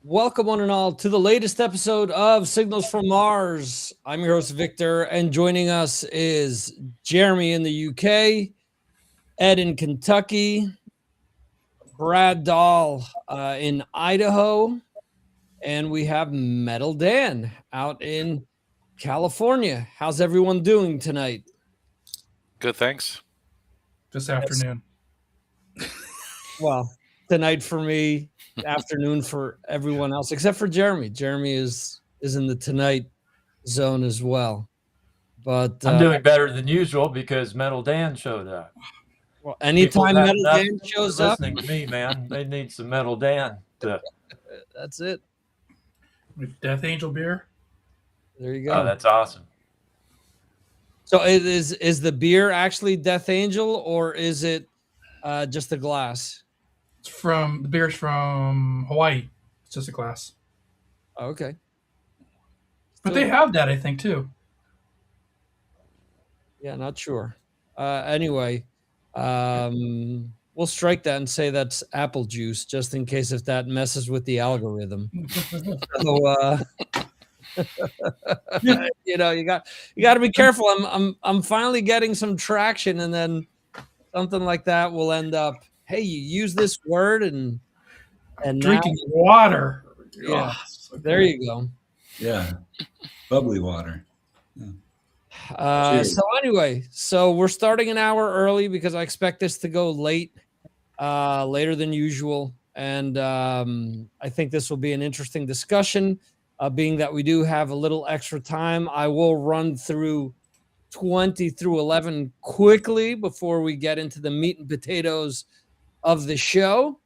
Welcome, one and all, to the latest episode of Signals from Mars. I'm your host, Victor, and joining us is Jeremy in the UK, Ed in Kentucky, Brad Dahl in Idaho, and we have Metal Dan out in California. How's everyone doing tonight? Good, thanks. This afternoon. Well, tonight for me, afternoon for everyone else, except for Jeremy. Jeremy is in the tonight zone as well. But I'm doing better than usual because Metal Dan showed up. Well, anytime Metal Dan shows up, listening to me, man, they need some Metal Dan. That's it. With Death Angel beer. There you go. Oh, that's awesome. So is the beer actually Death Angel, or is it just a glass? The beer's from Hawaii. It's just a glass. Oh, okay. But they have that, I think, too. Yeah, not sure. Anyway, we'll strike that and say that's apple juice, just in case if that messes with the algorithm. So, you got to be careful. I'm finally getting some traction, and then something like that will end up. Hey, you use this word and drinking water. Yeah, there you go. Yeah, bubbly water. Yeah. So anyway, we're starting an hour early because I expect this to go later than usual, and I think this will be an interesting discussion. Being that we do have a little extra time, I will run through 20 through 11 quickly before we get into the meat and potatoes of the show.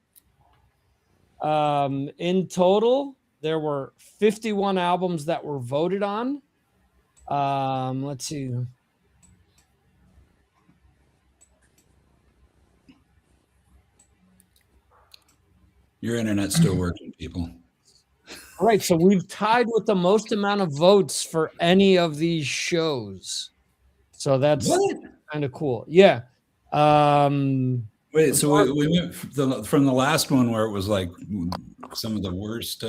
In total, there were 51 albums that were voted on. Let's see. Your internet's still working, people. All right, so we've tied with the most amount of votes for any of these shows. So that's kind of cool. Yeah. Wait, so we went from the last one where it was like some of the worst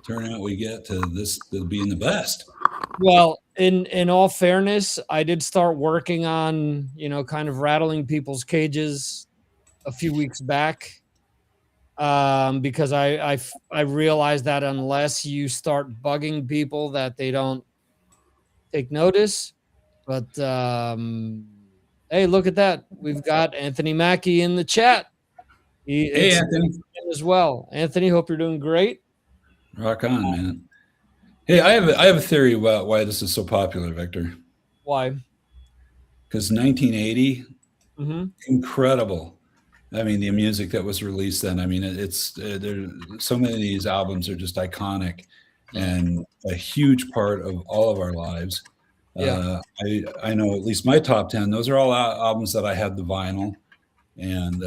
turnout we get to this being the best. Well, in all fairness, I did start working on, kind of rattling people's cages a few weeks back. Because I realized that unless you start bugging people that they don't take notice. But hey, look at that. We've got Anthony Mackey in the chat. Hey, Anthony. As well. Anthony, hope you're doing great. Rock on, man. Hey, I have a theory about why this is so popular, Victor. Why? Because 1980, incredible. I mean, the music that was released then, I mean, it's there. So many of these albums are just iconic and a huge part of all of our lives. Yeah. I know at least my top 10, those are all albums that I had the vinyl. And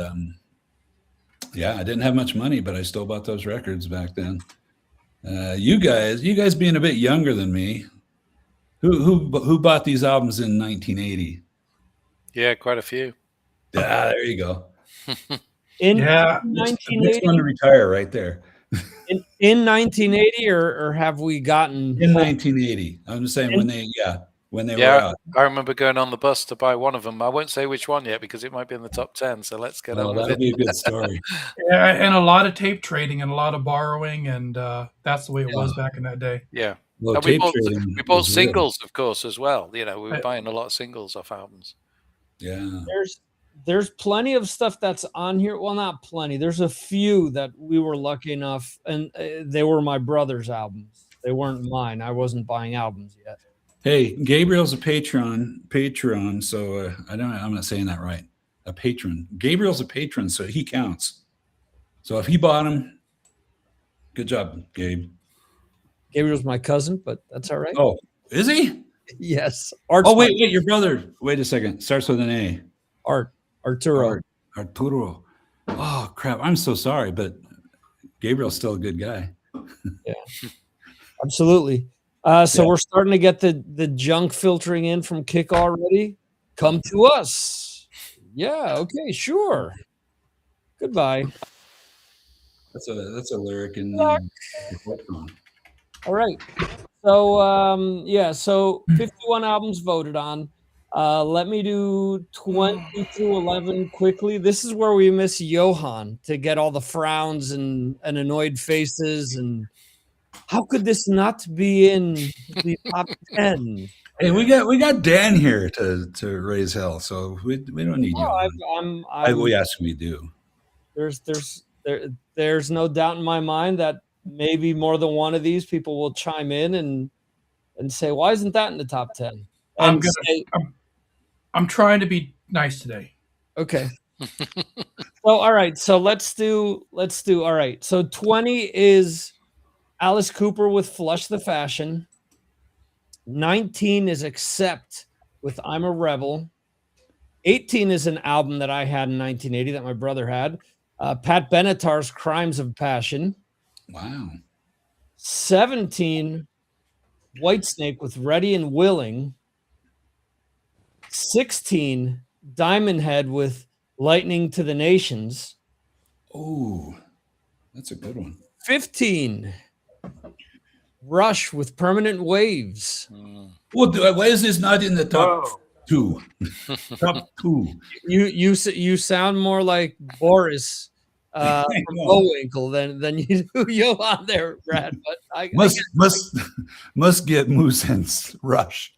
yeah, I didn't have much money, but I still bought those records back then. You guys being a bit younger than me, who bought these albums in 1980? Yeah, quite a few. Yeah, there you go. In 1980, next one to retire right there. in 1980, or have we gotten in 1980? I'm just saying when they were out. I remember going on the bus to buy one of them. I won't say which one yet because it might be in the top 10. So let's get on with it. That'll be a good story. Yeah, and a lot of tape trading and a lot of borrowing, and that's the way it was back in that day. Yeah. Well, we bought singles, of course, as well. We were buying a lot of singles off albums. Yeah. There's plenty of stuff that's on here. Well, not plenty. There's a few that we were lucky enough, and they were my brother's albums. They weren't mine. I wasn't buying albums yet. Hey, Gabriel's a patron. So I'm not saying that right. A patron. Gabriel's a patron, so he counts. So if he bought them, good job, Gabe. Gabriel's my cousin, but that's all right. Oh, is he? Yes. Wait, your brother. Wait a second. Starts with an A. Arturo. Arturo. Oh, crap. I'm so sorry, but Gabriel's still a good guy. Yeah, absolutely. So we're starting to get the junk filtering in from Kick already. Come to us. Yeah, okay, sure. Goodbye. That's a lyric in Fuck. the folk song. All right. So so 51 albums voted on. Let me do 20 through 11 quickly. This is where we miss Johan to get all the frowns and annoyed faces. And how could this not be in the top 10? Hey, we got Dan here to raise hell, so we don't need you. Yes, we do. There's no doubt in my mind that maybe more than one of these people will chime in and say, why isn't that in the top 10? I'm trying to be nice today. Okay. Well, all right. So let's do all right. So 20 is Alice Cooper with Flush the Fashion. 19 is Accept with I'm a Rebel. 18 is an album that I had in 1980 that my brother had. Pat Benatar's Crimes of Passion. Wow. 17, Whitesnake with Ready and Willing. 16, Diamond Head with Lightning to the Nations. Oh, that's a good one. 15, Rush with Permanent Waves. Well, why is this not in the top two? Top two. You sound more like Boris from Bullwinkle than you do Johan there, Brad. But I must get Moose and Rush.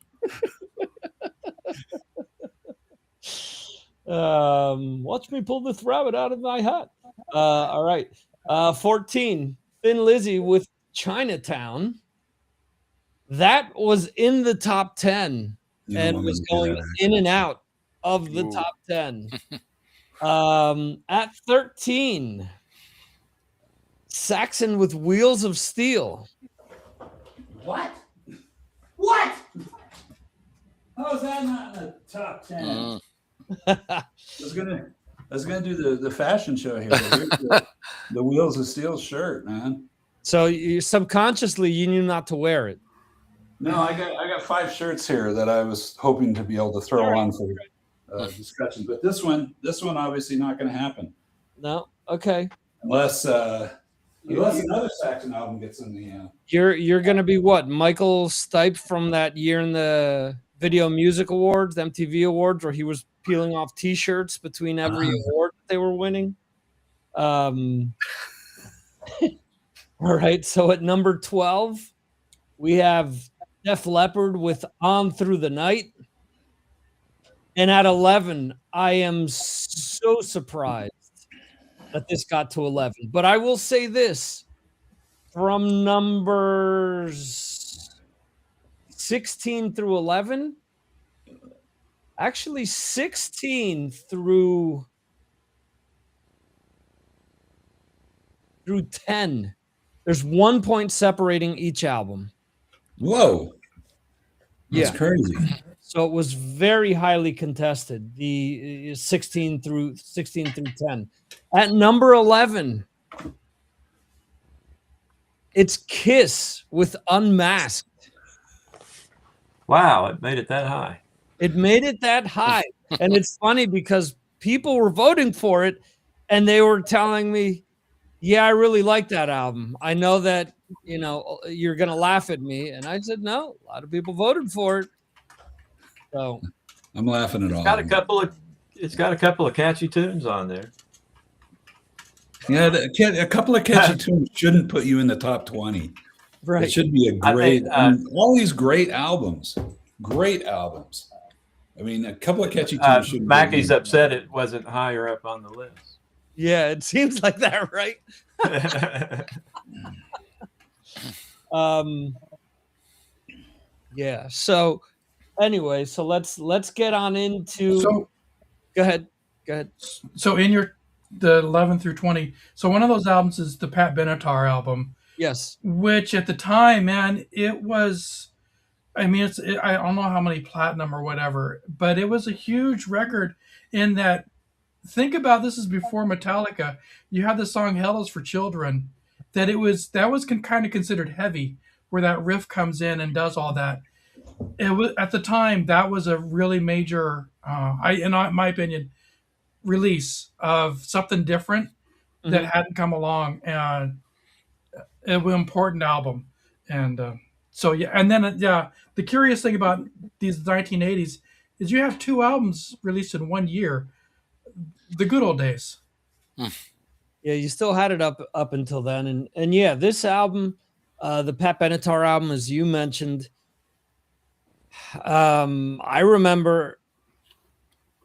Watch me pull this rabbit out of my hat. All right. 14, Thin Lizzy with Chinatown. That was in the top 10 and was going in and out of the top 10. At 13, Saxon with Wheels of Steel. What? How is that not in the top 10? I was gonna do the fashion show here. The Wheels of Steel shirt, man. So you subconsciously you knew not to wear it. No, I got 5 shirts here that I was hoping to be able to throw on for discussion, but this one obviously not going to happen. No, okay. Unless another Saxon album gets in the. You're going to be what? Michael Stipe from that year in the Video Music Awards, the MTV Awards, where he was peeling off T-shirts between every award that they were winning. All right. So at number 12, we have Def Leppard with On Through the Night. And at 11, I am so surprised that this got to 11. But I will say this, from numbers 16 through 11, actually 16 through 10, there's 1 point separating each album. Whoa. That's crazy. So it was very highly contested, the 16 through 10. At number 11, it's Kiss with Unmasked. Wow, it made it that high. It made it that high. And it's funny because people were voting for it and they were telling me, yeah, I really like that album. I know that, you're going to laugh at me. And I said, no, a lot of people voted for it. So I'm laughing at all. It's got a couple of catchy tunes on there. Yeah, a couple of catchy tunes shouldn't put you in the top 20. Right. It should be a great, all these great albums. Great albums. I mean, a couple of catchy tunes shouldn't Mackey's upset it wasn't higher up on the list. Yeah, it seems like that, right? Yeah. So anyway, so let's get on into. So, go ahead. So in the 11 through 20, so one of those albums is the Pat Benatar album. Yes. Which at the time, man, it was. I mean, I don't know how many platinum or whatever, but it was a huge record in that. Think about this is before Metallica. You had the song "Hell Is for Children," that was kind of considered heavy, where that riff comes in and does all that. It was at the time that was a really major, in my opinion, release of something different. that Mhm. hadn't come along, and it was an important album. And so yeah, and then yeah, the curious thing about these 1980s is you have 2 albums released in 1 year. The good old days. Yeah, you still had it up until then, and yeah, this album, the Pat Benatar album, as you mentioned, I remember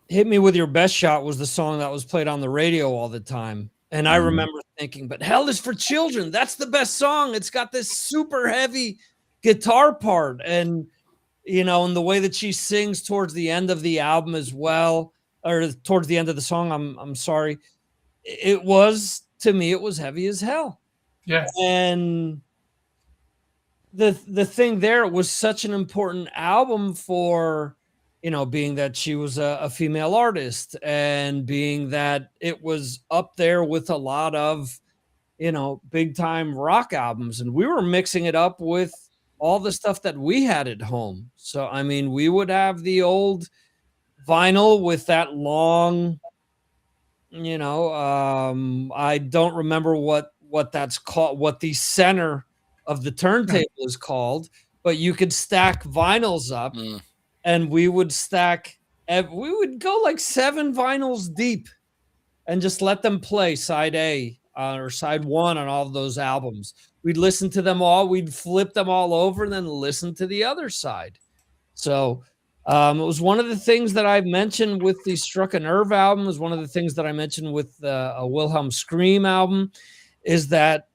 "Hit Me With Your Best Shot" was the song that was played on the radio all the time, and I remember thinking, "But Hell Is for Children, that's the best song. It's got this super heavy guitar part, and and the way that she sings towards the end of the album as well, or towards the end of the song. I'm sorry, it was to me, it was heavy as hell, Yeah, and the thing there, it was such an important album for being that she was a female artist, and being that it was up there with a lot of big time rock albums, and we were mixing it up with all the stuff that we had at home. So I mean, we would have the old vinyl with that long, I don't remember what that's called, what the center of the turntable is called, but you could stack vinyls up, Mm. and we would we would go like 7 vinyls deep and just let them play side A, or side 1 on all of those albums. We'd listen to them all, we'd flip them all over, and then listen to the other side. So, it was one of the things that I mentioned with the Struck a Nerve album. It was one of the things that I mentioned with a Wilhelm Scream album, is that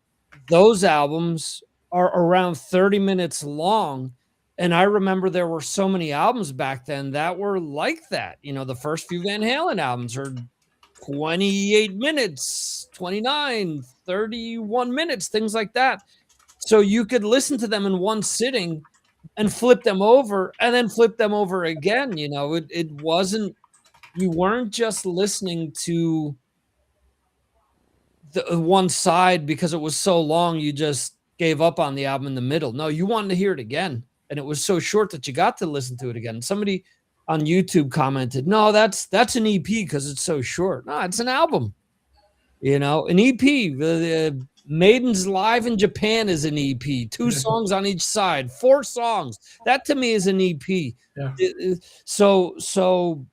those albums are around 30 minutes long. And I remember there were so many albums back then that were like that. The first few Van Halen albums are 28 minutes, 29, 31 minutes, things like that. So you could listen to them in one sitting and flip them over and then flip them over again. It wasn't, you weren't just listening to the one side because it was so long, you just gave up on the album in the middle. No, you wanted to hear it again. And it was so short that you got to listen to it again. Somebody on YouTube commented, "No, that's an EP because it's so short." No, it's an album. An EP. The Maiden's Live in Japan is an EP. 2 songs on each side, 4 songs. That to me is an EP. yeah, So some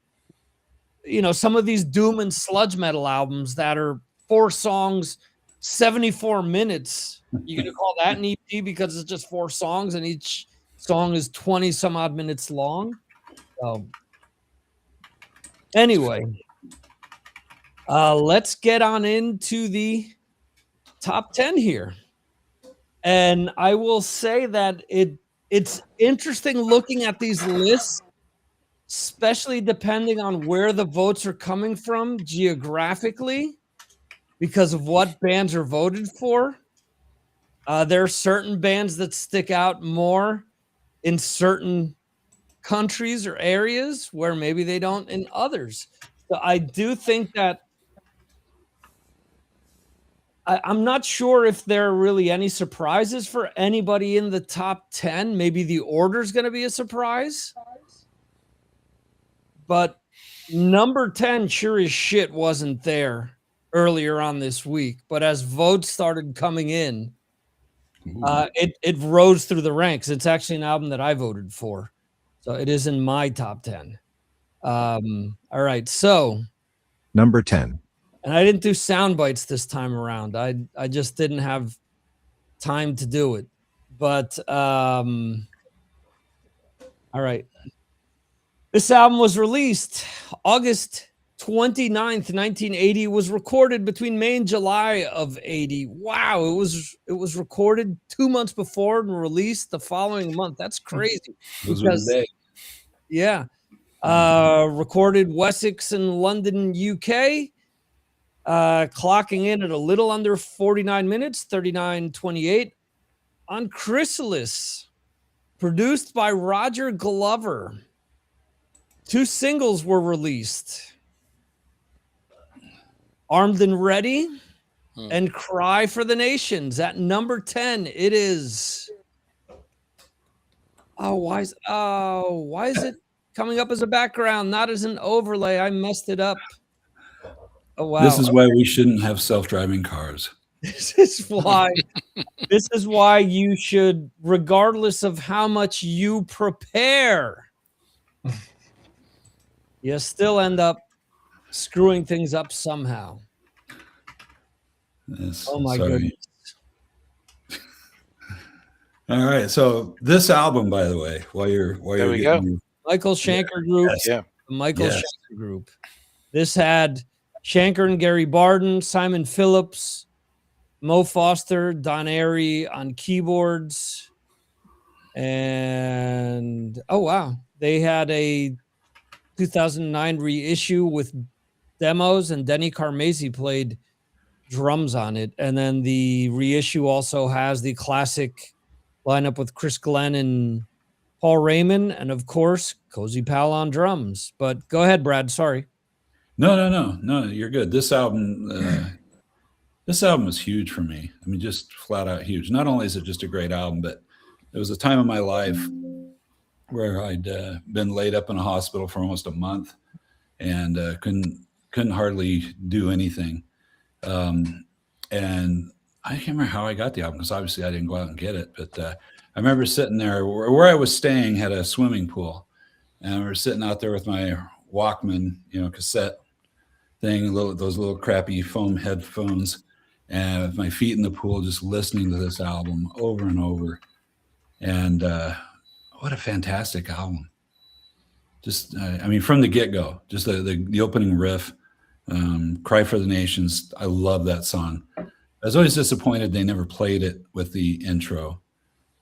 of these doom and sludge metal albums that are 4 songs, 74 minutes. You gonna call that an EP because it's just 4 songs and each song is 20 some odd minutes long? So anyway, let's get on into the top 10 here. And I will say that it's interesting looking at these lists, especially depending on where the votes are coming from geographically, because of what bands are voted for. There are certain bands that stick out more in certain countries or areas where maybe they don't in others. So I do think that I'm not sure if there are really any surprises for anybody in the top 10. Maybe the order is going to be a surprise. But number 10 sure as shit wasn't there earlier on this week. But as votes started coming in, it rose through the ranks. It's actually an album that I voted for. So it is in my top 10. All right. So Number 10. and I didn't do sound bites this time around. I just didn't have time to do it. But all right. This album was released August 29th, 1980. Was recorded between May and July of 80. Wow, it was recorded 2 months before and released the following month. That's crazy. Those were the days. Yeah. Recorded Wessex and London, UK. Clocking in at a little under 49 minutes, 39:28 on Chrysalis, produced by Roger Glover. 2 singles were released, Armed and Ready and Cry for the Nations. At number 10, it is. Why is it coming up as a background, not as an overlay? I messed it up. Oh wow. This is why we shouldn't have self-driving cars. This is why you should, regardless of how much you prepare, you still end up screwing things up somehow. Yes, Oh my sorry. goodness. All right. So this album, by the way, while you're we getting Michael Shanker Group. Yes. Yeah. The Michael Yes. Shanker Group. This had Shanker and Gary Barden, Simon Phillips, Mo Foster, Don Airy on keyboards. And oh wow, they had a 2009 reissue with demos, and Denny Carmazzi played drums on it. And then the reissue also has the classic lineup with Chris Glenn and Paul Raymond, and of course Cozy Powell on drums. But go ahead, Brad. Sorry. No, you're good. This album is huge for me. I mean, just flat out huge. Not only is it just a great album, but there was a time in my life where I'd been laid up in a hospital for almost a month and couldn't hardly do anything. And I can't remember how I got the album, because obviously I didn't go out and get it. But I remember sitting there where I was staying had a swimming pool, and I remember sitting out there with my Walkman, cassette thing, those little crappy foam headphones, and with my feet in the pool, just listening to this album over and over. And what a fantastic album! Just, I mean, from the get-go, just the opening riff, "Cry for the Nations." I love that song. I was always disappointed they never played it with the intro.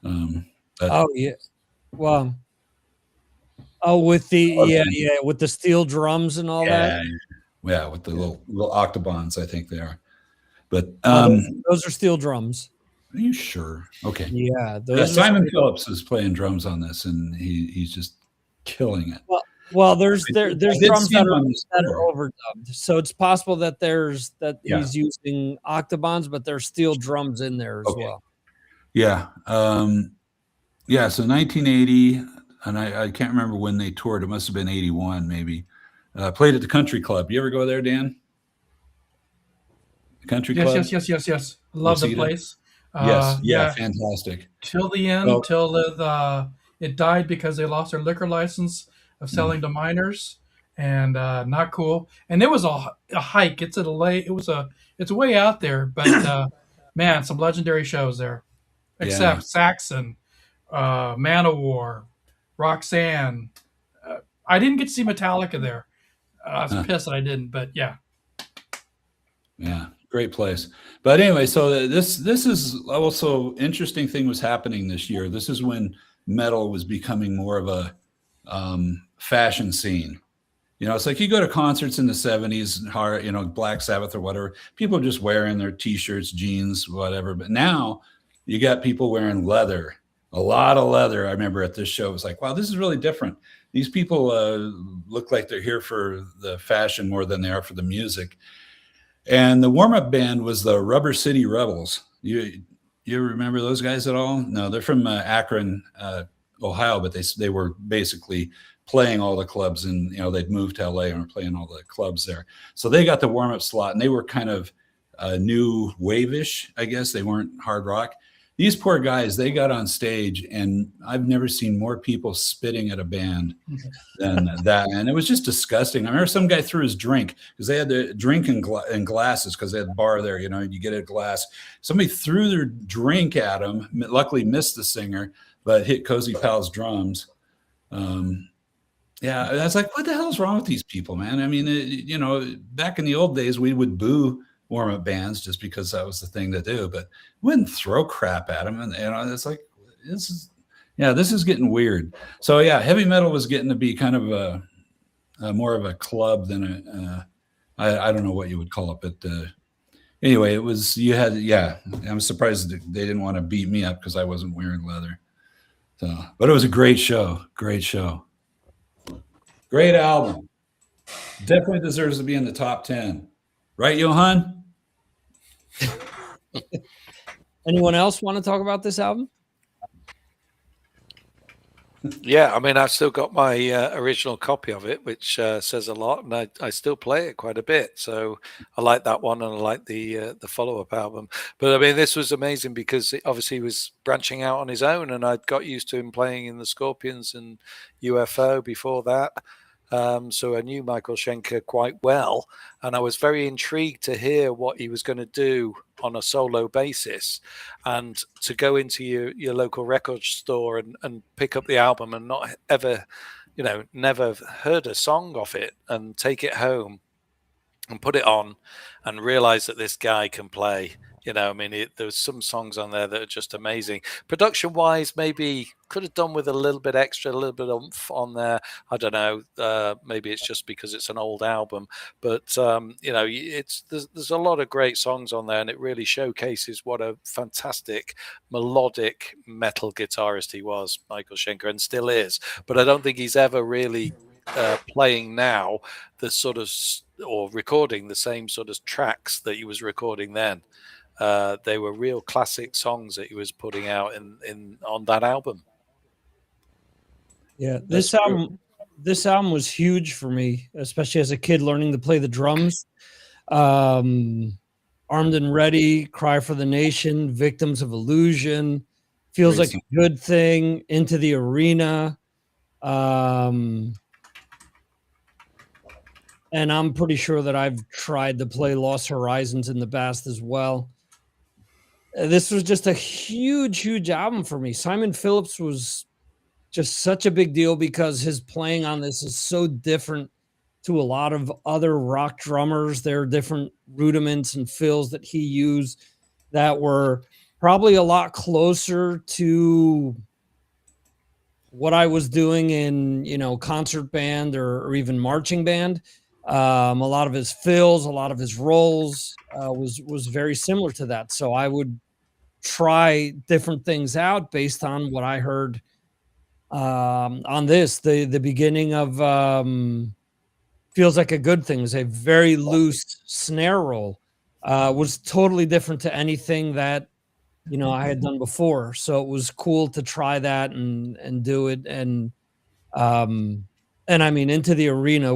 Oh yeah, well, with the with the steel drums and all that. Yeah, with the little octobans, I think they are. But those are steel drums. Are you sure? Okay. Yeah, Simon Phillips is playing drums on this, and he's just killing it. Well, there's drums that are overdubbed, so it's possible that he's using octobans, but there's steel drums in there as well. Yeah, So 1980, and I can't remember when they toured. It must have been 81, maybe. Played at the Country Club. You ever go there, Dan? The Country Club. Yes. Love the place. Yeah, fantastic. Till the end, till it died because they lost their liquor license of selling to minors, and not cool. And it was a hike. It's way out there, but man, some legendary shows there. Except Saxon, Man of War, Roxanne. I didn't get to see Metallica there. I was pissed that I didn't, but yeah. Yeah, great place. But anyway, so this is also interesting thing was happening this year. This is when metal was becoming more of a fashion scene. It's like you go to concerts in the 70s, Black Sabbath or whatever, people are just wearing their t-shirts, jeans, whatever. But now you got people wearing leather, a lot of leather. I remember at this show, it was like, wow, this is really different. These people look like they're here for the fashion more than they are for the music. And the warm-up band was the Rubber City Rebels. You remember those guys at all? No, they're from Akron, Ohio, but they were basically playing all the clubs, and they'd moved to LA and were playing all the clubs there. So they got the warm-up slot, and they were kind of new wave-ish, I guess. They weren't hard rock. These poor guys, they got on stage, and I've never seen more people spitting at a band than that. And it was just disgusting. I remember some guy threw his drink, because they had the drink in glasses, because they had the bar there, you get a glass. Somebody threw their drink at him, luckily missed the singer, but hit Cozy Powell's drums. Yeah, I was like, what the hell's wrong with these people, man? I mean, back in the old days, we would boo warm-up bands just because that was the thing to do, but we wouldn't throw crap at them. And it's like, this is getting weird. So yeah, heavy metal was getting to be kind of a more of a club than I don't know what you would call it, but anyway, it was, I'm surprised they didn't want to beat me up because I wasn't wearing leather. So, but it was a great show. Great album. Definitely deserves to be in the top 10. Right, Johan? Anyone else want to talk about this album? Yeah, I mean, I've still got my original copy of it, which says a lot, and I still play it quite a bit. So I like that one, and I like the follow-up album. But I mean, this was amazing because obviously he was branching out on his own, and I'd got used to him playing in the Scorpions and UFO before that. So I knew Michael Schenker quite well, and I was very intrigued to hear what he was going to do on a solo basis, and to go into your local record store and pick up the album and not ever, never heard a song of it, and take it home and put it on and realize that this guy can play. I mean, there's some songs on there that are just amazing. Production wise, maybe could have done with a little bit extra, a little bit of oomph on there. I don't know. Maybe it's just because it's an old album, but there's a lot of great songs on there, and it really showcases what a fantastic melodic metal guitarist he was, Michael Schenker, and still is. But I don't think he's ever really playing now the sort of, or recording the same sort of tracks that he was recording then. They were real classic songs that he was putting out on that album. Yeah, this album was huge for me, especially as a kid learning to play the drums. Armed and Ready, Cry for the Nation, Victims of Illusion, Feels Like a Good Thing, Into the Arena. And I'm pretty sure that I've tried to play Lost Horizons in the past as well. This was just a huge album for me. Simon Phillips was just such a big deal because his playing on this is so different to a lot of other rock drummers. There are different rudiments and fills that he used that were probably a lot closer to what I was doing in, concert band or even marching band. A lot of his fills, a lot of his rolls was very similar to that. So I would try different things out based on what I heard on this. The beginning of Feels Like a Good Thing is a very loose snare roll. Was totally different to anything that I had done before. So it was cool to try that and do it. And I mean, Into the Arena,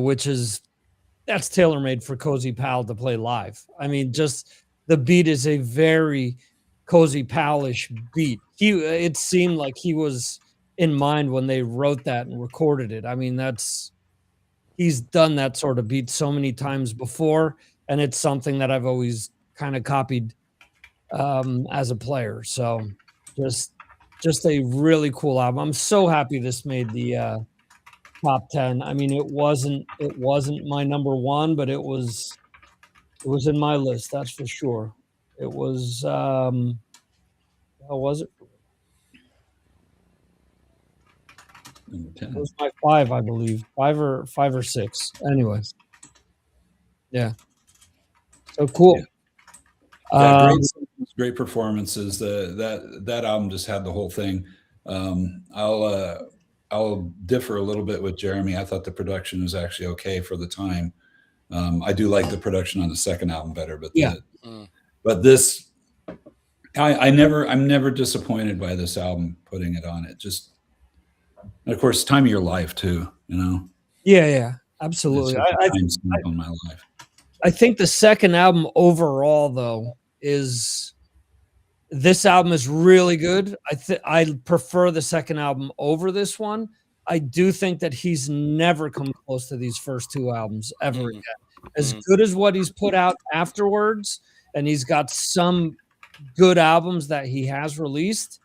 that's tailor-made for Cozy Powell to play live. I mean, just the beat is a very Cozy Powell-ish beat. It seemed like he was in mind when they wrote that and recorded it. I mean, he's done that sort of beat so many times before, and it's something that I've always kind of copied as a player. So just a really cool album. I'm so happy this made the top 10. I mean, it wasn't my number one, but it was in my list, that's for sure. It was how was it? Number 10. It was my 5, I believe. 5 or 6. Anyway. Yeah. So cool. Yeah, great performances. That album just had the whole thing. I'll differ a little bit with Jeremy. I thought the production was actually okay for the time. I do like the production on the second album better, but but this, I'm never disappointed by this album. Putting it on, it just, and of course, time of your life too. Yeah, absolutely. On my life. I think the second album overall, though, this album is really good. I prefer the second album over this one. I do think that he's never come close to these first two albums ever again. As good as what he's put out afterwards, and he's got some good albums that he has released,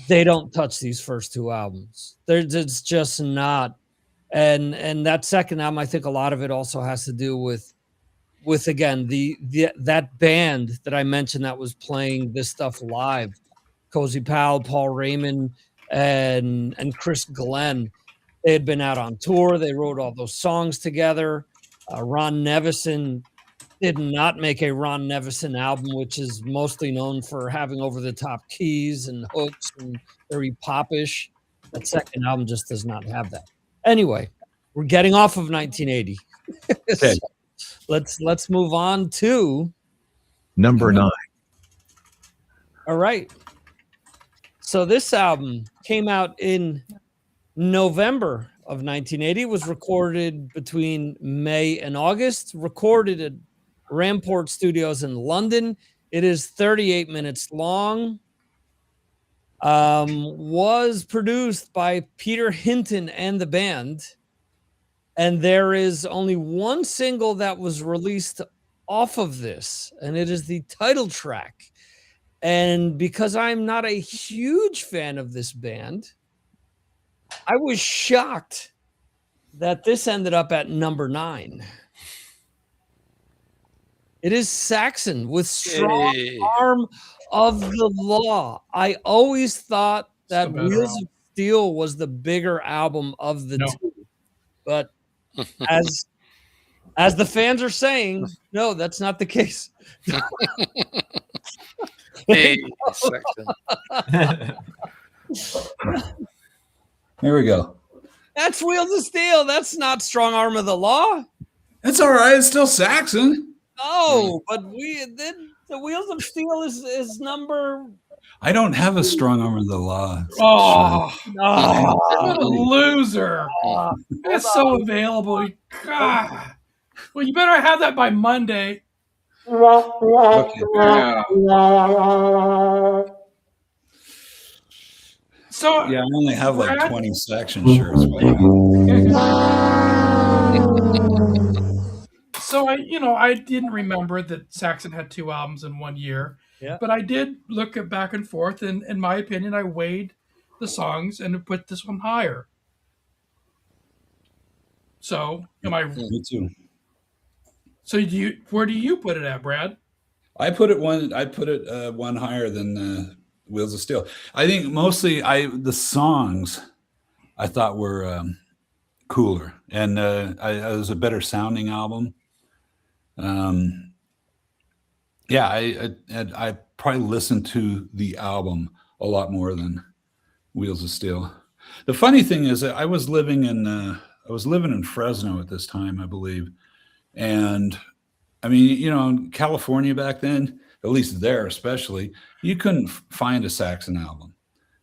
they don't touch these first two albums. It's just not. And that second album, I think a lot of it also has to do with again that band that I mentioned that was playing this stuff live, Cozy Powell, Paul Raymond, and Chris Glenn. They had been out on tour. They wrote all those songs together. Ron Nevison did not make a Ron Nevison album, which is mostly known for having over-the-top keys and hooks and very popish. That second album just does not have that. Anyway, we're getting off of 1980. Okay. So let's move on to number 9. All right. So this album came out in November of 1980. It was recorded between May and August, recorded at Ramport Studios in London. It is 38 minutes long. Was produced by Peter Hinton and the band. And there is only one single that was released off of this, and it is the title track. And because I'm not a huge fan of this band, I was shocked that this ended up at number 9. It is Saxon with Strong Arm of the Law. I always thought that Wheels of Steel was the bigger album of the two. But as the fans are saying, no, that's not the case. Hey, Here we go. That's Wheels of Steel. That's not Strong Arm of the Law. That's all right. It's still Saxon. No, but the Wheels of Steel is number. I don't have a Strong Arm of the Law. Oh, what a loser. It's so available. God. Well, you better have that by Monday. Okay. Yeah. So yeah, I only have like 20 Saxon shirts. So I didn't remember that Saxon had 2 albums in 1 year. Yeah. But I did look at back and forth, and in my opinion, I weighed the songs and put this one higher. So Me too. So where do you put it at, Brad? I put it one higher than Wheels of Steel. I think mostly the songs I thought were cooler, and it was a better sounding album. Yeah, I probably listened to the album a lot more than Wheels of Steel. The funny thing is that I was living in Fresno at this time, I believe, and I mean, in California back then, at least there especially, you couldn't find a Saxon album.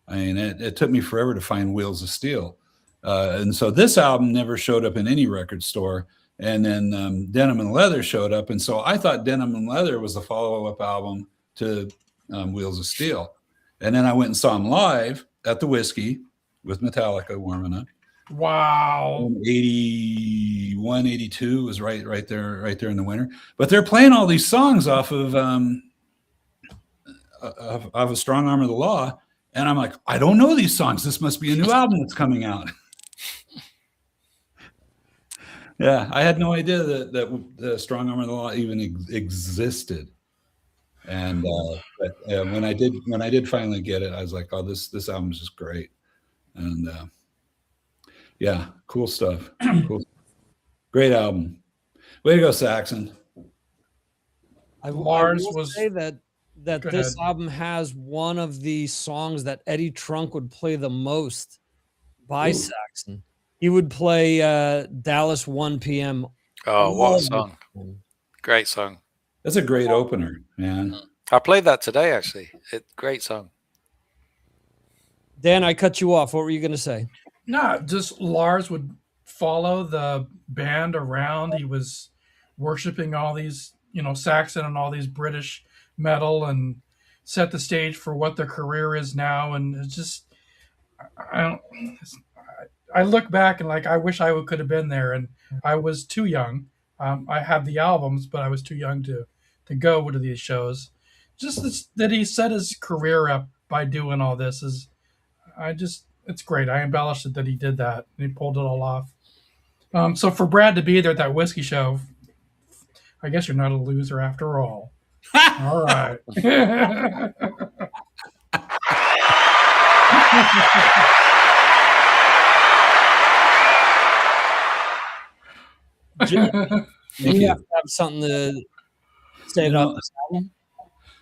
I mean, it took me forever to find Wheels of Steel, and so this album never showed up in any record store. And then Denim and Leather showed up. And so I thought Denim and Leather was the follow-up album to Wheels of Steel. And then I went and saw them live at the Whiskey with Metallica warming up. Wow. 81, 82 was right there in the winter. But they're playing all these songs off of a Strong Arm of the Law. And I'm like, I don't know these songs. This must be a new album that's coming out. Yeah, I had no idea that the Strong Arm of the Law even existed. And but when I did finally get it, I was like, oh, this album is just great. And yeah, cool stuff. Cool. Great album. Way to go, Saxon. I will say that this album has one of the songs that Eddie Trunk would play the most by Saxon. He would play Dallas 1 p.m. Oh, what a song. Great song. That's a great opener, man. I played that today, actually. Great song. Dan, I cut you off. What were you going to say? No, just Lars would follow the band around. He was worshiping all these, Saxon and all these British metal, and set the stage for what their career is now. And it's just, I look back and I wish I could have been there, and I was too young. I had the albums, but I was too young to go to these shows. Just that he set his career up by doing all this it's great. I embellished it that he did that and he pulled it all off. So for Brad to be there at that whiskey show, I guess you're not a loser after all. All right. You have to have something to say about this album.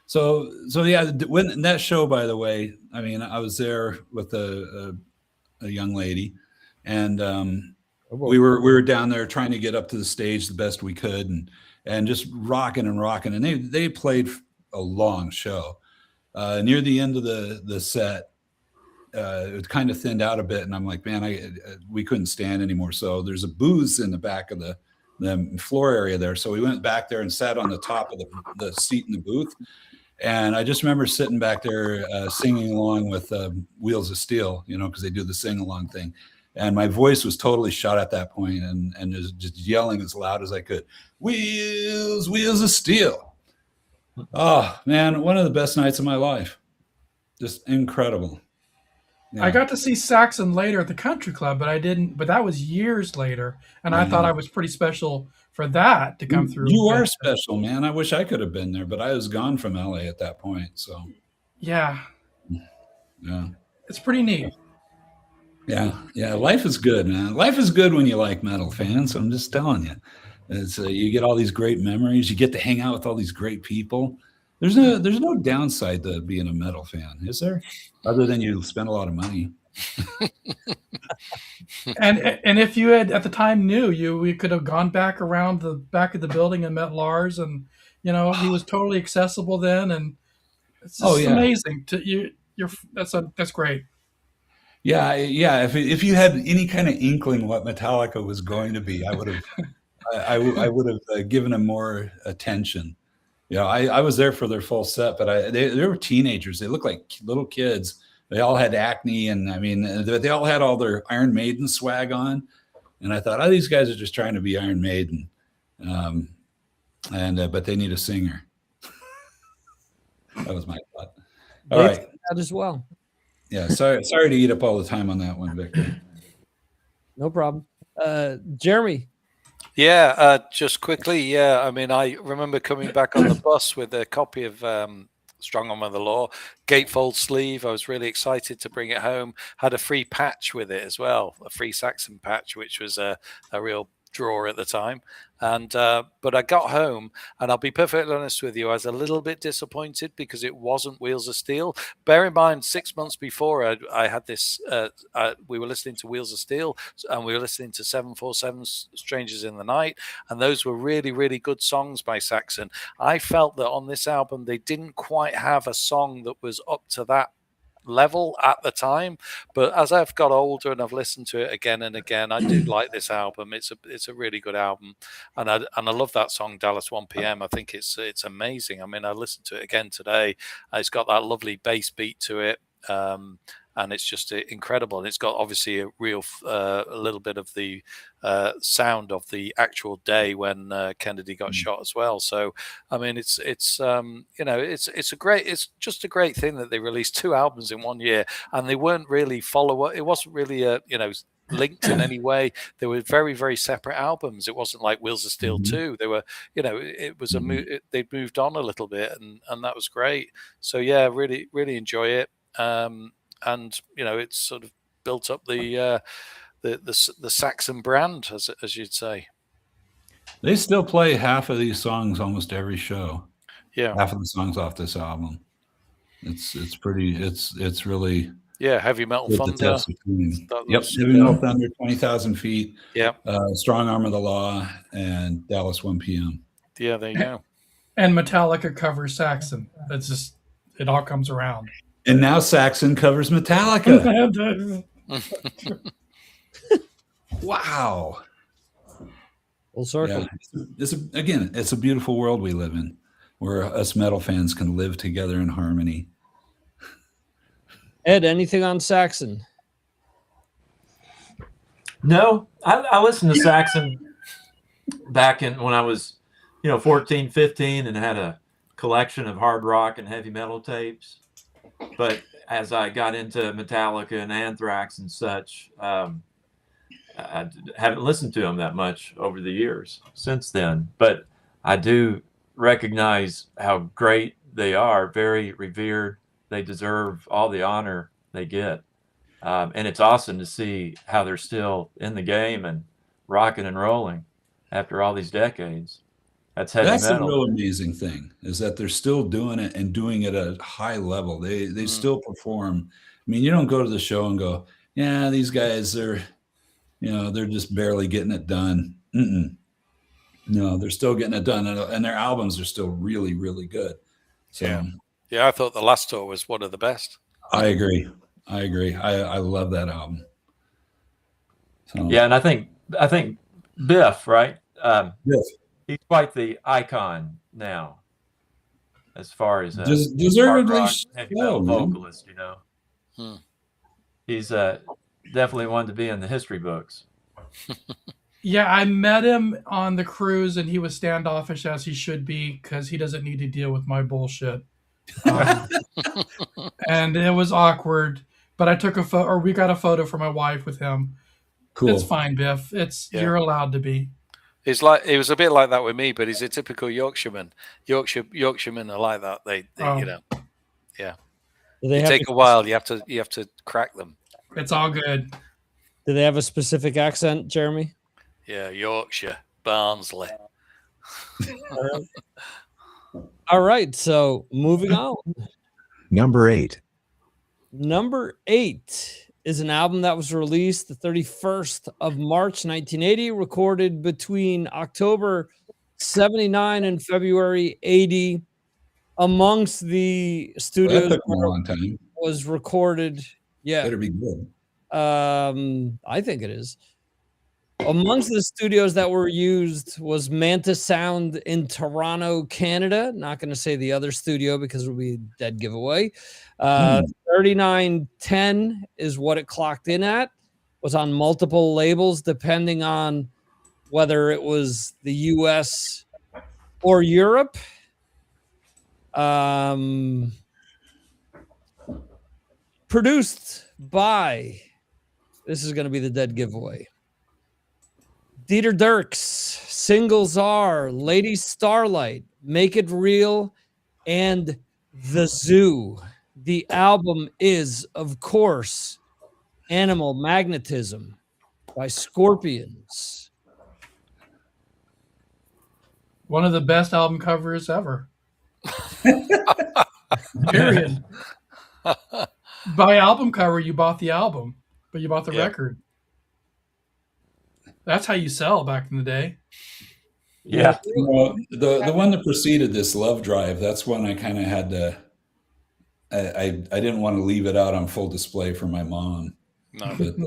So yeah, when that show, by the way, I mean, I was there with a young lady, and we were down there trying to get up to the stage the best we could, and just rocking, and they played a long show. Near the end of the set, it kind of thinned out a bit, and I'm like, man, we couldn't stand anymore. So there's a booth in the back of the floor area there. So we went back there and sat on the top of the seat in the booth. And I just remember sitting back there singing along with Wheels of Steel, because they do the sing along thing. And my voice was totally shot at that point, and just yelling as loud as I could, Wheels, Wheels of Steel. Oh, man, one of the best nights of my life. Just incredible. Yeah. I got to see Saxon later at the country club, but that was years later. And I thought I was pretty special for that to come through. You are special, man. I wish I could have been there, but I was gone from LA at that point. So yeah. It's pretty neat. Yeah. Life is good, man. Life is good when you like metal, fans. I'm just telling you. It's you get all these great memories. You get to hang out with all these great people. There's no downside to being a metal fan, is there? Other than you spend a lot of money. And if you had at the time we could have gone back around the back of the building and met Lars, and he was totally accessible then, and it's just amazing. That's great. Yeah. If you had any kind of inkling what Metallica was going to be, I would have given them more attention. I was there for their full set, but they were teenagers. They looked like little kids. They all had acne, and I mean, they all had all their Iron Maiden swag on. And I thought, these guys are just trying to be Iron Maiden, but they need a singer. That was my thought. All right, that as well. Yeah, sorry to eat up all the time on that one, Victor. No problem. Jeremy. Yeah, just quickly. Yeah, I mean, I remember coming back on the bus with a copy of Strong Arm of the Law, gatefold sleeve. I was really excited to bring it home. Had a free patch with it as well, a free Saxon patch, which was a real draw at the time. And but I got home, and I'll be perfectly honest with you, I was a little bit disappointed because it wasn't Wheels of Steel. Bear in mind, 6 months before I had this, we were listening to Wheels of Steel, and we were listening to 747's Strangers in the Night, and those were really, really good songs by Saxon. I felt that on this album, they didn't quite have a song that was up to that level at the time, but as I've got older and I've listened to it again and again, I do like this album. It's a really good album, and I love that song Dallas 1 p.m. I think it's amazing. I mean, I listened to it again today. It's got that lovely bass beat to it, and it's just incredible. And it's got obviously a real a little bit of the sound of the actual day when Kennedy got shot as well. So I mean, it's just a great thing that they released 2 albums in 1 year, and they weren't really follow-up. It wasn't really linked in any way. They were very, very separate albums. It wasn't like Wheels of Steel 2. They were, it was they'd moved on a little bit, and that was great. So yeah, really, really enjoy it. And it's sort of built up the Saxon brand, as you'd say. They still play half of these songs almost every show. Yeah, half of the songs off this album. It's pretty. It's really. Yeah, Heavy Metal Thunder. Yep, Heavy Metal Thunder, 20,000 Feet. Yeah, Strong Arm of the Law, and Dallas 1 p.m. Yeah, there you go. And Metallica covers Saxon. It's just it all comes around. And now Saxon covers Metallica. Wow. Full circle. Yeah. It's a beautiful world we live in, where us metal fans can live together in harmony. Ed, anything on Saxon? No, I listened to Saxon back when I was, 14, 15, and had a collection of hard rock and heavy metal tapes. But as I got into Metallica and Anthrax and such, I haven't listened to them that much over the years since then. But I do recognize how great they are, very revered. They deserve all the honor they get. And it's awesome to see how they're still in the game and rocking and rolling after all these decades. That's heavy metal. That's the real amazing thing, is that they're still doing it and doing it at a high level. They still perform. I mean, you don't go to the show and go, yeah, these guys are, they're just barely getting it done. No, they're still getting it done, and their albums are still really, really good. So yeah, I thought the last tour was one of the best. I agree. I agree. I love that album. So, Yeah, and I think Biff, right? Biff. He's quite the icon now, as far as a hard Deservedly rock heavy so, metal man. vocalist. You know, he's definitely one to be in the history books. Yeah, I met him on the cruise, and he was standoffish as he should be because he doesn't need to deal with my bullshit. And it was awkward. But I took a photo, or we got a photo for my wife with him. Cool. It's fine, Biff. You're allowed to be. It's like it was a bit like that with me, but he's a typical Yorkshireman. Yorkshiremen are like that. They you know, yeah. They take a while. You have to crack them. It's all good. Do they have a specific accent, Jeremy? Yeah, Yorkshire, Barnsley. All right, so moving on. Number 8. Number 8 is an album that was released the 31st of March, 1980, recorded between October 79 and February 80. Amongst the studios That took a long time. was recorded. Yeah. Better be good. I think it is. Amongst the studios that were used was Manta Sound in Toronto, Canada. Not going to say the other studio because it would be a dead giveaway. 3910 is what it clocked in at. Was on multiple labels depending on whether it was the US or Europe. Produced by, this is going to be the dead giveaway, Dieter Dirks. Singles are Lady Starlight, Make It Real, and The Zoo. The album is, of course, Animal Magnetism by Scorpions. One of the best album covers ever. Period. By album cover, you bought the album, but you bought the record. That's how you sell back in the day. Yeah. Well, the one that preceded this, Love Drive, that's one I kind of had to. I didn't want to leave it out on full display for my mom. No. But,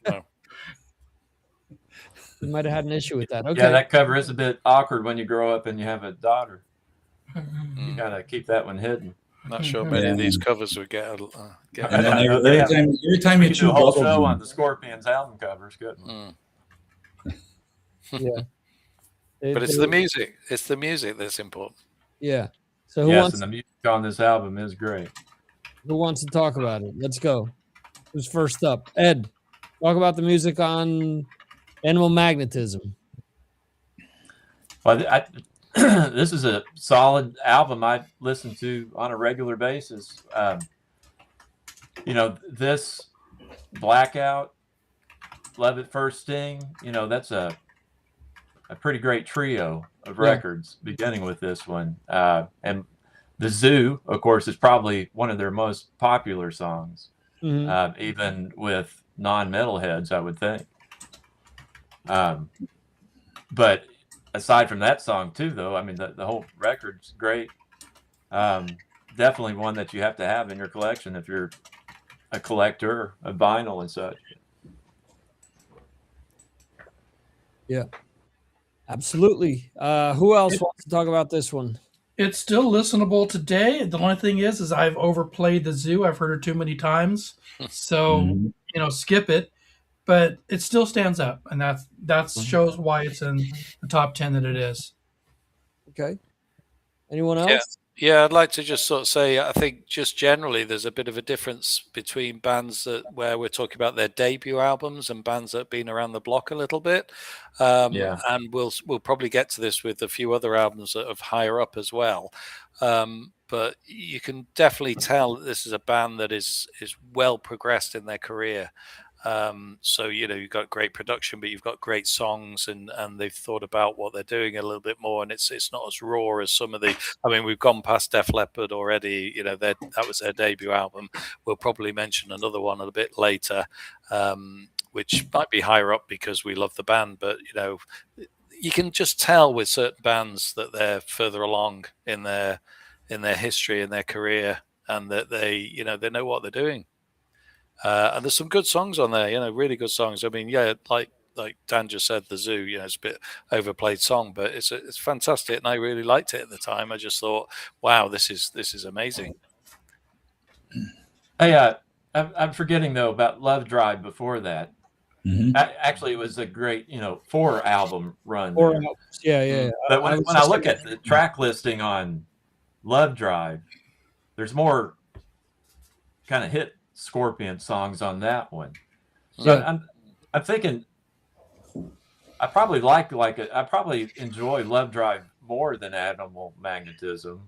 No. You might have had an issue with that. Okay. Yeah, that cover is a bit awkward when you grow up and you have a daughter. You gotta keep that one hidden. Not sure many of these covers would get. and then every time you do chew a whole bubble show gum, on the Scorpions album covers, couldn't we? Yeah. But it's the music. It's the music that's important. Yeah. So who And the music on this album is great. wants to talk about it? Let's go. Who's first up? Ed, talk about the music on Animal Magnetism. Well, this is a solid album I listen to on a regular basis. This Blackout, Love at First Sting, that's a pretty great trio of records, beginning with this one. And The Zoo, of course, is probably one of their most popular songs, even with non-metalheads, I would think. But aside from that song too, though, I mean, the whole record's great. Definitely one that you have to have in your collection if you're a collector of vinyl and such. Yeah, absolutely. Who else wants to talk about this one? It's still listenable today. The only thing is I've overplayed The Zoo. I've heard it too many times. So, skip it. But it still stands up, and that shows why it's in the top 10 that it is. Okay. Anyone else? Yeah, I'd like to just sort of say, I think just generally there's a bit of a difference between bands where we're talking about their debut albums and bands that have been around the block a little bit. And we'll probably get to this with a few other albums that are higher up as well. But you can definitely tell that this is a band that is well progressed in their career. So you've got great production, but you've got great songs, and they've thought about what they're doing a little bit more, and it's not as raw as some of the. I mean, we've gone past Def Leppard already. That was their debut album. We'll probably mention another one a bit later, which might be higher up because we love the band. But you can just tell with certain bands that they're further along in their history and their career, and that they know what they're doing. And there's some good songs on there, really good songs. I mean, yeah, like Dan just said, The Zoo, it's a bit overplayed song, but it's fantastic, and I really liked it at the time. I just thought, wow, this is amazing. Hey, I'm forgetting though about Love Drive before that. Mhm. Actually, it was a great, 4-album run. Or there. yeah. But was when I just look gonna- at the track listing on Love Drive, there's more kind of hit Scorpion songs on that one. So Yeah. I'm thinking I probably I probably enjoy Love Drive more than Animal Magnetism.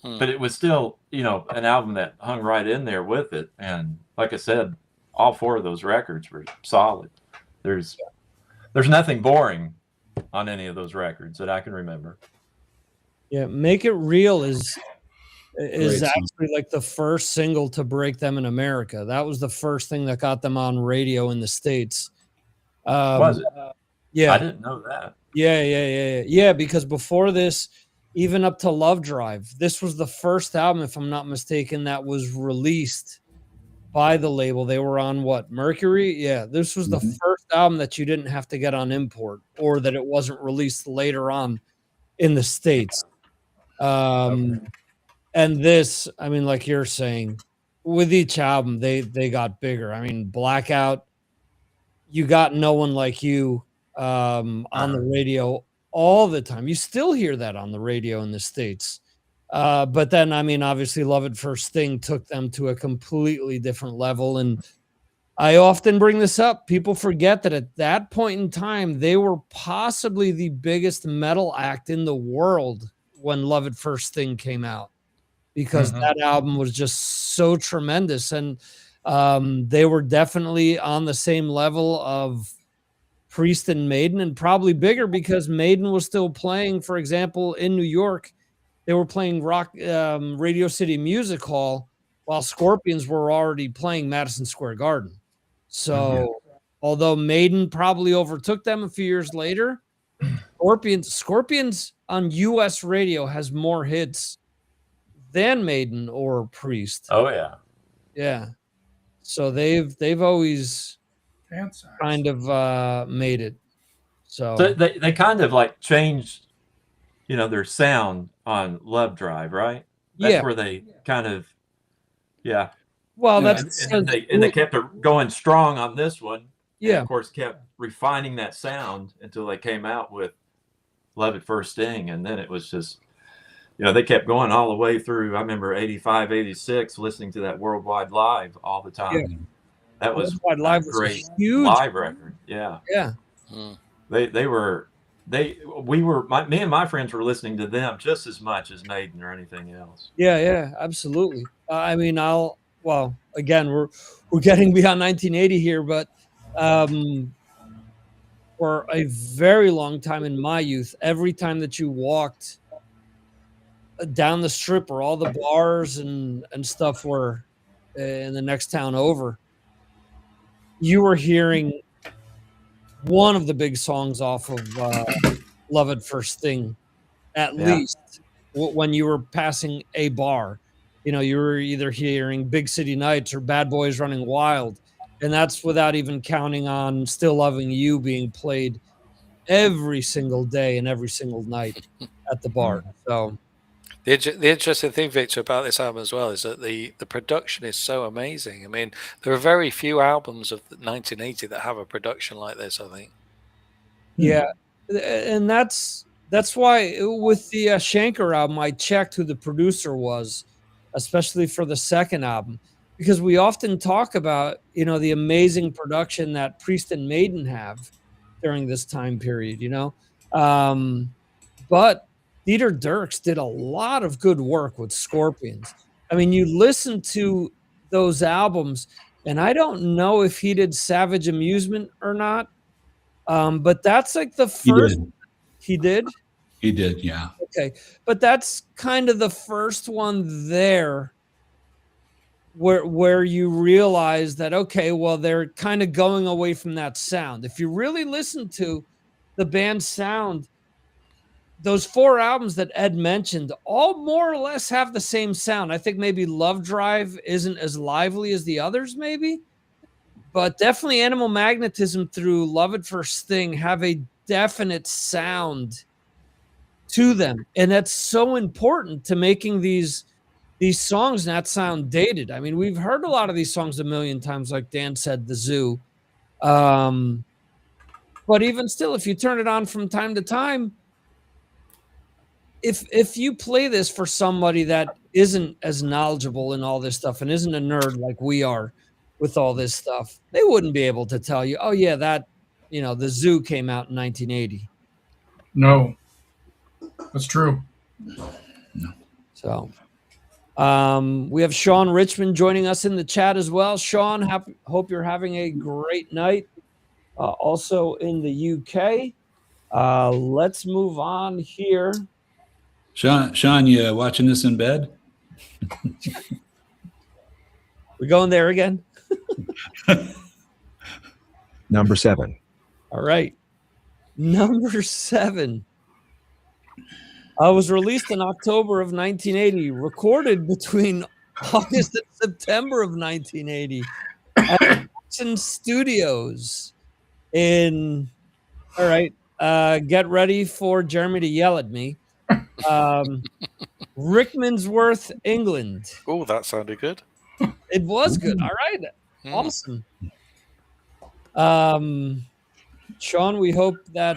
But it was still, an album that hung right in there with it. And like I said, all 4 of those records were solid. There's nothing boring on any of those records that I can remember. Yeah, Make It Real is Great song. actually like the first single to break them in America. That was the first thing that got them on radio in the States. Was it? Yeah. I didn't know that. Yeah, because before this, even up to Love Drive, this was the first album, if I'm not mistaken, that was released by the label. They were on what, Mercury? Yeah, this was the first album that you didn't have to get on import, or that it wasn't released later on in the States. And this, I mean, like you're saying, with each album, they got bigger. I mean, Blackout, you got No One Like You on the radio all the time. You still hear that on the radio in the States. But then, I mean, obviously Love at First Sting took them to a completely different level. And I often bring this up. People forget that at that point in time, they were possibly the biggest metal act in the world when Love at First Sting came out, because that album was just so tremendous. And they were definitely on the same level of Priest and Maiden, and probably bigger, because Maiden was still playing, for example, in New York. They were playing Radio City Music Hall, while Scorpions were already playing Madison Square Garden. So although Maiden probably overtook them a few years later, Scorpions on US radio has more hits than Maiden or Priest. Oh yeah. Yeah. So they've always kind of made it. So they kind of like changed, their sound on Love Drive, right? That's where they kind of, well, and they kept it going strong on this one. Yeah. And of course, kept refining that sound until they came out with Love at First Sting. And then it was just, they kept going all the way through. I remember 85, 86, listening to that Worldwide Live all the time. Yeah. That was Worldwide Live a was great huge live record. Yeah. Yeah. Me and my friends were listening to them just as much as Maiden or anything else. Yeah, absolutely. I mean, again, we're getting beyond 1980 here, but for a very long time in my youth, every time that you walked down the strip where all the bars and stuff were in the next town over, you were hearing one of the big songs off of Love at First Sting, at least when you were passing a bar. You were either hearing Big City Nights or Bad Boys Running Wild, and that's without even counting on Still Loving You being played every single day and every single night at the bar. So the interesting thing, Victor, about this album as well is that the production is so amazing. I mean, there are very few albums of 1980 that have a production like this, I think. Yeah, and that's why with the Shanker album, I checked who the producer was, especially for the second album, because we often talk about, the amazing production that Priest and Maiden have during this time period, but Dieter Dierks did a lot of good work with Scorpions. I mean, you listen to those albums, and I don't know if he did Savage Amusement or not, but that's like the first. He did? He did, yeah. Okay, but that's kind of the first one there where you realize that, okay, well, they're kind of going away from that sound. If you really listen to the band's sound, those 4 albums that Ed mentioned all more or less have the same sound. I think maybe Love Drive isn't as lively as the others, maybe. but definitely Animal Magnetism through Love at First Sting have a definite sound to them, and that's so important to making these songs not sound dated. I mean, we've heard a lot of these songs a million times, like Dan said, the Zoo. But even still, if you turn it on from time to time, if you play this for somebody that isn't as knowledgeable in all this stuff and isn't a nerd like we are with all this stuff, they wouldn't be able to tell you, oh yeah, that, the Zoo came out in 1980. No, that's true. So we have Sean Richmond joining us in the chat as well. Sean, hope you're having a great night. Also in the UK. Let's move on here. Sean, you watching this in bed? We going there again? Number 7. All right. Number 7. Was released in October of 1980, recorded between August and September of 1980 at Action Studios in, all right, get ready for Jeremy to yell at me. Rickmansworth, England. Oh, that sounded good. It was good. All right. Awesome. Sean, we hope that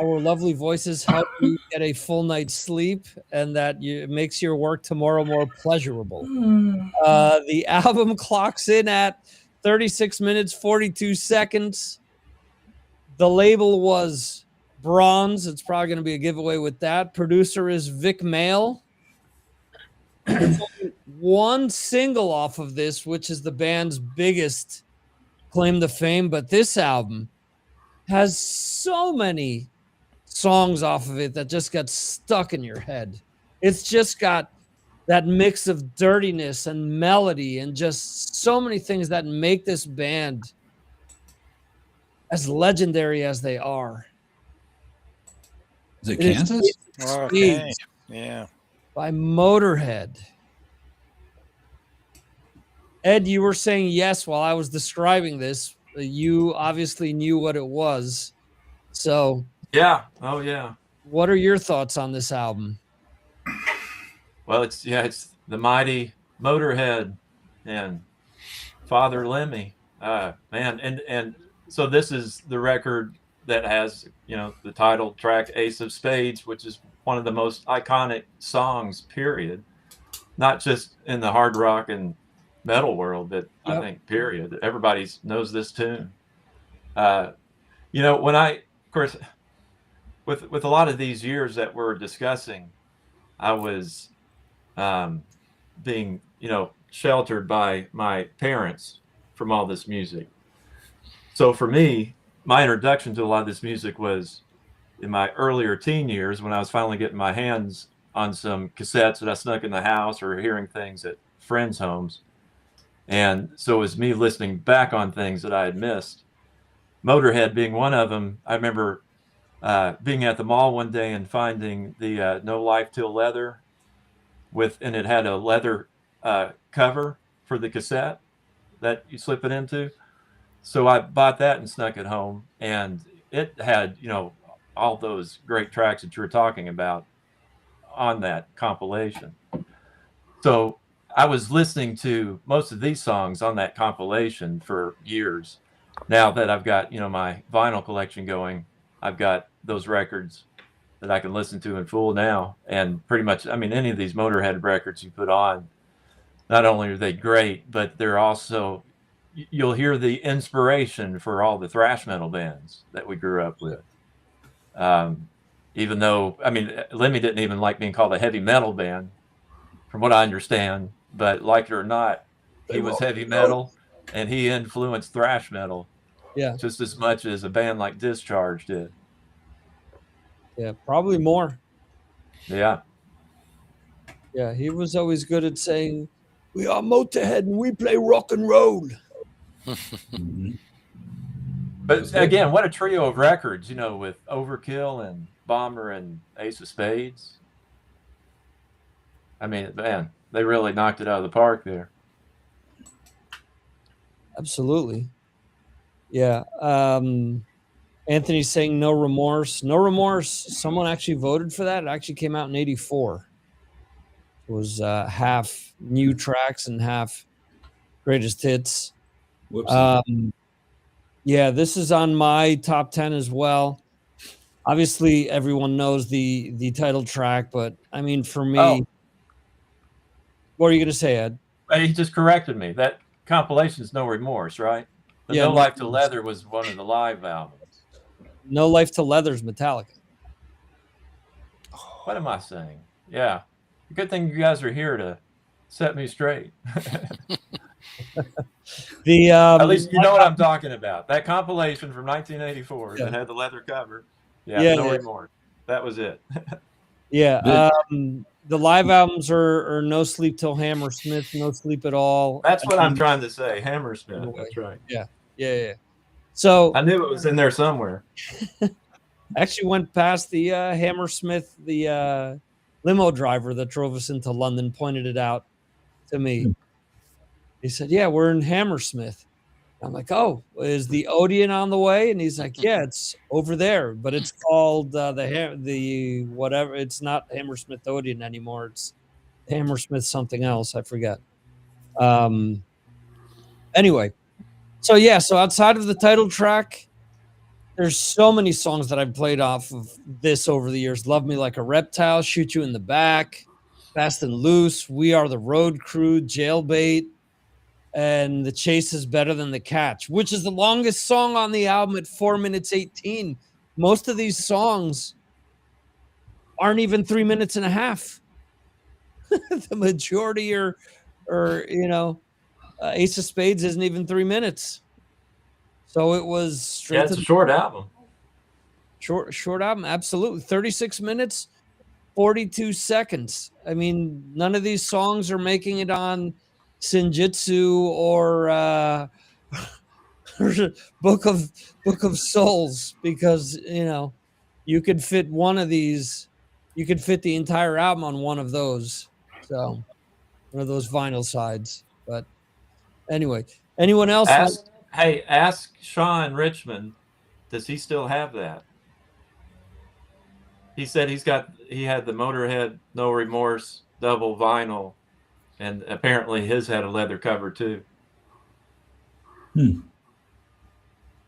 our lovely voices help you get a full night's sleep and that it makes your work tomorrow more pleasurable. The album clocks in at 36 minutes, 42 seconds. The label was Bronze. It's probably going to be a giveaway with that. Producer is Vic Mail. There's only one single off of this, which is the band's biggest claim to fame, but this album has so many songs off of it that just got stuck in your head. It's just got that mix of dirtiness and melody and just so many things that make this band as legendary as they are. Is it Kansas? Okay. Yeah. By Motorhead. Ed, you were saying yes while I was describing this. You obviously knew what it was. So, Yeah. Oh, yeah. what are your thoughts on this album? Well, it's the mighty Motorhead and Father Lemmy. Man, and so this is the record that has, the title track Ace of Spades, which is one of the most iconic songs, period. Not just in the hard rock and metal world, but I think period. Everybody knows this tune. When I, of course, with a lot of these years that we're discussing, I was being, sheltered by my parents from all this music. So for me, my introduction to a lot of this music was in my earlier teen years when I was finally getting my hands on some cassettes that I snuck in the house or hearing things at friends' homes. And so it was me listening back on things that I had missed. Motorhead being one of them. I remember being at the mall one day and finding the No Life Till Leather and it had a leather cover for the cassette that you slip it into. So I bought that and snuck it home, and it had, all those great tracks that you were talking about on that compilation. So I was listening to most of these songs on that compilation for years. Now that I've got, my vinyl collection going, I've got those records that I can listen to in full now. And pretty much, any of these Motorhead records you put on, not only are they great, but they're also, you'll hear the inspiration for all the thrash metal bands that we grew up with. Even though, Lemmy didn't even like being called a heavy metal band, from what I understand, but like it or not, he was heavy metal and he influenced thrash metal just as much as a band like Discharge did. Yeah, probably more. Yeah. Yeah, he was always good at saying, "We are Motorhead and we play rock and roll." But again, what a trio of records, with Overkill and Bomber and Ace of Spades. Man, they really knocked it out of the park there. Absolutely. Yeah. Anthony's saying No Remorse. No Remorse. Someone actually voted for that. It actually came out in '84. It was half new tracks and half greatest hits. Whoops. Yeah, this is on my top 10 as well. Obviously, everyone knows the title track, but I mean, for me, what are you going to say, Ed? He just corrected me. That compilation is No Remorse, right? The Yeah, No No Life to Remorse. Leather was one of the live albums. No Life to Leather's Metallica. What am I saying? Yeah. Good thing you guys are here to set me straight. At least you know what I'm talking about. That compilation from 1984 that had the leather cover. Yeah, No Remorse. That was it. Yeah. The live albums are No Sleep Till Hammersmith, No Sleep at All. That's what I'm trying to say. Hammersmith. That's right. Yeah. So I knew it was in there somewhere. actually went past the Hammersmith, the limo driver that drove us into London, pointed it out to me. He said, "Yeah, we're in Hammersmith." I'm like, "Oh, is the Odeon on the way?" And he's like, "Yeah, it's over there, but it's called the whatever. It's not Hammersmith Odeon anymore. It's Hammersmith something else. I forget." Anyway, so outside of the title track, there's so many songs that I've played off of this over the years. Love Me Like a Reptile, Shoot You in the Back, Fast and Loose, We Are the Road Crew, Jailbait, and The Chase is Better Than the Catch, which is the longest song on the album at 4 minutes 18. Most of these songs aren't even 3 minutes and a half. The majority are Ace of Spades isn't even 3 minutes. So it was straight. Yeah, it's a short album. Short album, absolutely. 36 minutes, 42 seconds. I mean, none of these songs are making it on Senjutsu or Book of Souls, because you could fit one of these, you could fit the entire album on one of those. So one of those vinyl sides. But anyway, anyone else? Ask Sean Richmond, does he still have that? He said he had the Motorhead No Remorse double vinyl, and apparently his had a leather cover too.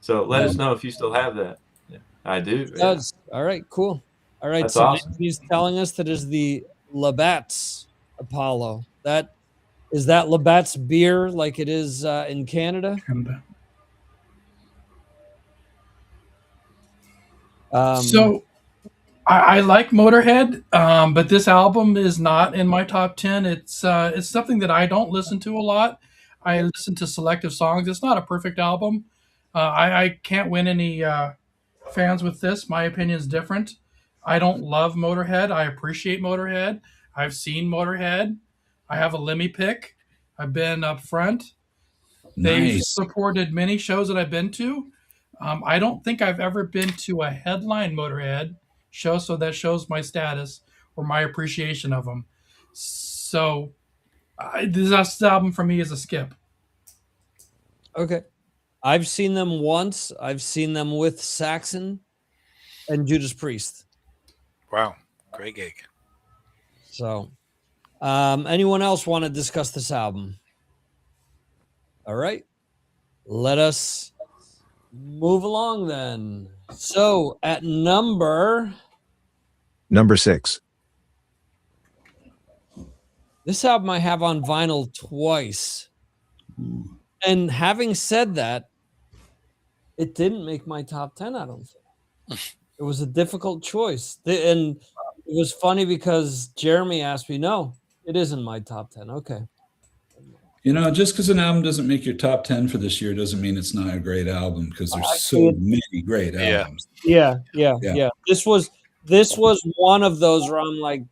So let us know if you still have that. Yeah, I do. It does. Yeah. All right, cool. All right, that's so awesome. He's telling us that is the Labatt's Apollo. Is that Labatt's beer like it is in Canada? So I like Motorhead, but this album is not in my top 10. It's something that I don't listen to a lot. I listen to selective songs. It's not a perfect album. I can't win any fans with this. My opinion is different. I don't love Motorhead. I appreciate Motorhead. I've seen Motorhead. I have a Lemmy pick. I've been up front. They've supported many shows that I've been to. I don't think I've ever been to a headline Motorhead show, so that shows my status or my appreciation of them. So this album for me is a skip. Okay. I've seen them once. I've seen them with Saxon and Judas Priest. Wow. Great gig. So anyone else want to discuss this album? All right. Let us move along then. So at number 6. This album I have on vinyl twice. And having said that, it didn't make my top 10, I don't think. It was a difficult choice. And it was funny because Jeremy asked me, no, it isn't my top 10. Okay. Just because an album doesn't make your top 10 for this year doesn't mean it's not a great album, because there's so many great albums. Yeah. This was one of those where I'm like,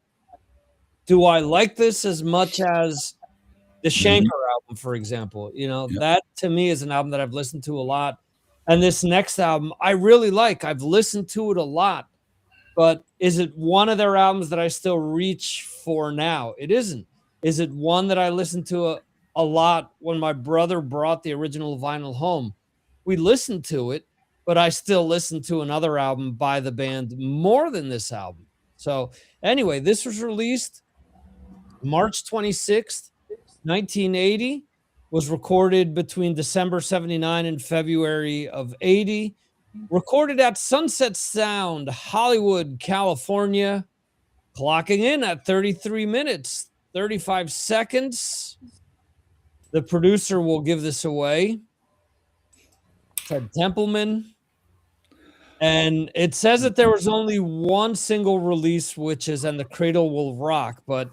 do I like this as much as the Shanker album, for example? That to me is an album that I've listened to a lot. And this next album, I really like. I've listened to it a lot. But is it one of their albums that I still reach for now? It isn't. Is it one that I listened to a lot when my brother brought the original vinyl home? we listened to it, but I still listened to another album by the band more than this album. So anyway, this was released March 26th, 1980, was recorded between December 79 and February of 80, recorded at Sunset Sound, Hollywood, California, clocking in at 33 minutes, 35 seconds. The producer will give this away, Ted Templeman. And it says that there was only one single release, which is And the Cradle Will Rock, but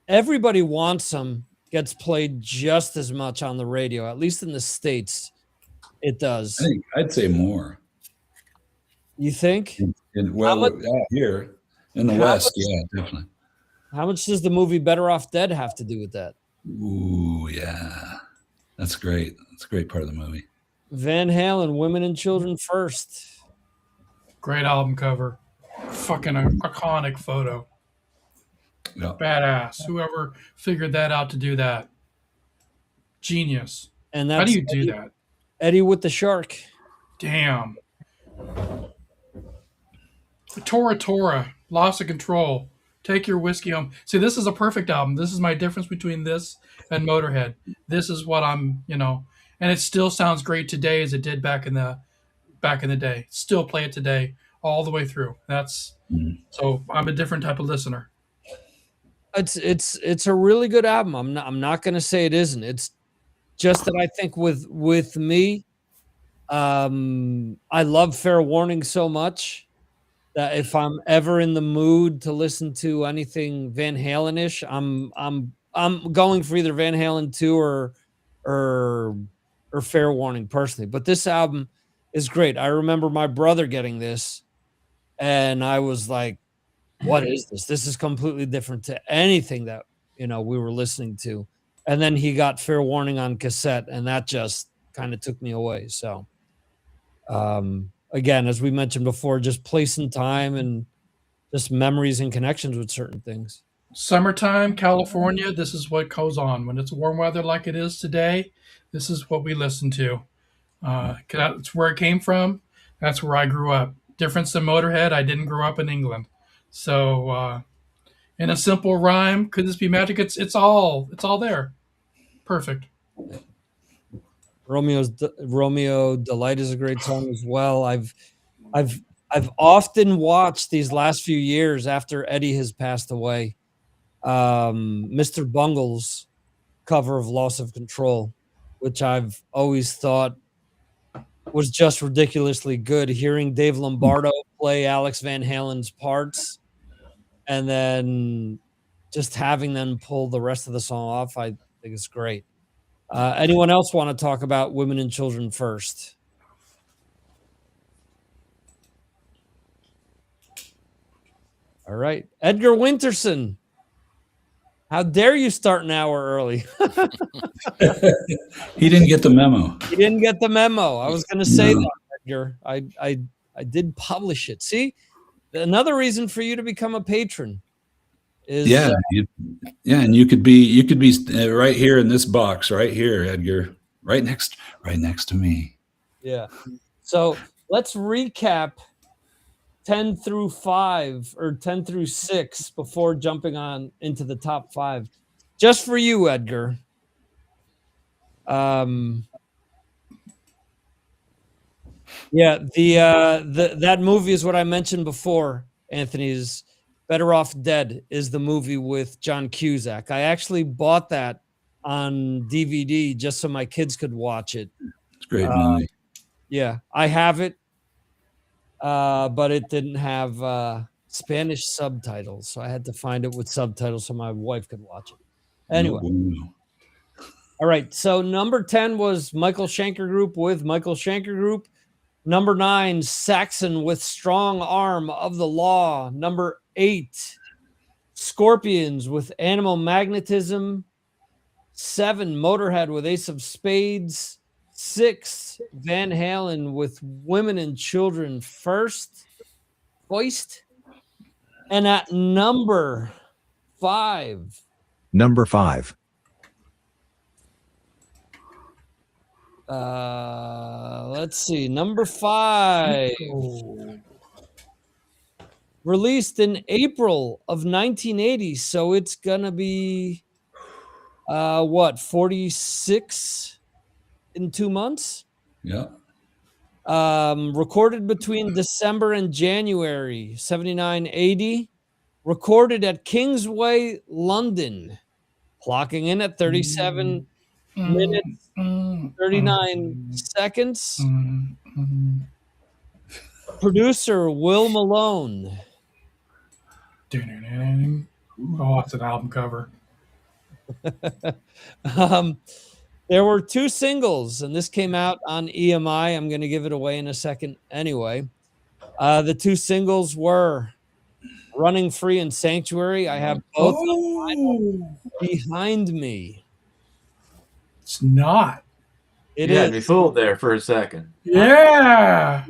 Everybody Wants Them gets played just as much on the radio, at least in the States. It does. I'd say more. You think? Here in the West, yeah, definitely. How much does the movie Better Off Dead have to do with that? Ooh, yeah. That's great. That's a great part of the movie. Van Halen, Women and Children First. Great album cover. Fucking iconic photo. Yeah. Badass. Whoever figured that out to do that. Genius. And how that's do you do that? Eddie with the Shark. Damn. Tora, Loss of Control. Take Your Whiskey Home. See, this is a perfect album. This is my difference between this and Motorhead. This is what I'm, and it still sounds great today as it did back in the day. Still play it today all the way through. So I'm a different type of listener. It's a really good album. I'm not going to say it isn't. It's just that I think with me, I love Fair Warning so much that if I'm ever in the mood to listen to anything Van Halen-ish, I'm going for either Van Halen 2 or Fair Warning personally. But this album is great. I remember my brother getting this, and I was like, "What is this? This is completely different to anything that we were listening to." And then he got Fair Warning on cassette, and that just kind of took me away. So, again, as we mentioned before, just place and time and just memories and connections with certain things. Summertime, California, this is what goes on. When it's warm weather like it is today, this is what we listen to. That's where it came from. That's where I grew up. Difference than Motorhead, I didn't grow up in England. So, in a simple rhyme, could this be magic? It's all there. Perfect. Romeo Delight is a great song as well. I've often watched these last few years after Eddie has passed away, Mr. Bungle's cover of Loss of Control, which I've always thought was just ridiculously good. Hearing Dave Lombardo play Alex Van Halen's parts and then just having them pull the rest of the song off, I think it's great. Anyone else want to talk about Women and Children First? All right. Edgar Winterson. How dare you start an hour early? He didn't get the memo. He didn't get the memo. I was going to say that, Edgar. I did publish it. See, another reason for you to become a patron is and you could be right here in this box right here, Edgar, right next to me. Yeah. So let's recap 10 through 5 or 10 through 6 before jumping on into the top 5. Just for you, Edgar. That movie is what I mentioned before, Anthony's Better Off Dead is the movie with John Cusack. I actually bought that on DVD just so my kids could watch it. It's a great movie. Yeah, I have it. But it didn't have Spanish subtitles, so I had to find it with subtitles so my wife could watch it. Anyway. All right, so number 10 was Michael Schenker Group with Michael Schenker Group. Number 9, Saxon with Strong Arm of the Law. Number 8, Scorpions with Animal Magnetism. 7, Motorhead with Ace of Spades. 6, Van Halen with Women and Children First. And at number 5. Number 5. Let's see. Number 5. Oh. Released in April of 1980. So it's going to be, 46 in 2 months? Yeah. Recorded between December and January 79-80. Recorded at Kingsway, London. Clocking in at 37 minutes, 39 seconds. Producer Will Malone. Oh, it's an album cover. There were 2 singles, and this came out on EMI. I'm going to give it away in a second anyway. The 2 singles were Running Free and Sanctuary. I have both behind me. It's not. It You had is me fooled there for a second. Yeah.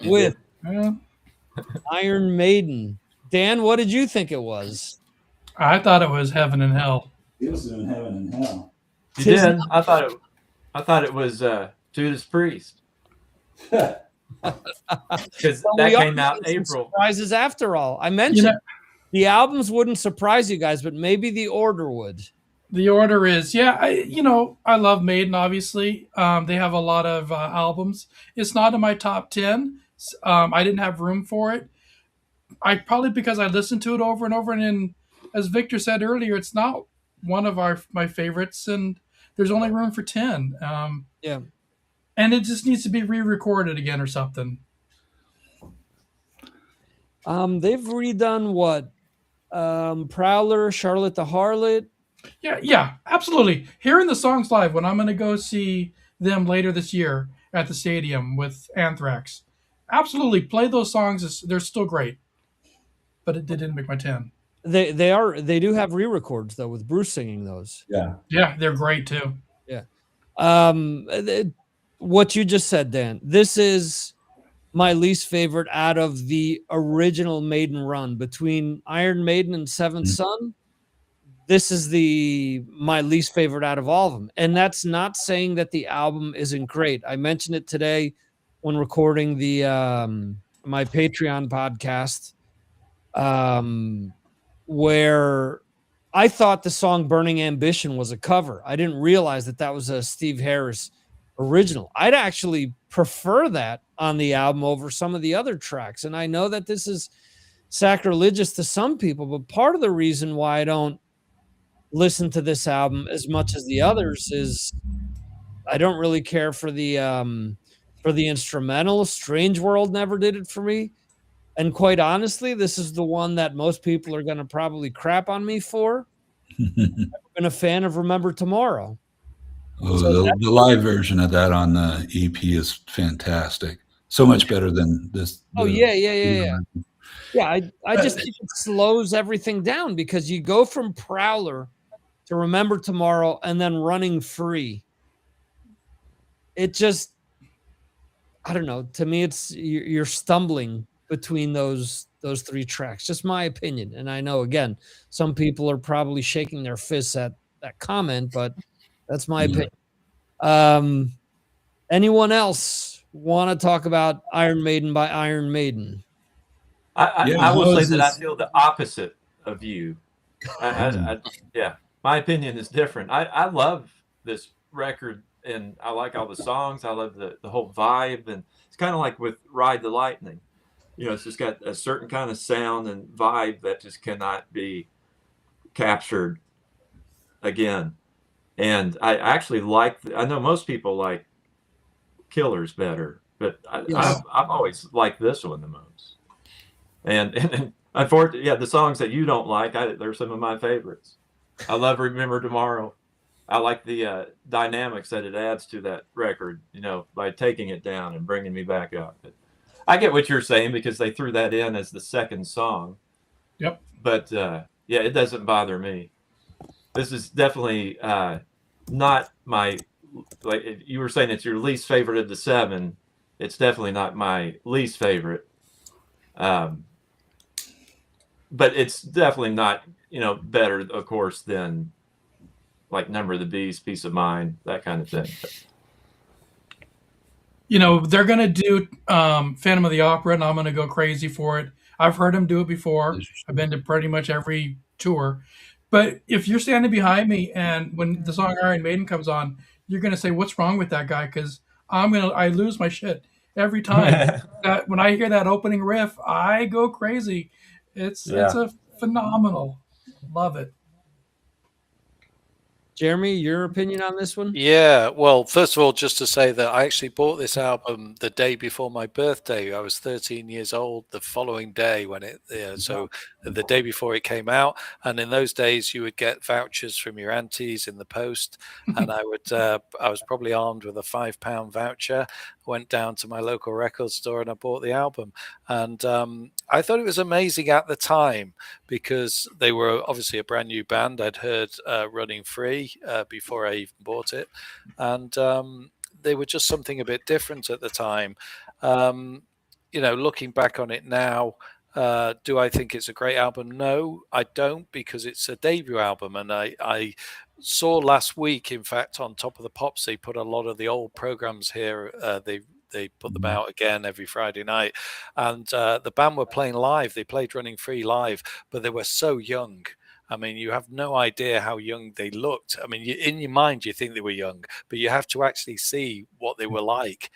with Yeah. Iron Maiden. Dan, what did you think it was? I thought it was Heaven and Hell. He was doing Heaven and Hell. You did? I thought it was Judas Priest. Because that came out in April. Surprises after all. I mentioned the albums wouldn't surprise you guys, but maybe the order would. The order is, I love Maiden, obviously. They have a lot of albums. It's not in my top 10. I didn't have room for it. Probably because I listened to it over and over. And as Victor said earlier, it's not one of my favorites. And there's only room for 10. Yeah. And it just needs to be re-recorded again or something. They've redone what? Prowler, Charlotte the Harlot. Yeah, absolutely. Hearing the songs live when I'm going to go see them later this year at the stadium with Anthrax. Absolutely, play those songs. They're still great, but it didn't make my 10. They do have re-records though with Bruce singing those. Yeah, they're great too. Yeah. What you just said, Dan. This is my least favorite out of the original Maiden run between Iron Maiden and Seventh Son. This is my least favorite out of all of them. And that's not saying that the album isn't great. I mentioned it today when recording the my Patreon podcast, where I thought the song Burning Ambition was a cover. I didn't realize that was a Steve Harris original. I'd actually prefer that on the album over some of the other tracks. And I know that this is sacrilegious to some people, but part of the reason why I don't listen to this album as much as the others is I don't really care for the instrumental. Strange World never did it for me. And quite honestly, this is the one that most people are going to probably crap on me for. I've been a fan of Remember Tomorrow. Oh, the live version of that on the EP is fantastic. So much better than this. Yeah, I just think it slows everything down because you go from Prowler to Remember Tomorrow and then Running Free. It just, I don't know. To me, it's you're stumbling between those 3 tracks. Just my opinion. And I know, again, some people are probably shaking their fists at that comment, but that's my opinion. Anyone else want to talk about Iron Maiden by Iron Maiden? I will say that I feel the opposite of you. My opinion is different. I love this record, and I like all the songs. I love the whole vibe, and it's kind of like with Ride the Lightning. It's just got a certain kind of sound and vibe that just cannot be captured again. And I actually I know most people like Killers better, but I've always liked this one the most. And unfortunately, the songs that you don't like, they're some of my favorites. I love Remember Tomorrow. I like the dynamics that it adds to that record, by taking it down and bringing me back up. But I get what you're saying because they threw that in as the second song. Yep. But it doesn't bother me. This is definitely not my, like you were saying, it's your least favorite of the 7. It's definitely not my least favorite. But it's definitely not, better, of course, than like Number of the Beast, Peace of Mind, that kind of thing. You know, they're going to do Phantom of the Opera, and I'm going to go crazy for it. I've heard them do it before. I've been to pretty much every tour. But if you're standing behind me and when the song Iron Maiden comes on, you're going to say, "What's wrong with that guy?" Because I lose my shit every time. That when I hear that opening riff, I go crazy. It's Yeah. a phenomenal. Love it. Jeremy, your opinion on this one? Yeah, well, first of all, just to say that I actually bought this album the day before my birthday. I was 13 years old the following day when so the day before it came out. And in those days, you would get vouchers from your aunties in the post. And I was probably armed with a £5 voucher, went down to my local record store and I bought the album. And I thought it was amazing at the time because they were obviously a brand new band. I'd heard Running Free before I even bought it. And they were just something a bit different at the time. Looking back on it now, do I think it's a great album? No, I don't, because it's a debut album. And I saw last week, in fact, on Top of the Pops, they put a lot of the old programs here. They put them out again every Friday night. And the band were playing live. They played Running Free live, but they were so young. I mean, you have no idea how young they looked. I mean, in your mind, you think they were young, but you have to actually see what they were like.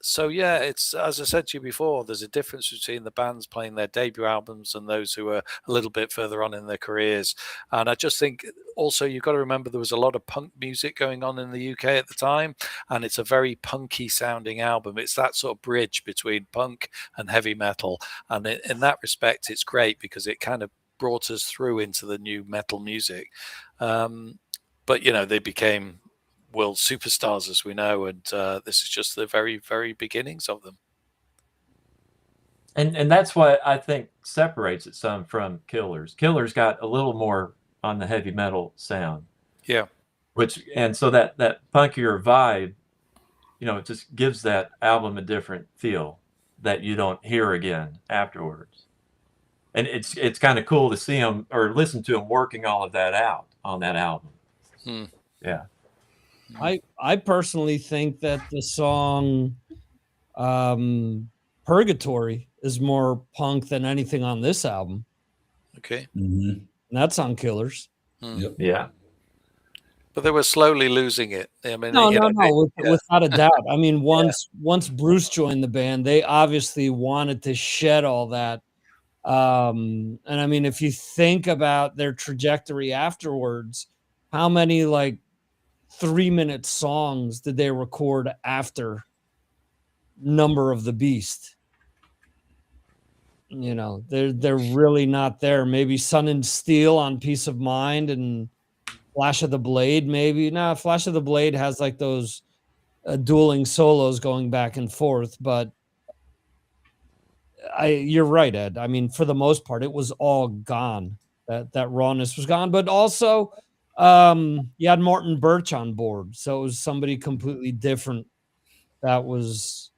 So yeah, it's, as I said to you before, there's a difference between the bands playing their debut albums and those who are a little bit further on in their careers. And I just think also you've got to remember there was a lot of punk music going on in the UK at the time, and it's a very punky sounding album. It's that sort of bridge between punk and heavy metal, and in that respect, it's great because it kind of brought us through into the new metal music. But they became world superstars, as we know, and this is just the very, very beginnings of them. And that's what I think separates it some from Killers. Killers got a little more on the heavy metal sound. Yeah. And so that punkier vibe, it just gives that album a different feel that you don't hear again afterwards. And it's kind of cool to see them or listen to them working all of that out on that album. Yeah. I personally think that the song Purgatory is more punk than anything on this album. Okay. And that's on Killers. Yep. Yeah. But they were slowly losing it. I mean, no, without a doubt. I mean, once Bruce joined the band, they obviously wanted to shed all that. And I mean, if you think about their trajectory afterwards, how many 3-minute songs did they record after Number of the Beast? They're really not there. Maybe Sun and Steel on Peace of Mind and Flash of the Blade, maybe. Nah, Flash of the Blade has those dueling solos going back and forth, but you're right, Ed. I mean, for the most part, it was all gone. That rawness was gone, but also you had Morton Birch on board, so it was somebody completely different that was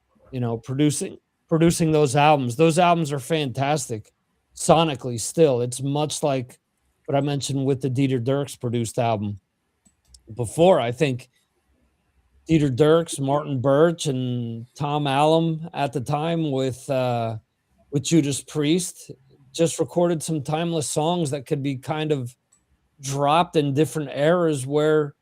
producing those albums. Those albums are fantastic sonically. Still, it's much like what I mentioned with the Dieter Dierks produced album before. I think Dieter Dierks, Martin Birch, and Tom Allom at the time with Judas Priest just recorded some timeless songs that could be kind of dropped in different eras, where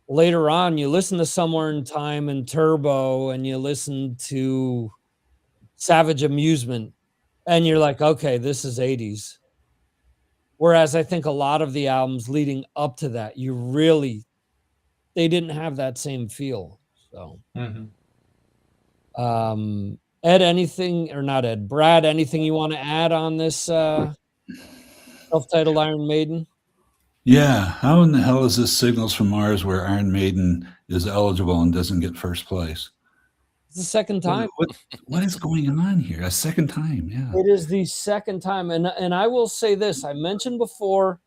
later on you listen to Somewhere in Time and Turbo and you listen to Savage Amusement and you're like, okay, this is 80s. Whereas I think a lot of the albums leading up to that, they didn't have that same feel. So Ed, anything, or not Ed, Brad, anything you want to add on this self-titled Iron Maiden? Yeah, how in the hell is this Signals from Mars where Iron Maiden is eligible and doesn't get first place? It's the second time. What is going on here? A second time, yeah. It is the second time. And I will say this. I mentioned before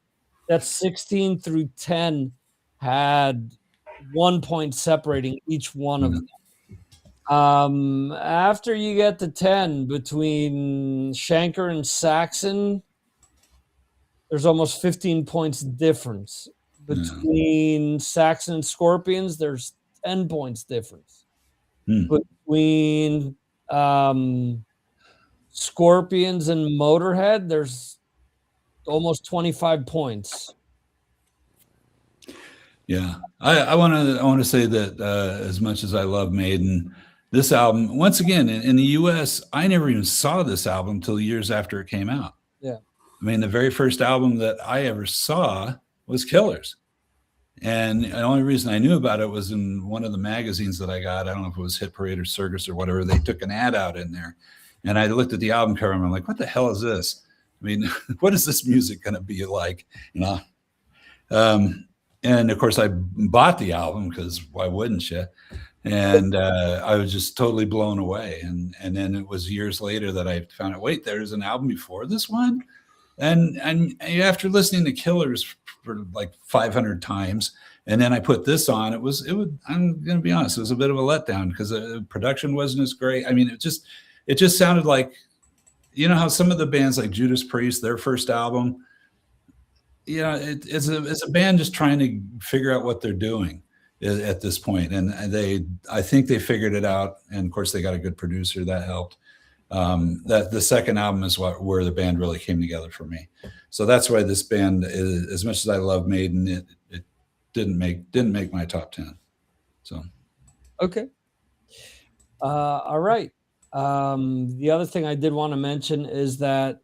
that 16 through 10 had 1 point separating each one of them. After you get to 10, between Shanker and Saxon, there's almost 15 points difference. Between Saxon and Scorpions, there's 10 points difference. Between Scorpions and Motorhead, there's almost 25 points. Yeah, I want to say that as much as I love Maiden, this album, once again, in the U.S., I never even saw this album until years after it came out. Yeah. I mean, the very first album that I ever saw was Killers. And the only reason I knew about it was in one of the magazines that I got. I don't know if it was Hit Parade or Circus or whatever. They took an ad out in there. And I looked at the album cover and I'm like, what the hell is this? I mean, what is this music going to be like? You know? And of course, I bought the album because why wouldn't you? And I was just totally blown away. And then it was years later that I found out, wait, there's an album before this one. And after listening to Killers for like 500 times, and then I put this on, I'm going to be honest, it was a bit of a letdown because the production wasn't as great. I mean, it just sounded like, you know how some of the bands like Judas Priest, their first album, you know, it's a band just trying to figure out what they're doing at this point. And I think they figured it out. And of course they got a good producer that helped. That the second album is where the band really came together for me. So that's why this band is, as much as I love Maiden, it didn't make my top 10. So. Okay. All right. The other thing I did want to mention is that,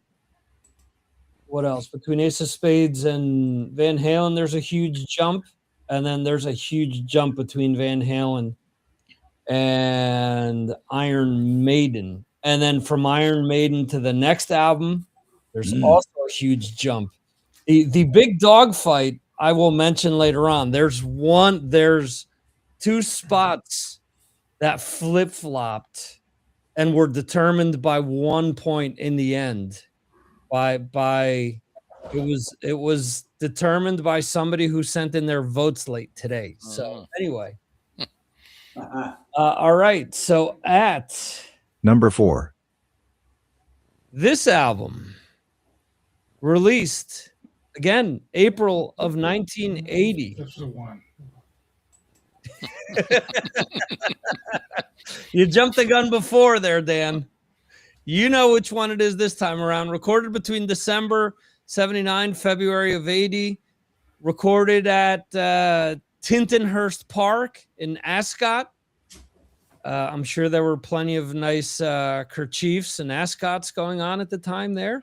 what else? Between Ace of Spades and Van Halen, there's a huge jump. And then there's a huge jump between Van Halen and Iron Maiden. And then from Iron Maiden to the next album, there's also a huge jump. The big dog fight I will mention later on. There's two spots that flip-flopped and were determined by 1 point in the end. It was determined by somebody who sent in their votes late today. So anyway. All right. So at Number 4. This album, released again April of 1980. This is the one. You jumped the gun before there, Dan. You know which one it is this time around. Recorded between December 79, February of 80. Recorded at Tintonhurst Park in Ascot. I'm sure there were plenty of nice kerchiefs and ascots going on at the time there.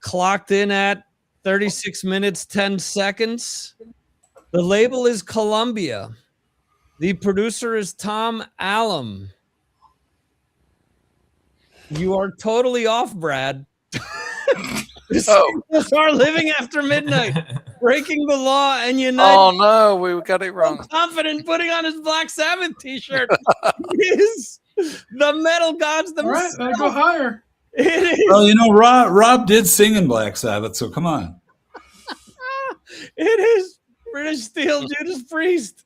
Clocked in at 36 minutes, 10 seconds. The label is Columbia. The producer is Tom Allum. You are totally off, Brad. Are living after midnight, breaking the law, and united. Oh no, we got it wrong. Confident putting on his Black Sabbath T-shirt. Is the metal gods themselves. All right, I go higher. It is. Well, you know, Rob did sing in Black Sabbath, so come on. It is British Steel, Judas Priest.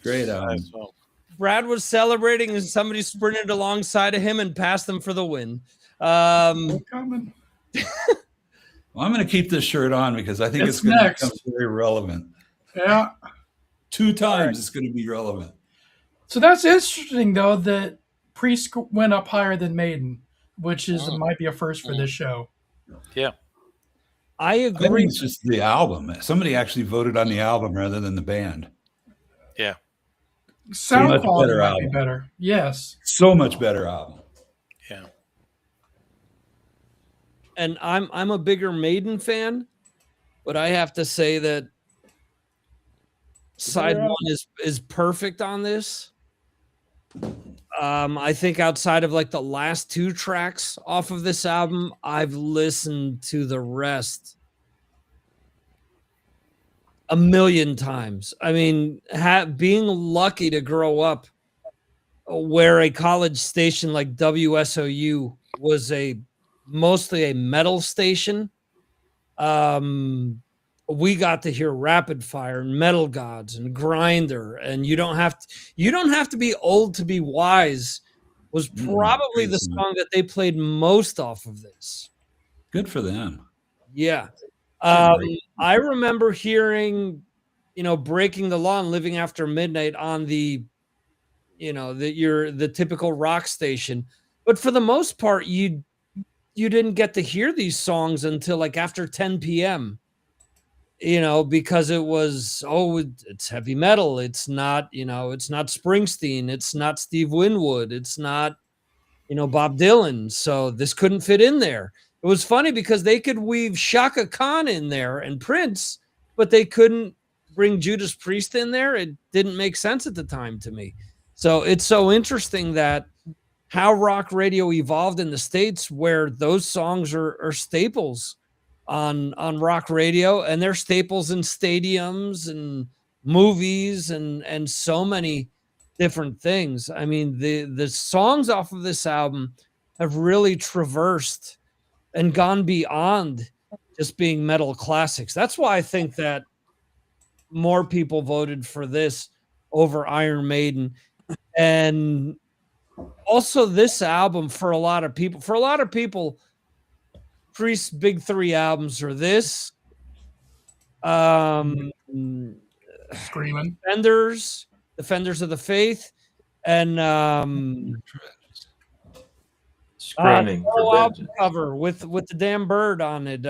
Great. Brad was celebrating as somebody sprinted alongside of him and passed them for the win. Coming. Well, I'm going to keep this shirt on because I think it's going to become very relevant. Yeah. 2 times it's going to be relevant. So that's interesting, though, that Priest went up higher than Maiden, which might be a first for this show. Yeah. I agree. I think it's just the album. Somebody actually voted on the album rather than the band. Yeah. Sound quality might be better. Yes. So much better album. Yeah. And I'm a bigger Maiden fan, but I have to say that side one is perfect on this. I think outside of like the last 2 tracks off of this album, I've listened to the rest a million times. I mean, being lucky to grow up where a college station like WSOU was mostly a metal station. We got to hear Rapid Fire and Metal Gods and Grinder, and you don't have to be old to be wise was probably the song that they played most off of this. Good for them. Yeah. I remember hearing breaking the law and living after midnight on the the typical rock station. But for the most part, you didn't get to hear these songs until like after 10 p.m. Because it was, it's heavy metal. It's not, it's not Springsteen. It's not Steve Winwood. It's not, Bob Dylan. So this couldn't fit in there. It was funny because they could weave Shaka Khan in there and Prince, but they couldn't bring Judas Priest in there. It didn't make sense at the time to me. So it's so interesting that how rock radio evolved in the States, where those songs are staples on rock radio, and they're staples in stadiums and movies and so many different things. I mean, the songs off of this album have really traversed and gone beyond just being metal classics. That's why I think that more people voted for this over Iron Maiden. And also this album, for a lot of people, Priest's big three albums are this, Screaming. Defenders of the Faith, and Screaming for Vengeance. cover with the damn bird on it.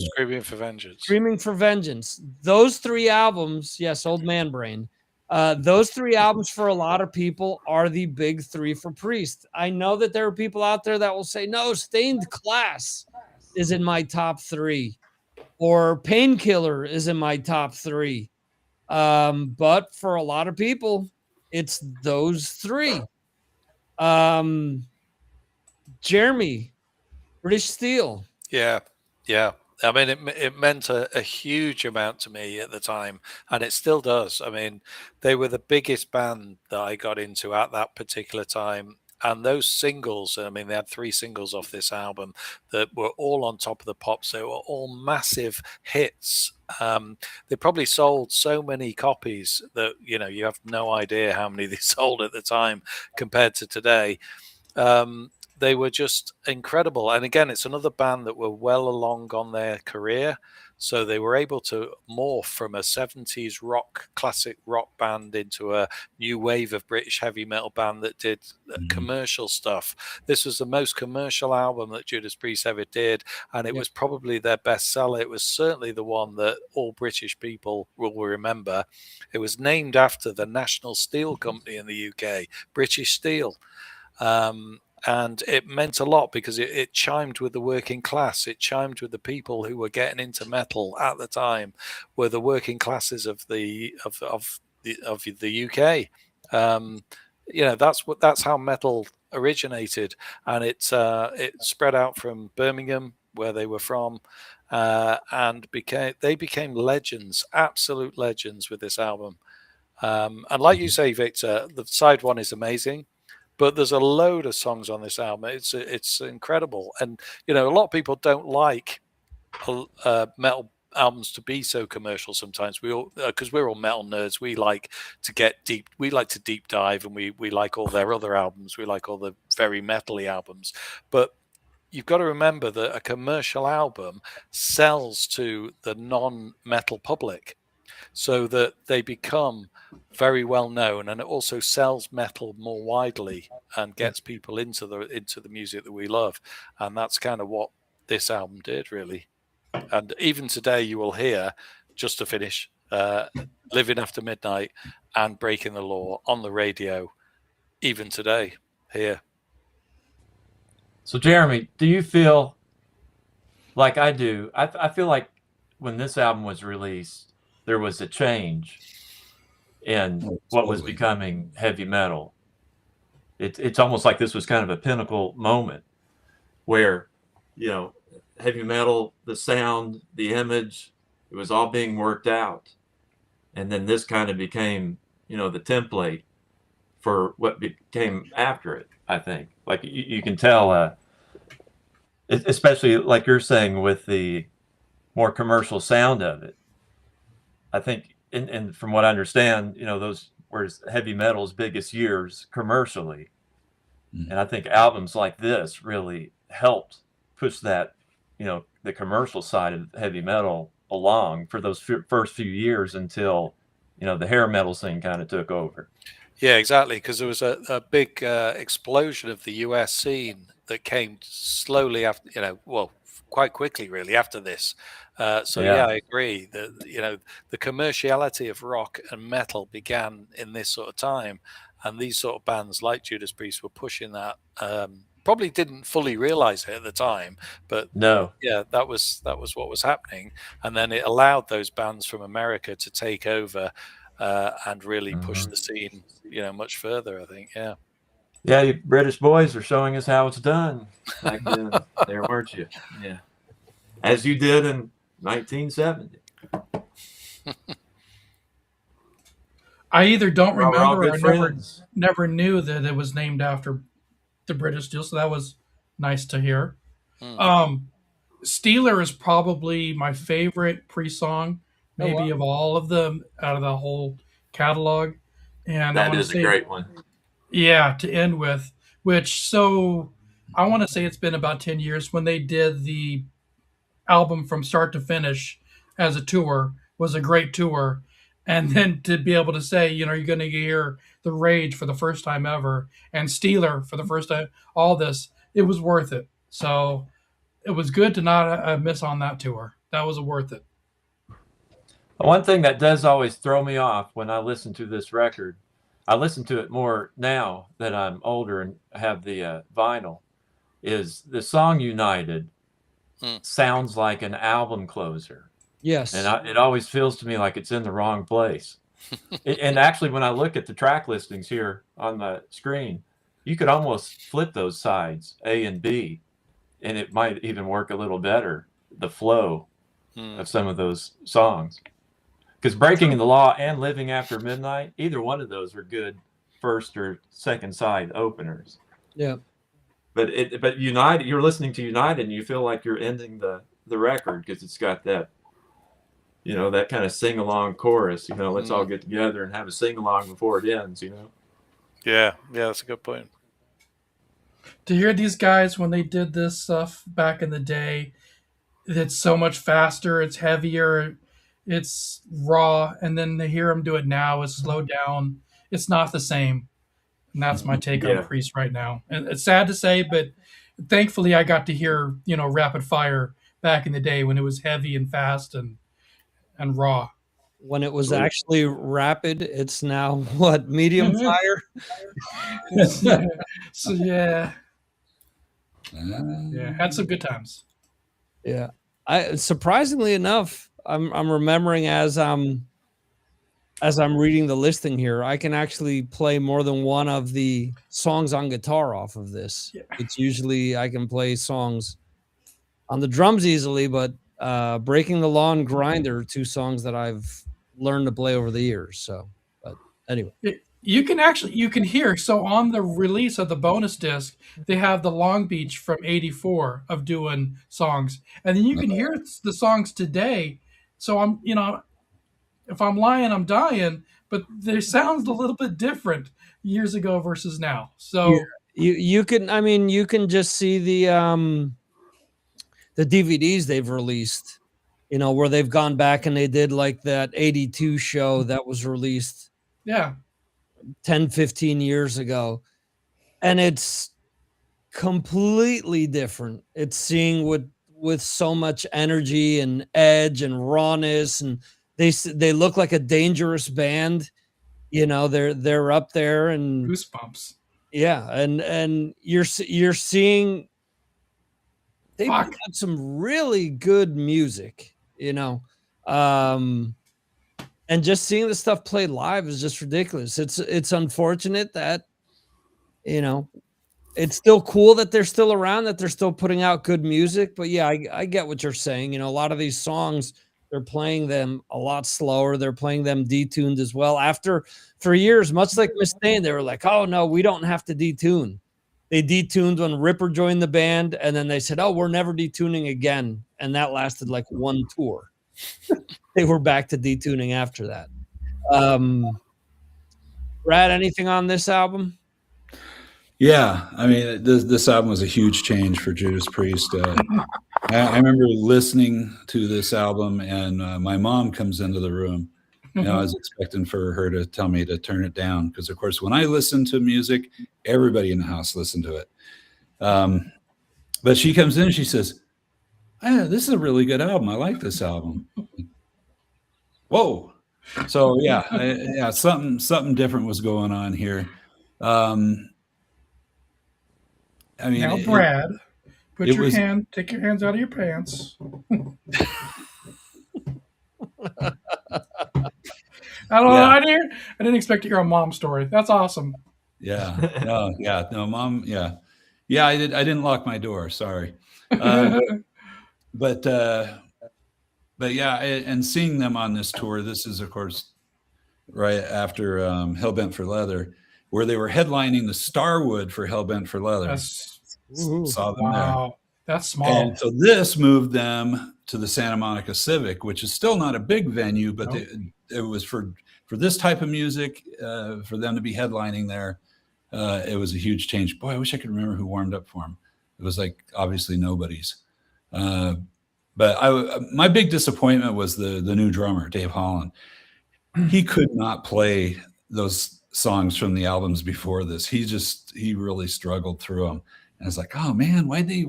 Screaming for Vengeance. Screaming for Vengeance. Those three albums, yes, old man brain. Those three albums for a lot of people are the big three for Priest. I know that there are people out there that will say, no, Stained Class is in my top three, or Painkiller is in my top three. But for a lot of people, it's those three. Jeremy, British Steel. Yeah. I mean, it meant a huge amount to me at the time, and it still does. I mean, they were the biggest band that I got into at that particular time. And those singles, I mean, they had 3 singles off this album that were all on top of the pops. They were all massive hits. They probably sold so many copies that, you have no idea how many they sold at the time compared to today. They were just incredible. And again, it's another band that were well along on their career. So they were able to morph from a 70s classic rock band into a new wave of British heavy metal band that did commercial stuff. This was the most commercial album that Judas Priest ever did. And it was probably their best seller. It was certainly the one that all British people will remember. It was named after the National Steel Company in the UK, British Steel. And it meant a lot because it chimed with the working class. It chimed with the people who were getting into metal at the time, were the working classes of the UK. That's how metal originated, and it spread out from Birmingham, where they were from, and they became legends, absolute legends with this album. And like you say, Victor, the side one is amazing. But there's a load of songs on this album. It's incredible. And, a lot of people don't like metal albums to be so commercial sometimes. We all, because we're all metal nerds, we like to get deep. We like to deep dive, and we like all their other albums. We like all the very metal-y albums. But you've got to remember that a commercial album sells to the non-metal public, so that they become very well known, and it also sells metal more widely and gets people into the music that we love. And that's kind of what this album did, really. And even today you will hear, just to finish, Living After Midnight and Breaking the Law on the radio even today here. So Jeremy, do you feel like I do? I feel like when this album was released, there was a change in what was becoming heavy metal. It's almost like this was kind of a pinnacle moment where, heavy metal, the sound, the image, it was all being worked out. And then this kind of became, the template for what became after it, I think. Like you can tell, especially like you're saying with the more commercial sound of it. I think, and from what I understand, those were heavy metal's biggest years commercially. And I think albums like this really helped push that, the commercial side of heavy metal along for those first few years until the hair metal scene kind of took over. Yeah, exactly. Because there was a big explosion of the US scene that came slowly after, well, quite quickly, really, after this. So yeah, I agree that, the commerciality of rock and metal began in this sort of time. And these sort of bands like Judas Priest were pushing that. Probably didn't fully realize it at the time, but No. yeah, that was what was happening. And then it allowed those bands from America to take over and really push the scene, much further, I think. Yeah. Yeah, you British boys are showing us how it's done back then. There, weren't you? Yeah. As you did in 1970. I either don't We're all remember good or friends. never knew that it was named after the British deal, so that was nice to hear. Steeler is probably my favorite Priest-song, maybe of all of them out of the whole catalog. And That is a great one. Yeah, to end with, I want to say it's been about 10 years when they did the album from start to finish as a tour. Was a great tour. And then to be able to say, you're going to hear The Rage for the first time ever and Steeler for the first time, all this, it was worth it. So it was good to not miss on that tour. That was worth it. One thing that does always throw me off when I listen to this record, I listen to it more now that I'm older and have the vinyl, is the song United sounds like an album closer. Yes. And it always feels to me like it's in the wrong place. And actually, when I look at the track listings here on the screen, you could almost flip those sides, A and B, and it might even work a little better, the flow of some of those songs. Because Breaking the Law and Living After Midnight, either one of those are good first or second side openers. Yeah. But United, you're listening to United and you feel like you're ending the record because it's got that, that kind of sing-along chorus, let's all get together and have a sing-along before it ends, Yeah, that's a good point. To hear these guys when they did this stuff back in the day, it's so much faster, it's heavier, it's raw, and then to hear them do it now, it's slowed down. It's not the same. And that's my take on Priest right now. And it's sad to say, but thankfully I got to hear, Rapid Fire back in the day when it was heavy and fast and raw. When it was actually rapid, it's now what, medium fire? So yeah, had some good times. Yeah, surprisingly enough, I'm remembering as I'm reading the listing here, I can actually play more than one of the songs on guitar off of this. Yeah. It's usually I can play songs on the drums easily, but Breaking the Law and Grinder, two songs that I've learned to play over the years. So, but anyway. You can hear, so on the release of the bonus disc, they have the Long Beach from '84 of doing songs. And then you can hear the songs today. So I'm, if I'm lying, I'm dying, but they sound a little bit different years ago versus now. So you can just see the DVDs they've released, where they've gone back and they did like that 82 show that was released 10, 15 years ago. And it's completely different. It's seeing with so much energy and edge and rawness, and they look like a dangerous band. They're up there and goosebumps. Yeah, and you're seeing they've got some really good music, and just seeing the stuff played live is just ridiculous. It's unfortunate that it's still cool that they're still around, that they're still putting out good music. But yeah, I get what you're saying. A lot of these songs, they're playing them a lot slower. They're playing them detuned as well. For years, much like Mustaine, they were like, oh no, we don't have to detune. They detuned when Ripper joined the band, and then they said, oh, we're never detuning again. And that lasted like one tour. They were back to detuning after that. Brad, anything on this album? Yeah, I mean, this album was a huge change for Judas Priest. I remember listening to this album, and my mom comes into the room, I was expecting for her to tell me to turn it down because, of course, when I listen to music, everybody in the house listened to it. But she comes in and she says, this is a really good album. I like this album. Whoa. So yeah, something different was going on here. I mean, Now, Brad, take your hands out of your pants. I didn't expect to hear a mom story. That's awesome. Yeah. No, mom. Yeah. I didn't lock my door. Sorry. But yeah, and seeing them on this tour, this is of course right after Hellbent for Leather, where they were headlining the Starwood for Hellbent for Leather. Saw them there. That's small. And so this moved them to the Santa Monica Civic, which is still not a big venue, but it was for this type of music, for them to be headlining there. It was a huge change. Boy, I wish I could remember who warmed up for them. It was like obviously nobody's. But my big disappointment was the new drummer, Dave Holland. He could not play those songs from the albums before this. He really struggled through them. And I was like, oh man, why'd they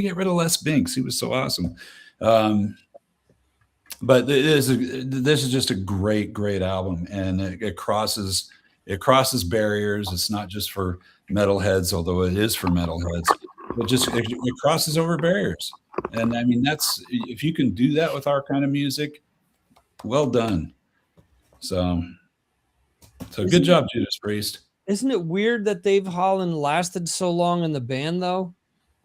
get rid of Les Binks? He was so awesome. But this is just a great album, and it crosses barriers. It's not just for metalheads, although it is for metalheads. It crosses over barriers. And I mean, if you can do that with our kind of music, well done. So good job, Judas Priest. Isn't it weird that Dave Holland lasted so long in the band, though?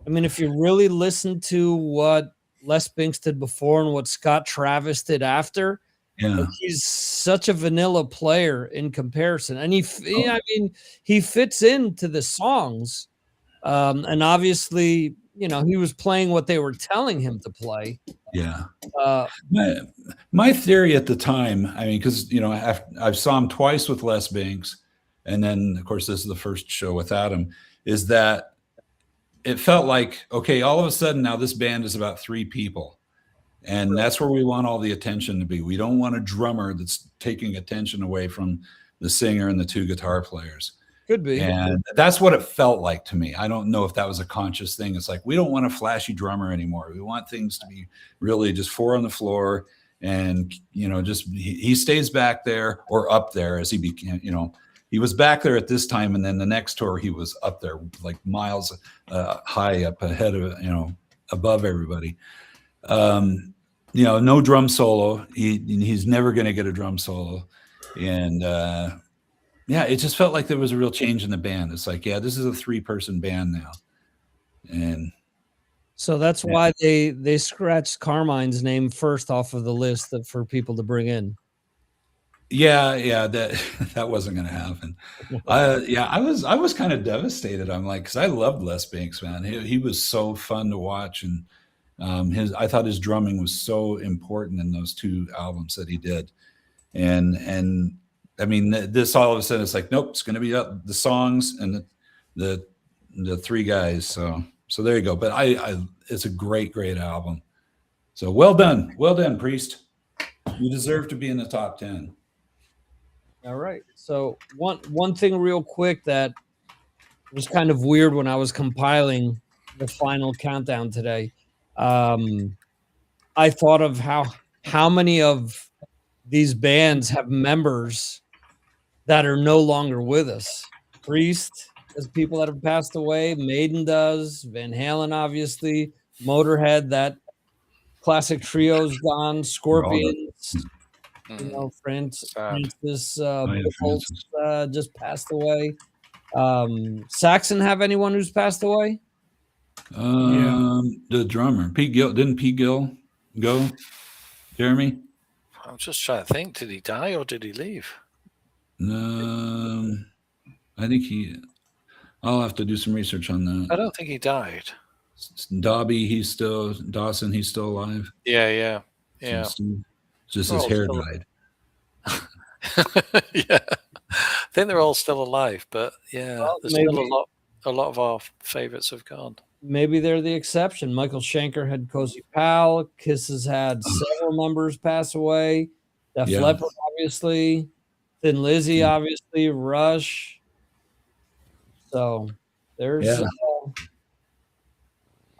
I mean, if you really listen to what Les Binks did before and what Scott Travis did after, he's such a vanilla player in comparison. And he fits into the songs. And obviously, he was playing what they were telling him to play. Yeah. My theory at the time, I mean, because, I saw him twice with Les Binks, and then, of course, this is the first show without him, is that it felt like, okay, all of a sudden now this band is about 3 people. And that's where we want all the attention to be. We don't want a drummer that's taking attention away from the singer and the 2 guitar players. Could be. And that's what it felt like to me. I don't know if that was a conscious thing. It's like, we don't want a flashy drummer anymore. We want things to be really just 4 on the floor. And, just he stays back there or up there as he became, he was back there at this time. And then the next tour, he was up there like miles high up ahead of, above everybody. No drum solo. He's never going to get a drum solo. And, it just felt like there was a real change in the band. It's like, this is a 3-person band now. And so that's why they scratched Carmine's name first off of the list for people to bring in. Yeah, that wasn't going to happen. I was kind of devastated. I'm like, because I loved Les Binks, man. He was so fun to watch, and I thought his drumming was so important in those 2 albums that he did, and I mean, this all of a sudden it's like, nope, it's going to be the songs and the 3 guys. So there you go. But it's a great album. So well done, Priest. You deserve to be in the top 10. All right. So one thing real quick that was kind of weird when I was compiling the final countdown today. I thought of how many of these bands have members that are no longer with us. Priest has people that have passed away. Maiden does. Van Halen, obviously. Motorhead, that classic trio's gone. Scorpions. Francis just passed away. Saxon have anyone who's passed away? The drummer, Pete Gill. Didn't Pete Gill go? Jeremy? I'm just trying to think. Did he die or did he leave? I think I'll have to do some research on that. I don't think he died. Dobby, Dawson, he's still alive. Yeah. Just his hair died. Yeah. I think they're all still alive, but there's still a lot of our favorites have gone. Maybe they're the exception. Michael Schenker had Cozy Powell. Kiss has had several members pass away. Def Yeah. Leppard, obviously. Thin Lizzy, obviously. Rush. So there's Yeah.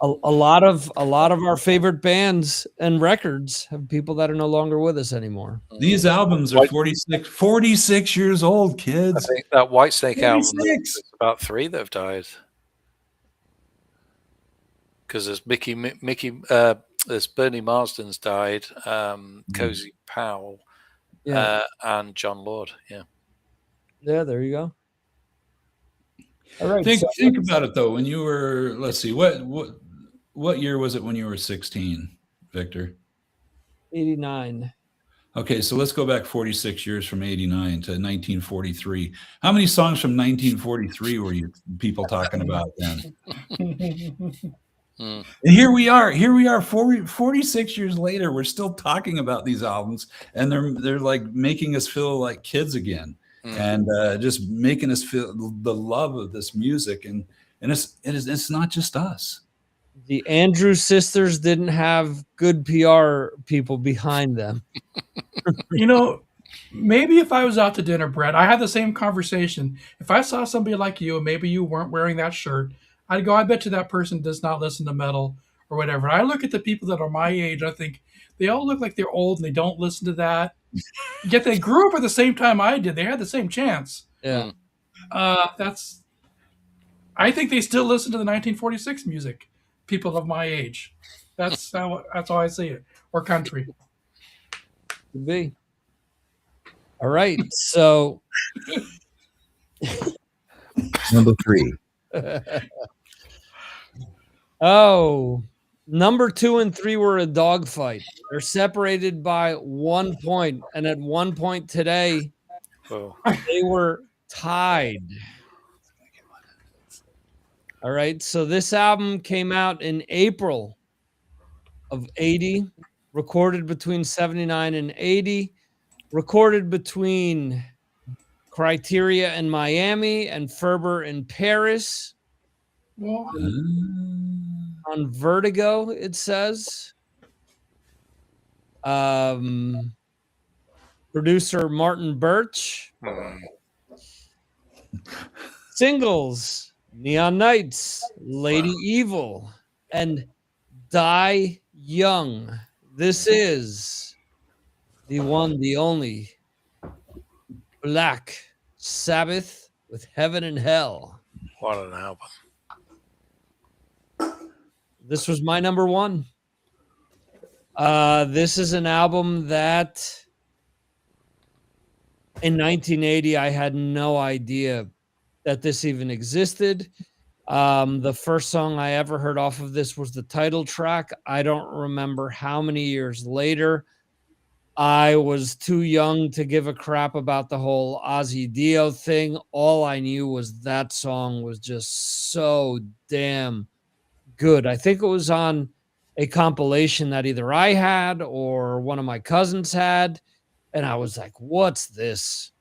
a lot of our favorite bands and records have people that are no longer with us anymore. These albums are 46 years old, I kids. think that Whitesnake album, 46. there's about 3 that have died. Because there's there's Bernie Marsden's died, Cozy Powell, and John Lord. Yeah. Yeah, there you go. All right. Think about it though. When you were, let's see, what year was it when you were 16, Victor? 89. Okay, so let's go back 46 years from 89 to 1943. How many songs from 1943 were you people talking about then? And here we are 46 years later, we're still talking about these albums, and they're like making us feel like kids again, and just making us feel the love of this music, and it's not just us. The Andrews sisters didn't have good PR people behind them. You know, maybe if I was out to dinner, Brett, I had the same conversation. If I saw somebody like you and maybe you weren't wearing that shirt, I'd go, I bet you that person does not listen to metal or whatever. I look at the people that are my age, I think they all look like they're old and they don't listen to that. Yet they grew up at the same time I did. They had the same chance. Yeah. I think they still listen to the 1946 music. People of my age. That's how I see it. Or country. Could be. All right. So Number 3. Oh, number 2 and 3 were a dogfight. They're separated by 1 point, and at 1 point today, they were tied. All right, so this album came out in April of 80, recorded between 79 and 80, recorded between Criteria in Miami and Ferber in Paris. Well, on Vertigo, it says. Producer Martin Birch. Singles: Neon Nights, Lady Evil, and Die Young. This is the one, the only Black Sabbath with Heaven and Hell. What an album. This was my number 1. This is an album that in 1980, I had no idea that this even existed. The first song I ever heard off of this was the title track. I don't remember how many years later. I was too young to give a crap about the whole Ozzy Dio thing. All I knew was that song was just so damn good. I think it was on a compilation that either I had or one of my cousins had, and I was like, what's this?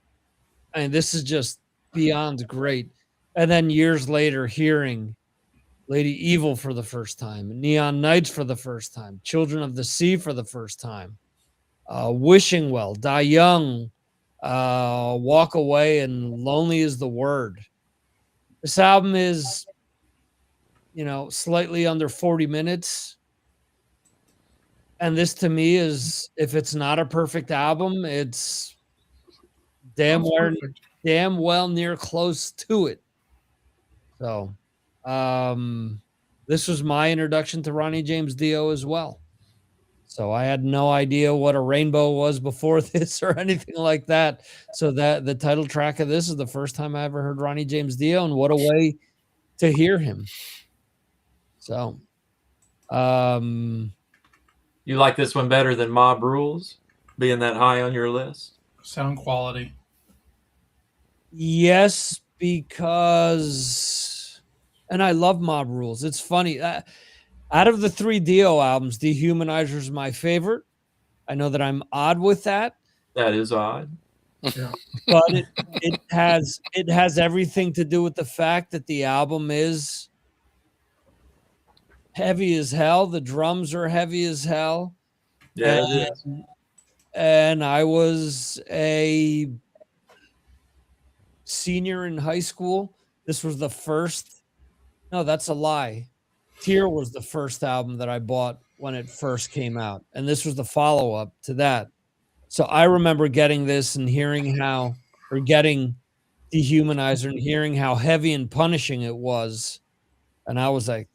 I mean, this is just beyond great. And then years later, hearing Lady Evil for the first time, Neon Nights for the first time, Children of the Sea for the first time, Wishing Well, Die Young, Walk Away, and Lonely is the Word. This album is, slightly under 40 minutes. And this to me is, if it's not a perfect album, it's damn well near close to it. So this was my introduction to Ronnie James Dio as well. So I had no idea what a rainbow was before this or anything like that. So that the title track of this is the first time I ever heard Ronnie James Dio, and what a way to hear him. So you like this one better than Mob Rules, being that high on your list? Sound quality. Yes, because, and I love Mob Rules. It's funny. Out of the 3 Dio albums, Dehumanizer is my favorite. I know that I'm odd with that. That is odd. Yeah. But it has everything to do with the fact that the album is heavy as hell. The drums are heavy as hell. Yeah, it is. and I was a senior in high school. This was the first. No, that's a lie. Tear was the first album that I bought when it first came out, and this was the follow-up to that. So I remember getting this and hearing how, or getting Dehumanizer and hearing how heavy and punishing it was, and I was like,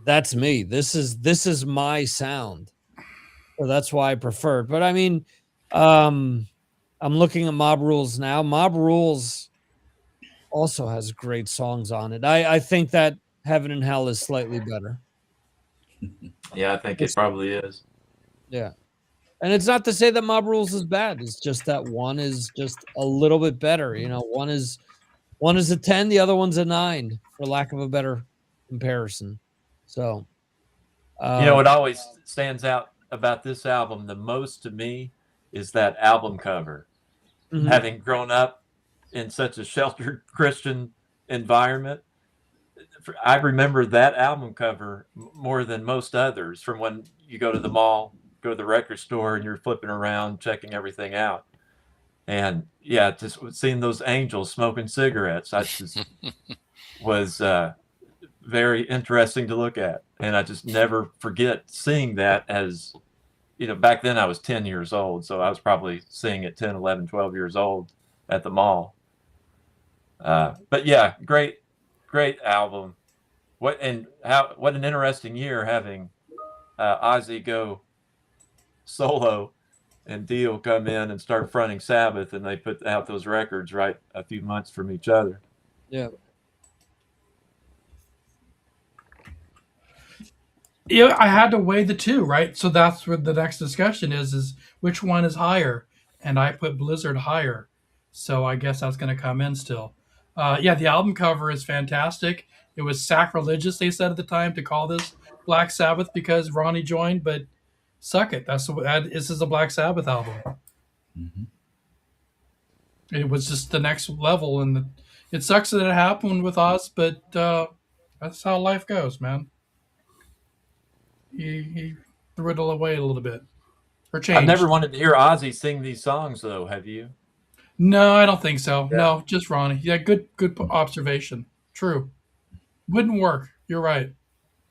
"That's me. This is my sound." So that's why I preferred. But I mean, I'm looking at Mob Rules now. Mob Rules also has great songs on it. I think that Heaven and Hell is slightly better. Yeah, I think it probably is. Yeah. And it's not to say that Mob Rules is bad. It's just that one is just a little bit better. You know, one is a 10, the other one's a 9, for lack of a better comparison. So You know what always stands out about this album the most to me is that album cover. mhm. Having grown up in such a sheltered Christian environment, I remember that album cover more than most others from when you go to the mall, go to the record store, and you're flipping around, checking everything out. And yeah, just seeing those angels smoking cigarettes, I just was very interesting to look at. And I just never forget seeing that as, you know, back then I was 10 years old. So I was probably seeing it 10, 11, 12 years old at the mall. But yeah, great album. What an interesting year having Ozzy go solo and Dio come in and start fronting Sabbath, and they put out those records right a few months from each other. Yeah. Yeah, I had to weigh the two, right? So that's what the next discussion is which one is higher? And I put Blizzard higher. So I guess that's going to come in still. Yeah, the album cover is fantastic. It was sacrilegious, they said at the time, to call this Black Sabbath because Ronnie joined, but suck it. This is a Black Sabbath album. Mhm. It was just the next level, and it sucks that it happened with us, but that's how life goes, man. He threw it all away a little bit, or changed. I've never wanted to hear Ozzy sing these songs, though. Have you? No, I don't think so. Yeah. No, just Ronnie. Yeah, good observation. True. Wouldn't work. You're right.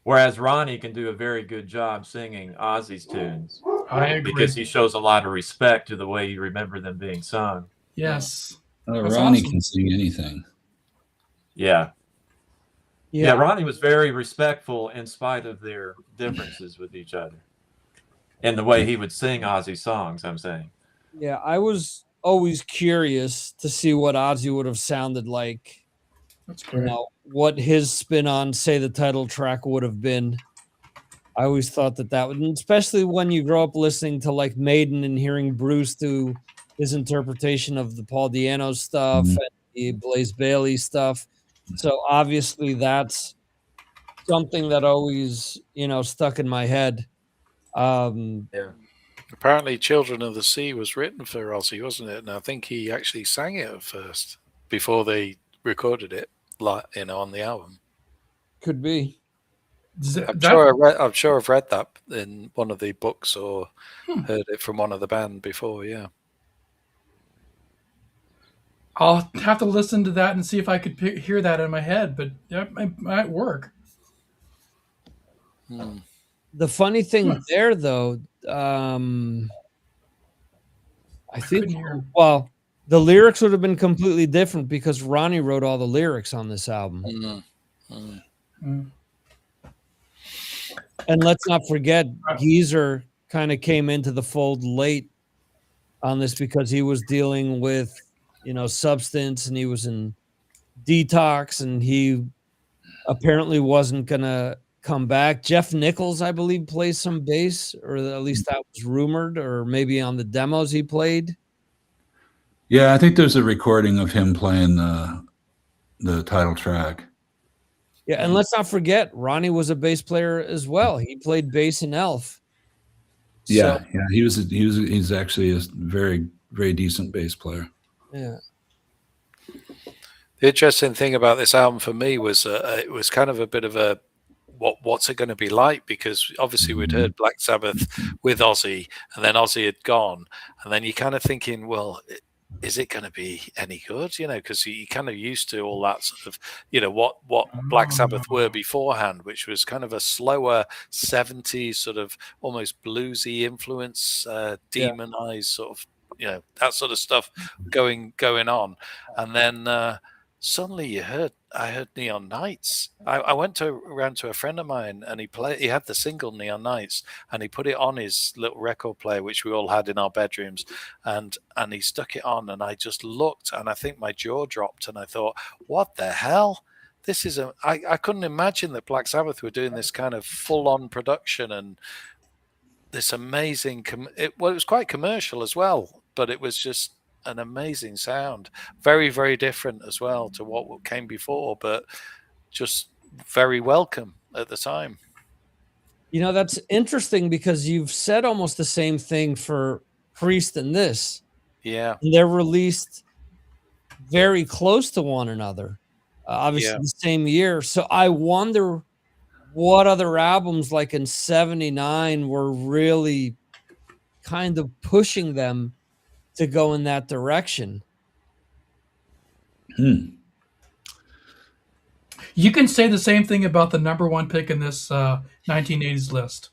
Whereas Ronnie can do a very good job singing Ozzy's tunes I agree. because he shows a lot of respect to the way you remember them being sung. Yes. Ronnie That's awesome. can sing anything. Yeah. Yeah. Yeah, Ronnie was very respectful in spite of their differences with each other. And the way he would sing Ozzy songs, I'm saying. Yeah, I was always curious to see what Ozzy would have sounded like. That's You great. know, what his spin on, say, the title track would have been. I always thought that would, and especially when you grow up listening to like Maiden and hearing Bruce do his interpretation of the Paul Di'Anno stuff Mhm. and the Blaze Bayley stuff. So obviously that's something that always, you know, stuck in my head. Apparently, Children of the Sea was written for Ozzy, wasn't it? And I think he actually sang it at first before they recorded it, like, you know, on the album. Could be. I'm sure I've read that in one of the books or heard it from one of the band before. Yeah. I'll have to listen to that and see if I could hear that in my head, but that might work. The funny thing there, though, I think, couldn't hear. well, the lyrics would have been completely different because Ronnie wrote all the lyrics on this album. And let's not forget, Geezer kind of came into the fold late on this because he was dealing with, you know, substance, and he was in detox, and he apparently wasn't going to come back. Jeff Nichols, I believe, plays some bass, or at least that was rumored, or maybe on the demos he played. Yeah, I think there's a recording of him playing the title track. Yeah, and let's not forget, Ronnie was a bass player as well. He played bass in Elf. Yeah, So, yeah, he's actually a very, very decent bass player. yeah. The interesting thing about this album for me was it was kind of a bit of a what's it going to be like? Because obviously we'd heard Black Sabbath with Ozzy, and then Ozzy had gone, and then you're kind of thinking, well, is it going to be any good? You know, because you kind of used to all that sort of, you know, what Black Sabbath were beforehand, which was kind of a slower 70s sort of almost bluesy influence, demonized sort of, you know, that sort of stuff going on. And then suddenly I heard Neon Nights. I went around to a friend of mine, and he had the single Neon Nights, and he put it on his little record player, which we all had in our bedrooms, and he stuck it on, and I just looked, and I think my jaw dropped, and I thought, what the hell? This is I couldn't imagine that Black Sabbath were doing this kind of full-on production and this amazing it was quite commercial as well, but it was just an amazing sound, very, very different as well to what came before, but just very welcome at the time. You know, that's interesting because you've said almost the same thing for Priest and this. Yeah. They're released very close to one another, obviously the same year. So I wonder what other albums like in 79 were really kind of pushing them to go in that direction. You can say the same thing about the number one pick in this 1980s list.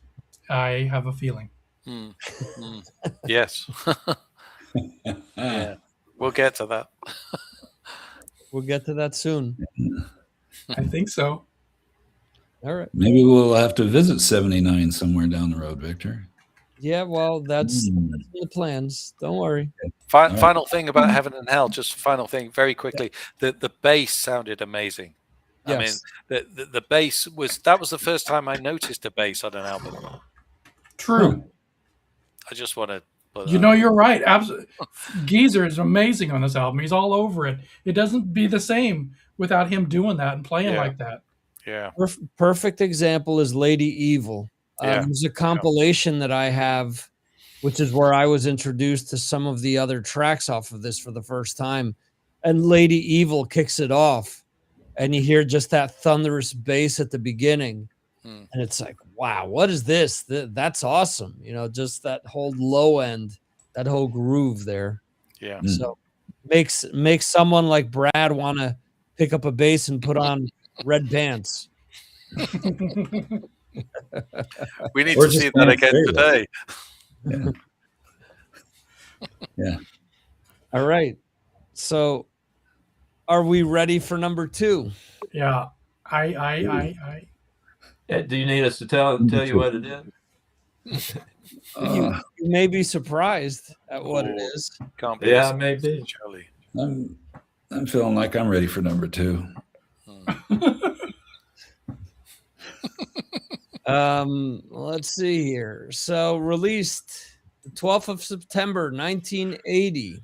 I have a feeling. Yes. Yeah, we'll get to that. We'll get to that soon. I think so. All right. Maybe we'll have to visit 79 somewhere down the road, Victor. Yeah, well, that's in the plans. Don't worry. Final thing about Heaven and Hell, just final thing very quickly. The bass sounded amazing. Yes. I mean, the bass was the first time I noticed a bass on an album. True. I just want to. You know, you're right. Absolutely. Geezer is amazing on this album. He's all over it. It doesn't be the same without him doing that and playing like that. Yeah. Perfect example is Lady Evil. There's a compilation that I have, which is where I was introduced to some of the other tracks off of this for the first time. And Lady Evil kicks it off, and you hear just that thunderous bass at the beginning. And it's like, wow, what is this? That's awesome. You know, just that whole low end, that whole groove there. Yeah. So makes someone like Brad want to pick up a bass and put on red pants. We need to see that again today. Yeah. Yeah. All right. So are we ready for number 2? Yeah. Do you need us to tell you what it is? You may be surprised at what it is. Can't be. Yeah, maybe. Charlie. I'm feeling like I'm ready for number 2. Let's see here. So released the 12th of September, 1980.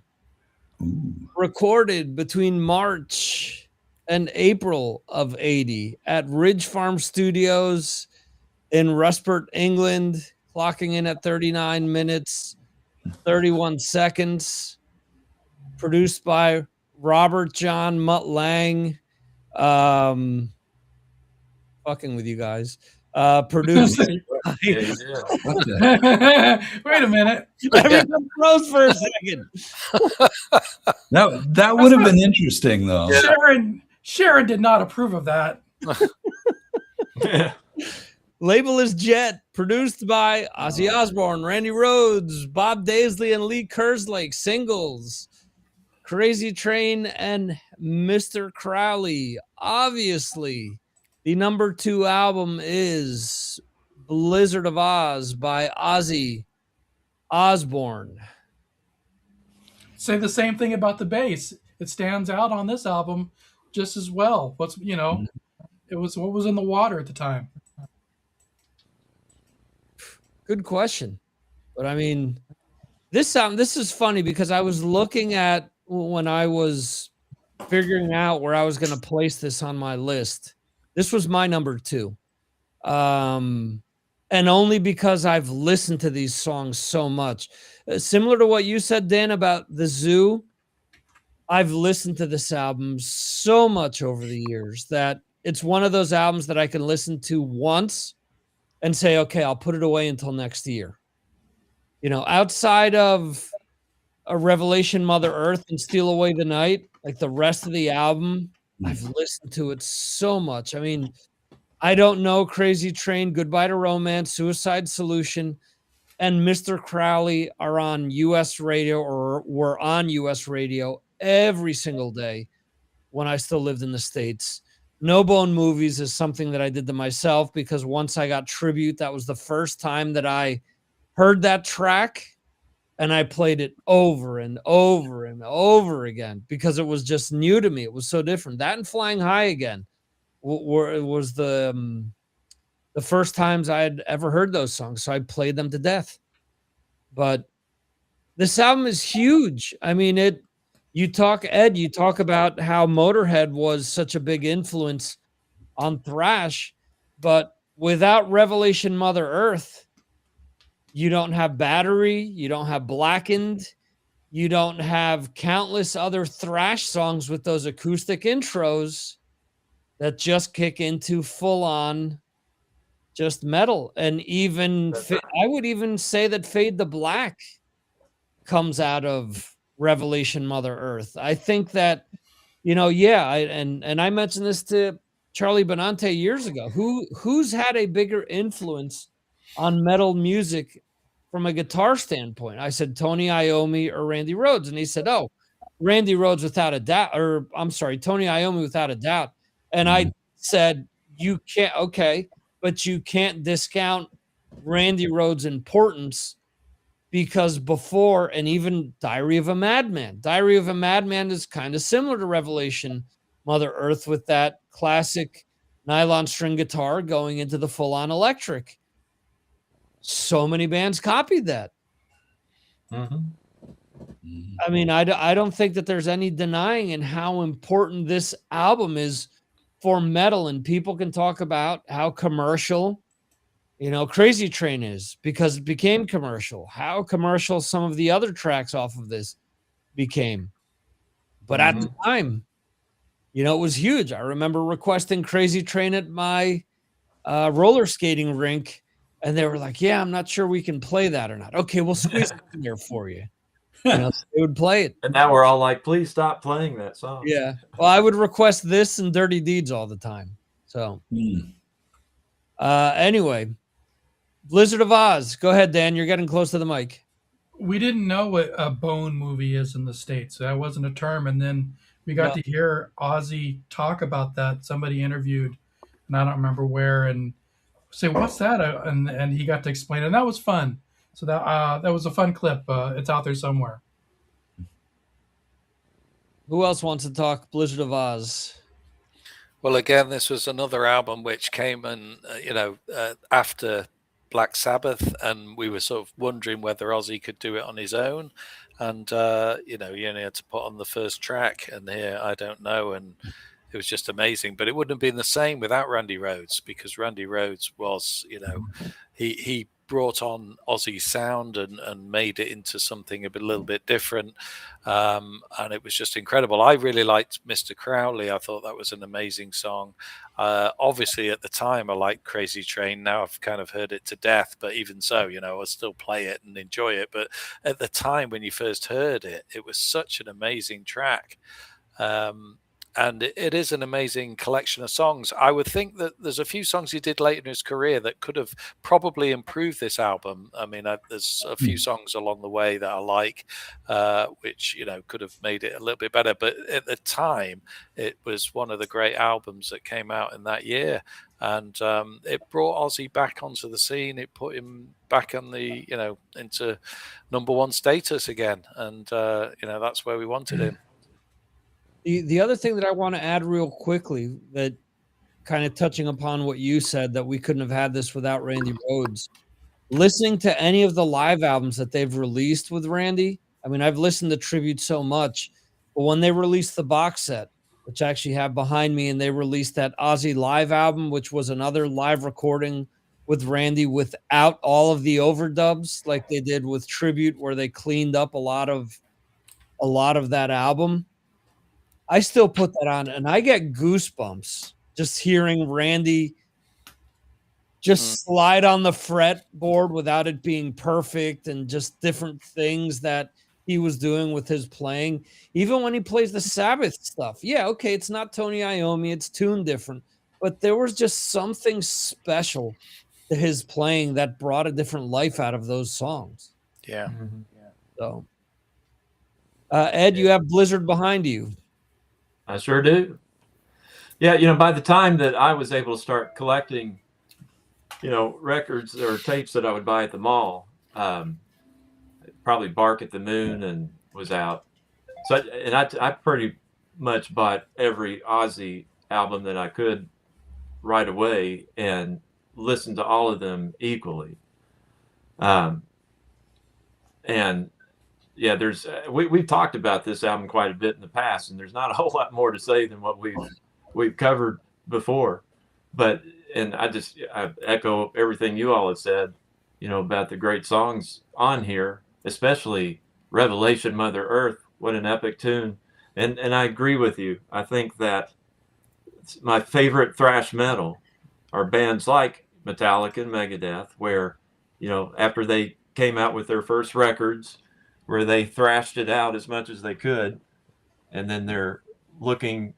Recorded between March and April of 80 at Ridge Farm Studios in Ruspert, England, clocking in at 39 minutes, 31 seconds. Produced by Robert John Mutt Lang. Fucking with you guys. Produced. Wait a minute. Everyone froze for a second. That would have been interesting, though. Sharon did not approve of that. Label is Jet. Produced by Ozzy Osbourne, Randy Rhoads, Bob Daisley, and Lee Kerslake. Singles: Crazy Train and Mr. Crowley. Obviously, the number 2 album is Blizzard of Oz by Ozzy Osbourne. Say the same thing about the bass. It stands out on this album just as well. It was what was in the water at the time. Good question. But I mean, this is funny because I was looking at when I was figuring out where I was going to place this on my list. This was my number 2. And only because I've listened to these songs so much. Similar to what you said, Dan, about the Zoo, I've listened to this album so much over the years that it's one of those albums that I can listen to once and say, okay, I'll put it away until next year. You know, outside of a Revelation Mother Earth and Steal Away the Night, like the rest of the album, I've listened to it so much. I mean, I Don't Know, Crazy Train, Goodbye to Romance, Suicide Solution, and Mr. Crowley are on US radio, or were on US radio every single day when I still lived in the States. No Bone Movies is something that I did to myself, because once I got Tribute, that was the first time that I heard that track, and I played it over and over and over again because it was just new to me. It was so different. That and Flying High Again was the first times I had ever heard those songs, so I played them to death. But this album is huge. I mean, you talk about how Motorhead was such a big influence on thrash, but without Revelation Mother Earth, you don't have Battery, you don't have Blackened, you don't have countless other thrash songs with those acoustic intros that just kick into full-on just metal. And even I would even say that Fade to Black comes out of Revelation Mother Earth. I think that, and I mentioned this to Charlie Benante years ago. Who's had a bigger influence on metal music from a guitar standpoint? I said Tony Iommi or Randy Rhoads, and he said, "Oh, Randy Rhoads without a doubt," or I'm sorry, Tony Iommi without a doubt. And I said, "You can't, okay, but you can't discount Randy Rhoads' importance, because before, and even Diary of a Madman is kind of similar to Revelation Mother Earth, with that classic nylon string guitar going into the full-on electric. So many bands copied that. I mean, I don't think that there's any denying in how important this album is for metal, and people can talk about how commercial, Crazy Train is, because it became commercial, how commercial some of the other tracks off of this became. But at the time, it was huge. I remember requesting Crazy Train at my roller skating rink, and they were like, "Yeah, I'm not sure we can play that or not." Okay, we'll squeeze it in there for you. So they would play it. And now we're all like, please stop playing that song. Yeah. Well, I would request this and Dirty Deeds all the time. So anyway, Blizzard of Oz. Go ahead, Dan. You're getting close to the mic. We didn't know what a bone movie is in the States. That wasn't a term. And then we got to hear Ozzy talk about that. Somebody interviewed, and I don't remember where, and say, "What's that?" And he got to explain it. And that was fun. So that was a fun clip. It's out there somewhere. Who else wants to talk Blizzard of Oz? Well, again, this was another album which came and, after Black Sabbath, and we were sort of wondering whether Ozzy could do it on his own. And, he only had to put on the first track, and here, I Don't Know. And it was just amazing. But it wouldn't have been the same without Randy Rhoads, because Randy Rhoads was, he brought on Ozzy's sound and made it into something a little bit different. And it was just incredible. I really liked Mr. Crowley. I thought that was an amazing song. Obviously, at the time, I liked Crazy Train. Now I've kind of heard it to death, but even so, I still play it and enjoy it. But at the time when you first heard it, it was such an amazing track. And it is an amazing collection of songs. I would think that there's a few songs he did later in his career that could have probably improved this album. I mean, there's a few songs along the way that I like, which, could have made it a little bit better. But at the time, it was one of the great albums that came out in that year. And it brought Ozzy back onto the scene. It put him back on the, into number one status again. And, that's where we wanted him. The other thing that I want to add real quickly, that kind of touching upon what you said, that we couldn't have had this without Randy Rhoads. Listening to any of the live albums that they've released with Randy, I mean, I've listened to Tribute so much, but when they released the box set, which I actually have behind me, and they released that Ozzy live album, which was another live recording with Randy without all of the overdubs like they did with Tribute, where they cleaned up a lot of that album. I still put that on, and I get goosebumps just hearing Randy just slide on the fretboard without it being perfect, and just different things that he was doing with his playing. Even when he plays the Sabbath stuff. Yeah, okay, it's not Tony Iommi, it's tuned different, but there was just something special to his playing that brought a different life out of those songs. Yeah. So, Ed, you have Blizzard behind you. I sure do. Yeah, by the time that I was able to start collecting, records or tapes that I would buy at the mall, probably Bark at the Moon and was out. So, I pretty much bought every Ozzy album that I could right away and listened to all of them equally. And yeah, we've talked about this album quite a bit in the past, and there's not a whole lot more to say than what we've covered before. But I echo everything you all have said, about the great songs on here, especially Revelation, Mother Earth. What an epic tune. And I agree with you. I think that my favorite thrash metal are bands like Metallica and Megadeth, where, after they came out with their first records, where they thrashed it out as much as they could, and then they're looking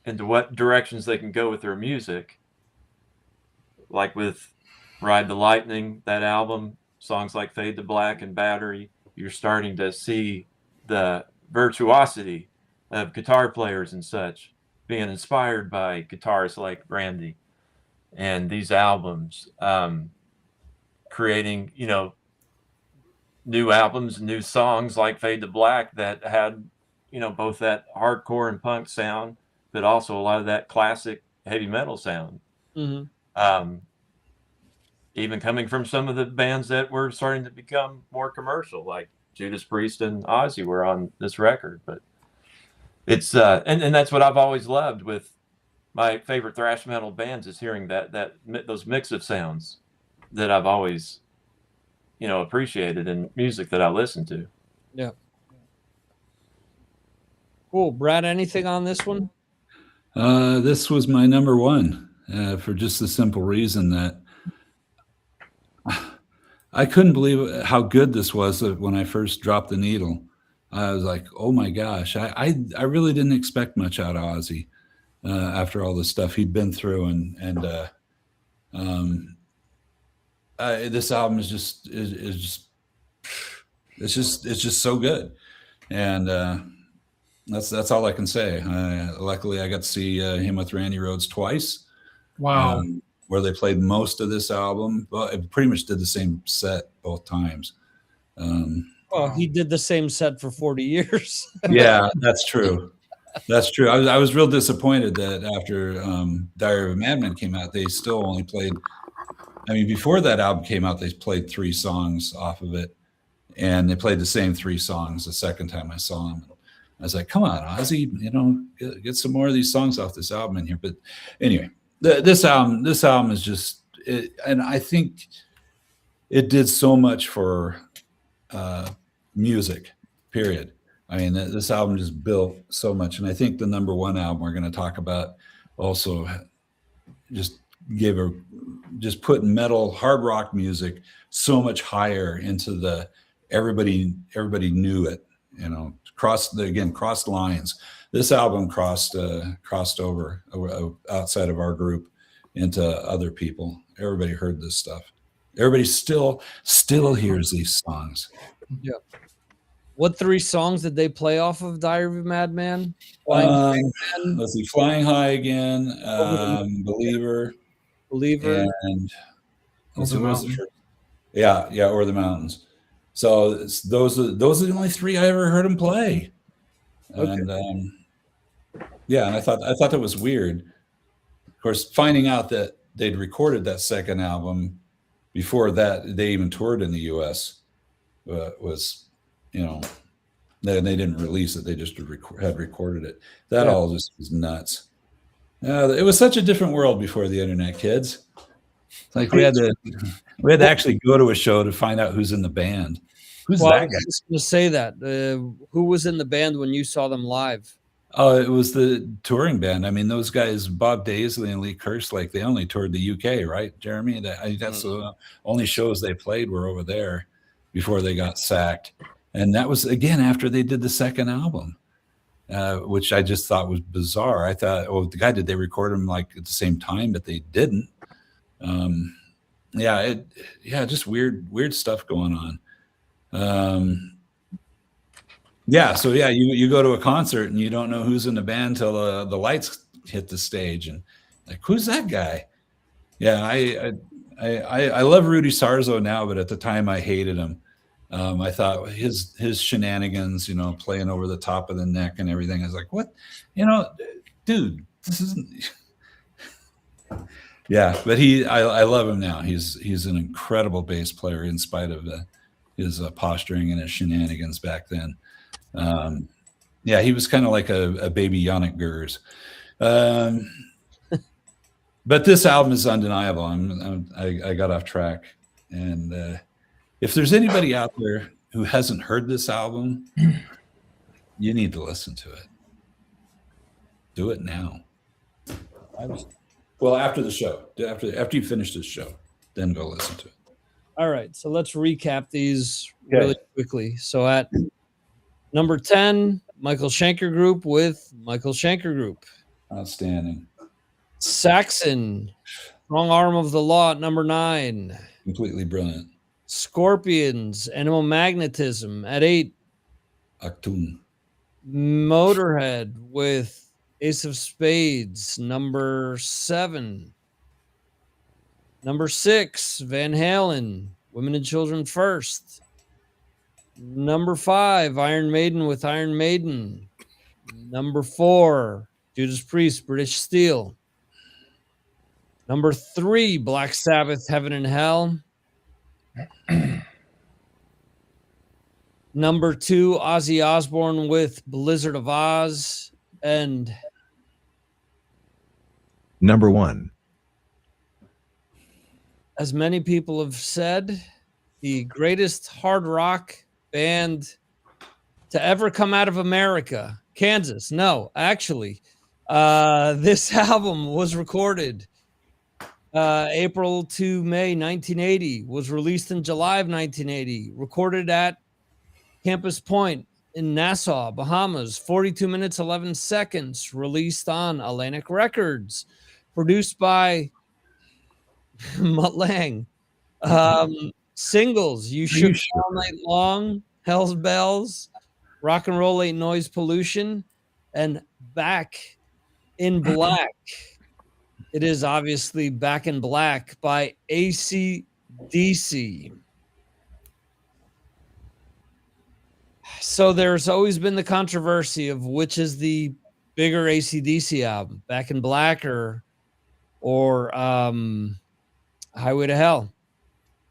into what directions they can go with their music. Like with Ride the Lightning, that album, songs like Fade to Black and Battery, you're starting to see the virtuosity of guitar players and such being inspired by guitarists like Randy. And these albums, creating, new albums, new songs like Fade to Black that had, both that hardcore and punk sound, but also a lot of that classic heavy metal sound. Even coming from some of the bands that were starting to become more commercial, like Judas Priest and Ozzy were on this record. But it's and that's what I've always loved with my favorite thrash metal bands, is hearing those mix of sounds that I've always appreciated in music that I listen to. Yeah. Cool. Brad, anything on this one? This was my number one, for just the simple reason that I couldn't believe how good this was when I first dropped the needle. I was like, oh my gosh, I really didn't expect much out of Ozzy after all the stuff he'd been through, and this album is just so good, and that's all I can say. Luckily, I got to see him with Randy Rhoads twice. Wow. Where they played most of this album. Well, it pretty much did the same set both times. Well, he did the same set for 40 years. Yeah, that's true. That's true. I was real disappointed that after Diary of a Madman came out, they still only played. I mean, before that album came out, they played 3 songs off of it, and they played the same 3 songs the second time I saw them. I was like, come on, Ozzy, get some more of these songs off this album in here. But anyway, this album is just, and I think it did so much for music, period. I mean, this album just built so much. And I think the number one album we're going to talk about also just put metal, hard rock music so much higher into the, everybody knew it, crossed lines. This album crossed over outside of our group into other people. Everybody heard this stuff. Everybody still hears these songs. Yeah. What 3 songs did they play off of Diary of a Madman? Let's see, Flying High Again, Believer, and let's see, what was the first? Yeah, Over the Mountains. So those are the only 3 I ever heard him play. Okay. And and I thought that was weird. Of course, finding out that they'd recorded that second album before that they even toured in the U.S. Was, they didn't release it. They just had recorded it. That all just was nuts. It was such a different world before the internet, kids. It's like we had to actually go to a show to find out who's in the band. Who's that guy? I was just going to say that. Who was in the band when you saw them live? Oh, it was the touring band. I mean, those guys, Bob Daisley and Lee Kerslake, they only toured the UK, right, Jeremy? That's the only shows they played were over there before they got sacked. And that was, again, after they did the second album, which I just thought was bizarre. I thought, oh, the guy, did they record them like at the same time? But they didn't. Just weird stuff going on. So you go to a concert and you don't know who's in the band till the lights hit the stage, and like, who's that guy? Yeah, I love Rudy Sarzo now, but at the time I hated him. I thought his shenanigans, playing over the top of the neck and everything. I was like, what, dude, this isn't. Yeah, but I love him now. He's an incredible bass player in spite of his posturing and his shenanigans back then. He was kind of like a baby Yannick Gers. But this album is undeniable. I got off track. And if there's anybody out there who hasn't heard this album, you need to listen to it. Do it now. Well, after the show, after you finish this show, then go listen to it. All right, so let's recap these really quickly. So at number 10, Michael Schenker Group with Michael Schenker Group. Outstanding. Saxon, Strong Arm of the Law at number 9. Completely brilliant. Scorpions, Animal Magnetism at 8. Achtung. Motorhead with Ace of Spades, number 7. Number 6, Van Halen, Women and Children First. Number 5, Iron Maiden with Iron Maiden. Number 4, Judas Priest, British Steel. Number 3, Black Sabbath, Heaven and Hell. Number 2, Ozzy Osbourne with Blizzard of Oz. And number 1. As many people have said, the greatest hard rock band to ever come out of America, Kansas. No, actually, this album was recorded April to May 1980, was released in July of 1980, recorded at Campus Point in Nassau, Bahamas, 42 minutes, 11 seconds, released on Atlantic Records, produced by Mutt Lang. Singles, You Shook Me All Night Long, Hell's Bells, Rock and Roll Ain't Noise Pollution, and Back in Black. It is obviously Back in Black by AC/DC. So there's always been the controversy of which is the bigger AC/DC album, Back in Black or Highway to Hell.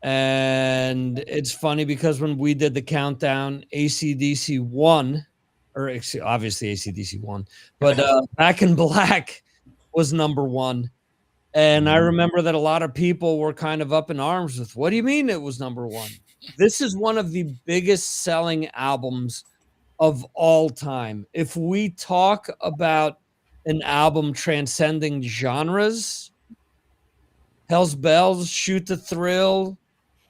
And it's funny because when we did the countdown, AC/DC won, or obviously AC/DC won, but Back in Black was number 1. And I remember that a lot of people were kind of up in arms with, what do you mean it was number 1? This is one of the biggest selling albums of all time. If we talk about an album transcending genres, Hell's Bells, Shoot to Thrill,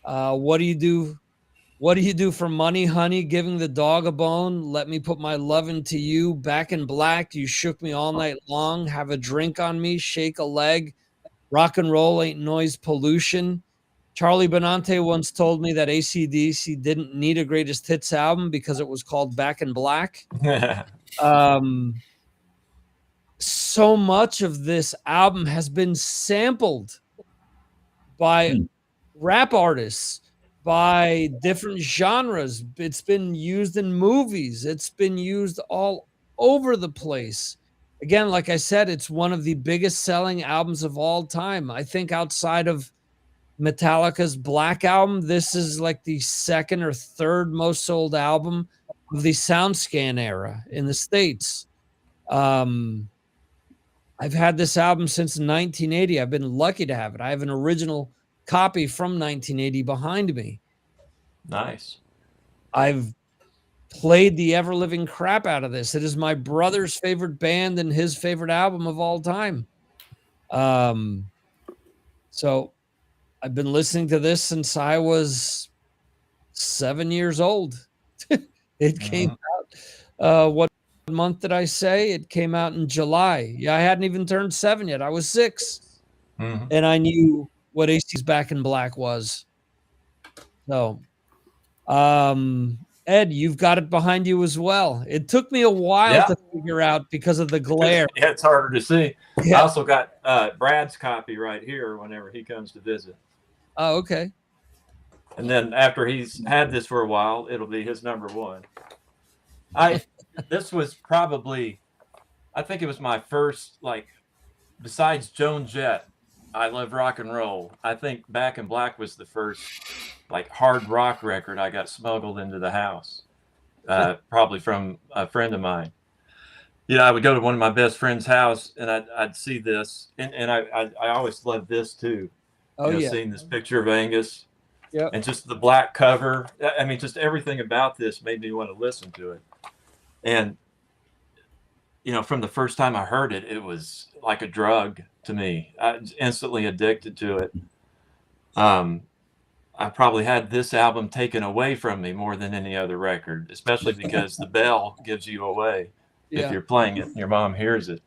What Do You Do? What Do You Do for Money, Honey? Giving the Dog a Bone, Let Me Put My Love Into You, Back in Black, You Shook Me All Night Long, Have a Drink on Me, Shake a Leg, Rock and Roll Ain't Noise Pollution. Charlie Benante once told me that AC/DC didn't need a greatest hits album because it was called Back in Black. So much of this album has been sampled by rap artists, by different genres. It's been used in movies. It's been used all over the place. Again, like I said, it's one of the biggest selling albums of all time. I think outside of Metallica's Black Album, this is like the second or third most sold album of the SoundScan era in the States. I've had this album since 1980. I've been lucky to have it. I have an original copy from 1980 behind me. Nice. I've played the ever living crap out of this. It is my brother's favorite band and his favorite album of all time. So I've been listening to this since I was 7 years old. It came out, what month did I say? It came out in July. Yeah, I hadn't even turned 7 yet. I was 6. And I knew what AC's Back in Black was. So, Ed, you've got it behind you as well. It took me a while to figure out because of the glare. Yeah, it's harder to see. Yeah. I also got Brad's copy right here whenever he comes to visit. Oh, okay. And then after he's had this for a while, it'll be his number 1. This was probably, I think it was my first, like, besides Joan Jett, I Love Rock and Roll. I think Back in Black was the first, like, hard rock record I got smuggled into the house, probably from a friend of mine. You know, I would go to one of my best friend's house and I'd see this, and I always loved this too. Oh, you know, yeah. seeing this picture of Angus. Yep. And just the black cover. I mean, just everything about this made me want to listen to it. And, you know, from the first time I heard it, it was like a drug to me. I was instantly addicted to it. I probably had this album taken away from me more than any other record, especially because the bell gives you away if you're playing it and your mom hears it.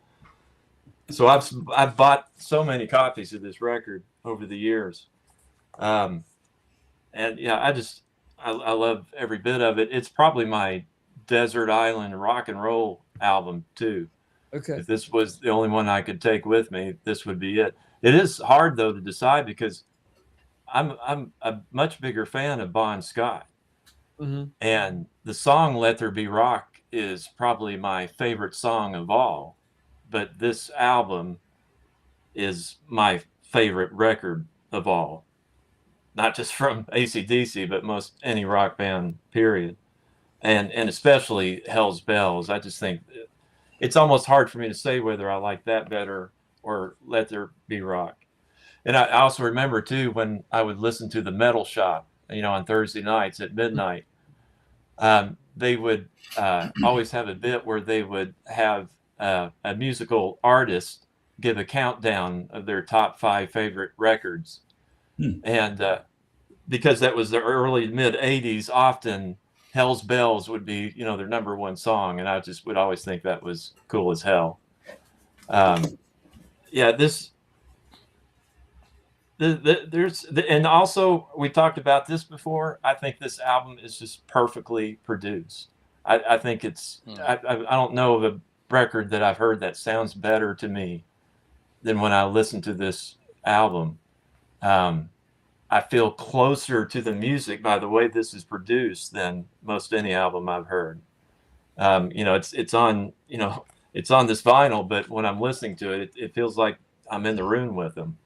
So I've bought so many copies of this record over the years. And yeah, I love every bit of it. It's probably my desert island rock and roll album too. Okay. If this was the only one I could take with me, this would be it. It is hard though to decide because I'm a much bigger fan of Bon Scott. And the song Let There Be Rock is probably my favorite song of all. But this album is my favorite record of all. Not just from AC/DC, but most any rock band, period. And especially Hell's Bells. I just think it's almost hard for me to say whether I like that better or Let There Be Rock. And I also remember too, when I would listen to the Metal Shop, you know, on Thursday nights at midnight, they would always have a bit where they would have a musical artist give a countdown of their top 5 favorite records. And because that was the early mid 80s, often Hell's Bells would be, you know, their number 1 song. And I just would always think that was cool as hell. Yeah, and also we talked about this before. I think this album is just perfectly produced. I think it's, I don't know of a record that I've heard that sounds better to me than when I listen to this album. I feel closer to the music by the way this is produced than most any album I've heard. You know, it's on, you know, it's on this vinyl, but when I'm listening to it, it feels like I'm in the room with them.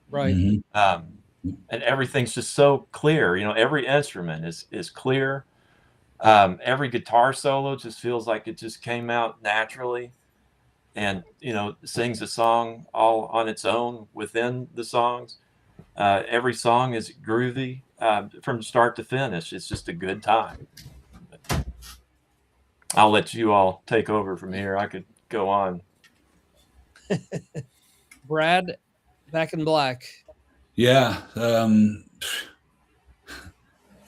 Right. And everything's just so clear. You know, every instrument is clear. Every guitar solo just feels like it just came out naturally, and, you know, sings a song all on its own within the songs. Every song is groovy from start to finish. It's just a good time. I'll let you all take over from here. I could go on. Brad, Back in Black. Yeah.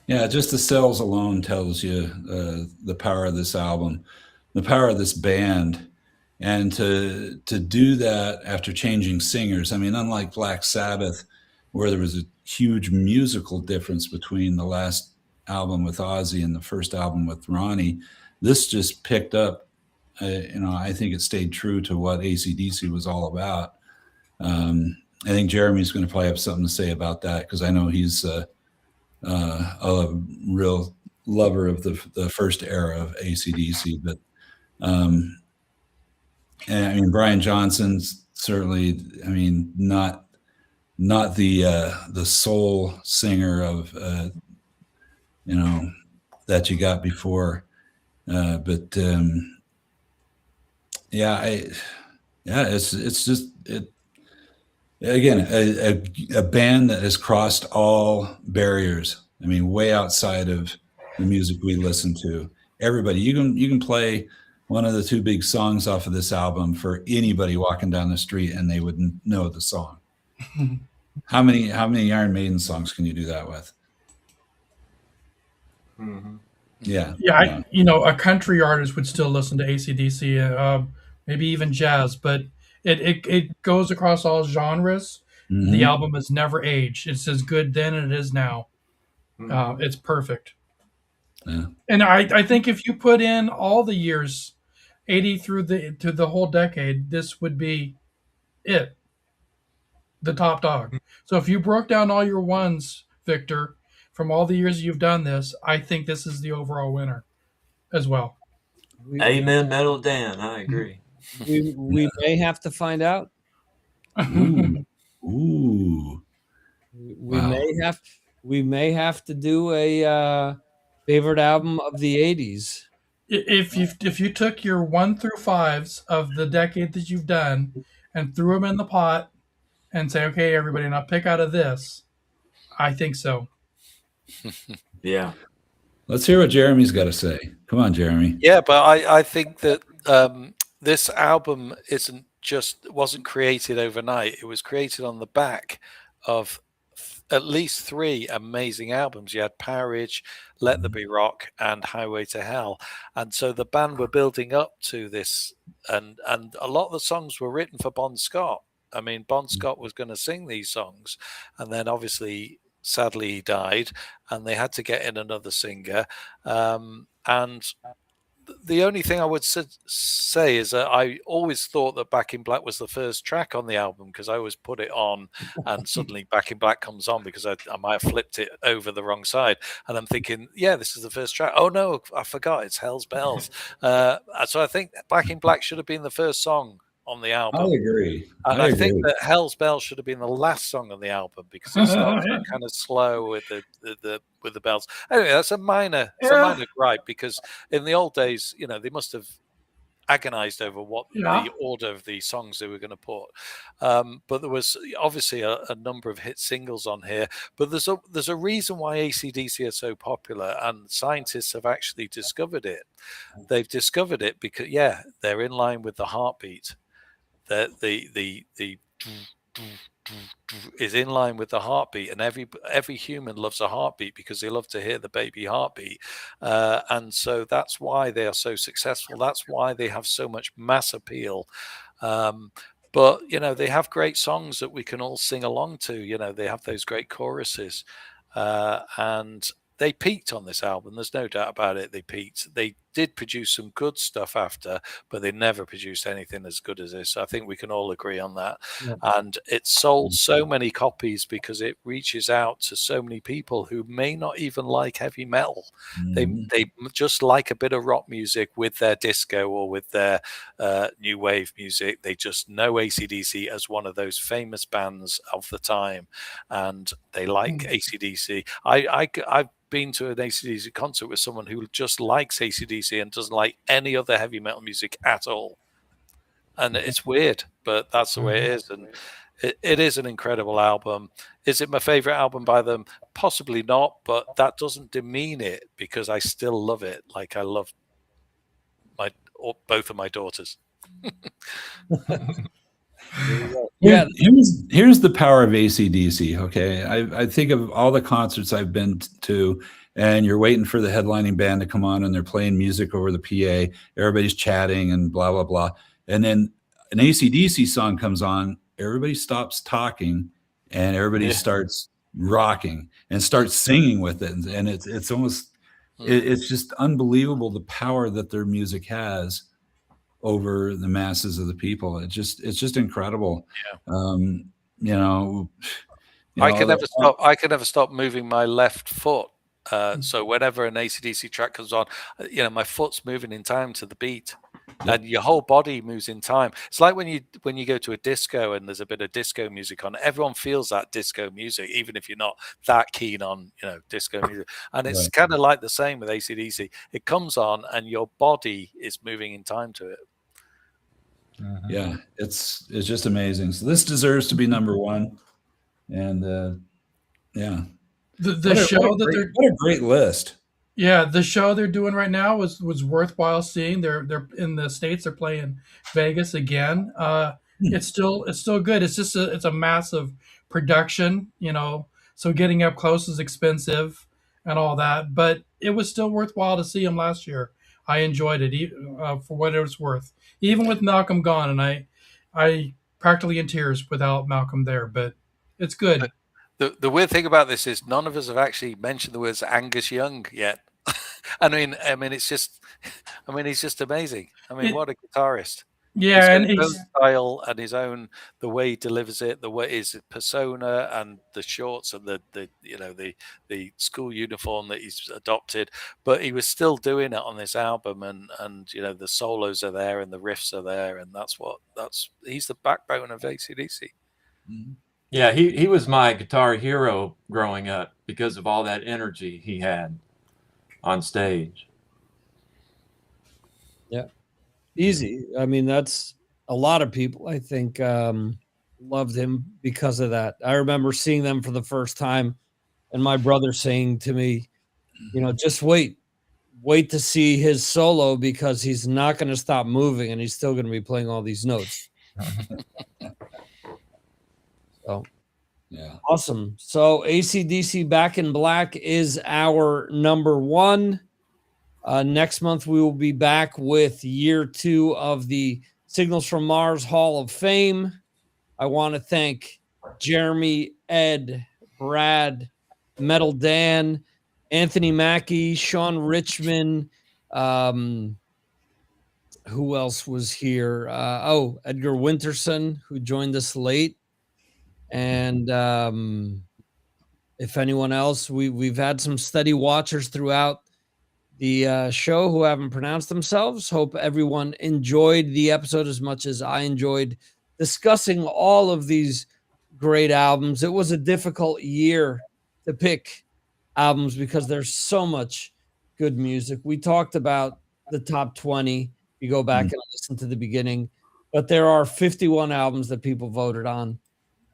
Yeah, just the sales alone tells you the power of this album, the power of this band. And to do that after changing singers, I mean, unlike Black Sabbath, where there was a huge musical difference between the last album with Ozzy and the first album with Ronnie, this just picked up, you know, I think it stayed true to what AC/DC was all about. I think Jeremy's going to probably have something to say about that, because I know he's a real lover of the first era of AC/DC. But and I mean, Brian Johnson's certainly, I mean, not the soul singer of you know, that you got before, but yeah, it's just it. Again, a band that has crossed all barriers. I mean, way outside of the music we listen to. everybody. You can play one of the two big songs off of this album for anybody walking down the street, and they would know the song. How many Iron Maiden songs can you do that with? Mm-hmm. Yeah. Yeah, a country artist would still listen to AC/DC, maybe even jazz, but it goes across all genres. Mhm. The album has never aged. It's as good then as it is now. It's perfect. Yeah. And I think if you put in all the years, 80 through to the whole decade, this would be it, the top dog. So if you broke down all your ones, Victor, from all the years you've done this, I think this is the overall winner as well. Amen, Metal Dan. I agree. We may have to find out. Ooh. Ooh. We Wow. may have to do a favorite album of the 80s. If you took your 1 through 5s of the decade that you've done and threw them in the pot and say, okay, everybody, now pick out of this, I think so. Yeah. Let's hear what Jeremy's got to say. Come on, Jeremy. Yeah, but I think that this album wasn't created overnight. It was created on the back of at least 3 amazing albums. You had Powerage, Let There Be Rock, and Highway to Hell. And so the band were building up to this, and a lot of the songs were written for Bon Scott. I mean, Bon Scott was going to sing these songs, and then obviously, sadly, he died, and they had to get in another singer. And the only thing I would say is that I always thought that Back in Black was the first track on the album, because I always put it on and suddenly Back in Black comes on because I might have flipped it over the wrong side. And I'm thinking, yeah, this is the first track. Oh, no, I forgot. It's Hell's Bells. So I think Back in Black should have been the first song on the album. I agree. And I think that Hell's Bells should have been the last song on the album, because it starts kind of slow with the bells. Anyway, that's a minor gripe, because in the old days, they must have agonized over what the order of the songs they were going to put. But there was obviously a number of hit singles on here. But there's a reason why AC/DC are so popular, and scientists have actually discovered it. They've discovered it because they're in line with the heartbeat. The is in line with the heartbeat, and every human loves a heartbeat because they love to hear the baby heartbeat, and so that's why they are so successful. That's why they have so much mass appeal. But they have great songs that we can all sing along to. They have those great choruses, and they peaked on this album. There's no doubt about it. They peaked. They did produce some good stuff after, but they never produced anything as good as this. I think we can all agree on that. Yeah. And it sold so many copies because it reaches out to so many people who may not even like heavy metal. Mm. They just like a bit of rock music with their disco or with their new wave music. They just know AC/DC as one of those famous bands of the time, and they like AC/DC. I've been to an AC/DC concert with someone who just likes AC/DC and doesn't like any other heavy metal music at all. And it's weird, but that's the way it is. And it is an incredible album. Is it my favorite album by them? Possibly not, but that doesn't demean it, because I still love it. Like I love both of my daughters. Yeah, here's the power of AC/DC. Okay, I think of all the concerts I've been to, and you're waiting for the headlining band to come on, and they're playing music over the PA. Everybody's chatting and blah blah blah, and then an AC/DC song comes on. Everybody stops talking, and everybody starts rocking and starts singing with it, and it's almost it's just unbelievable the power that their music has over the masses of the people. It's just incredible. I can never stop moving my left foot. So whenever an AC/DC track comes on, my foot's moving in time to the beat. Yep. And your whole body moves in time. It's like when you go to a disco and there's a bit of disco music on. Everyone feels that disco music, even if you're not that keen on disco music. And it's kind of like the same with AC/DC. It comes on and your body is moving in time to it. Yeah, it's just amazing. So this deserves to be number one, and the show what a great list. Yeah, the show they're doing right now was worthwhile seeing. They're in the States. They're playing Vegas again. It's still good. It's a massive production, So getting up close is expensive and all that, but it was still worthwhile to see them last year. I enjoyed it for what it was worth, even with Malcolm gone, and I practically in tears without Malcolm there, but it's good. The weird thing about this is none of us have actually mentioned the words Angus Young yet. I mean, it's just, he's just amazing. What a guitarist! Yeah, He's got and his own he's style and his own, the way he delivers it, the way his persona and the shorts and the school uniform that he's adopted, but he was still doing it on this album, and the solos are there and the riffs are there, and he's the backbone of AC/DC. Mhm. Yeah, he was my guitar hero growing up because of all that energy he had on stage. Yeah. Easy. That's a lot of people, I think, loved him because of that. I remember seeing them for the first time and my brother saying to me, just wait to see his solo because he's not going to stop moving and he's still going to be playing all these notes. So, Yeah. awesome. So AC/DC Back in Black is our number one. Next month, we will be back with year 2 of the Signals from Mars Hall of Fame. I want to thank Jeremy, Ed, Brad, Metal Dan, Anthony Mackey, Sean Richmond. Who else was here? Edgar Winterson, who joined us late. And if anyone else, we've had some steady watchers throughout the show who haven't pronounced themselves. Hope everyone enjoyed the episode as much as I enjoyed discussing all of these great albums. It was a difficult year to pick albums because there's so much good music. We talked about the top 20. You go back and listen to the beginning, but there are 51 albums that people voted on,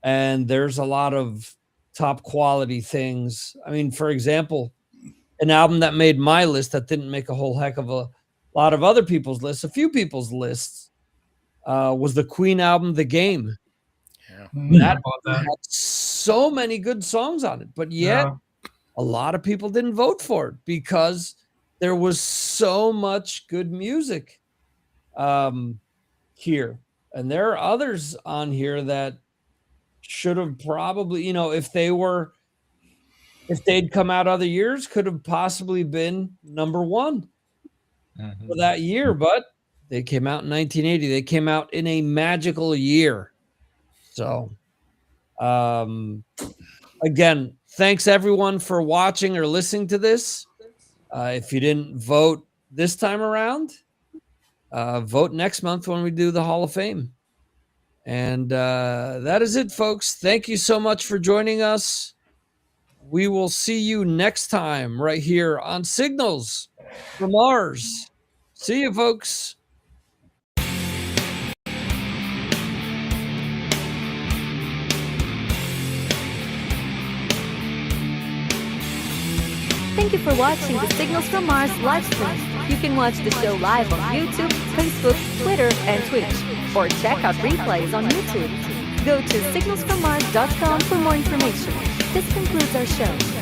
and there's a lot of top quality things. For example, an album that made my list that didn't make a whole heck of a lot of other people's lists, a few people's lists, was the Queen album, The Game. Yeah. That had so many good songs on it, but yet a lot of people didn't vote for it because there was so much good music here. And there are others on here that should have probably, if they'd come out other years, could have possibly been number one for that year, but they came out in 1980. They came out in a magical year. So, again, thanks everyone for watching or listening to this. If you didn't vote this time around, vote next month when we do the Hall of Fame. And that is it, folks. Thank you so much for joining us. We will see you next time right here on Signals from Mars. See you, folks. Thank you for watching the Signals from Mars live stream. You can watch the show live on YouTube, Facebook, Twitter, and Twitch, or check out replays on YouTube. Go to signalsfrommars.com for more information. This concludes our show.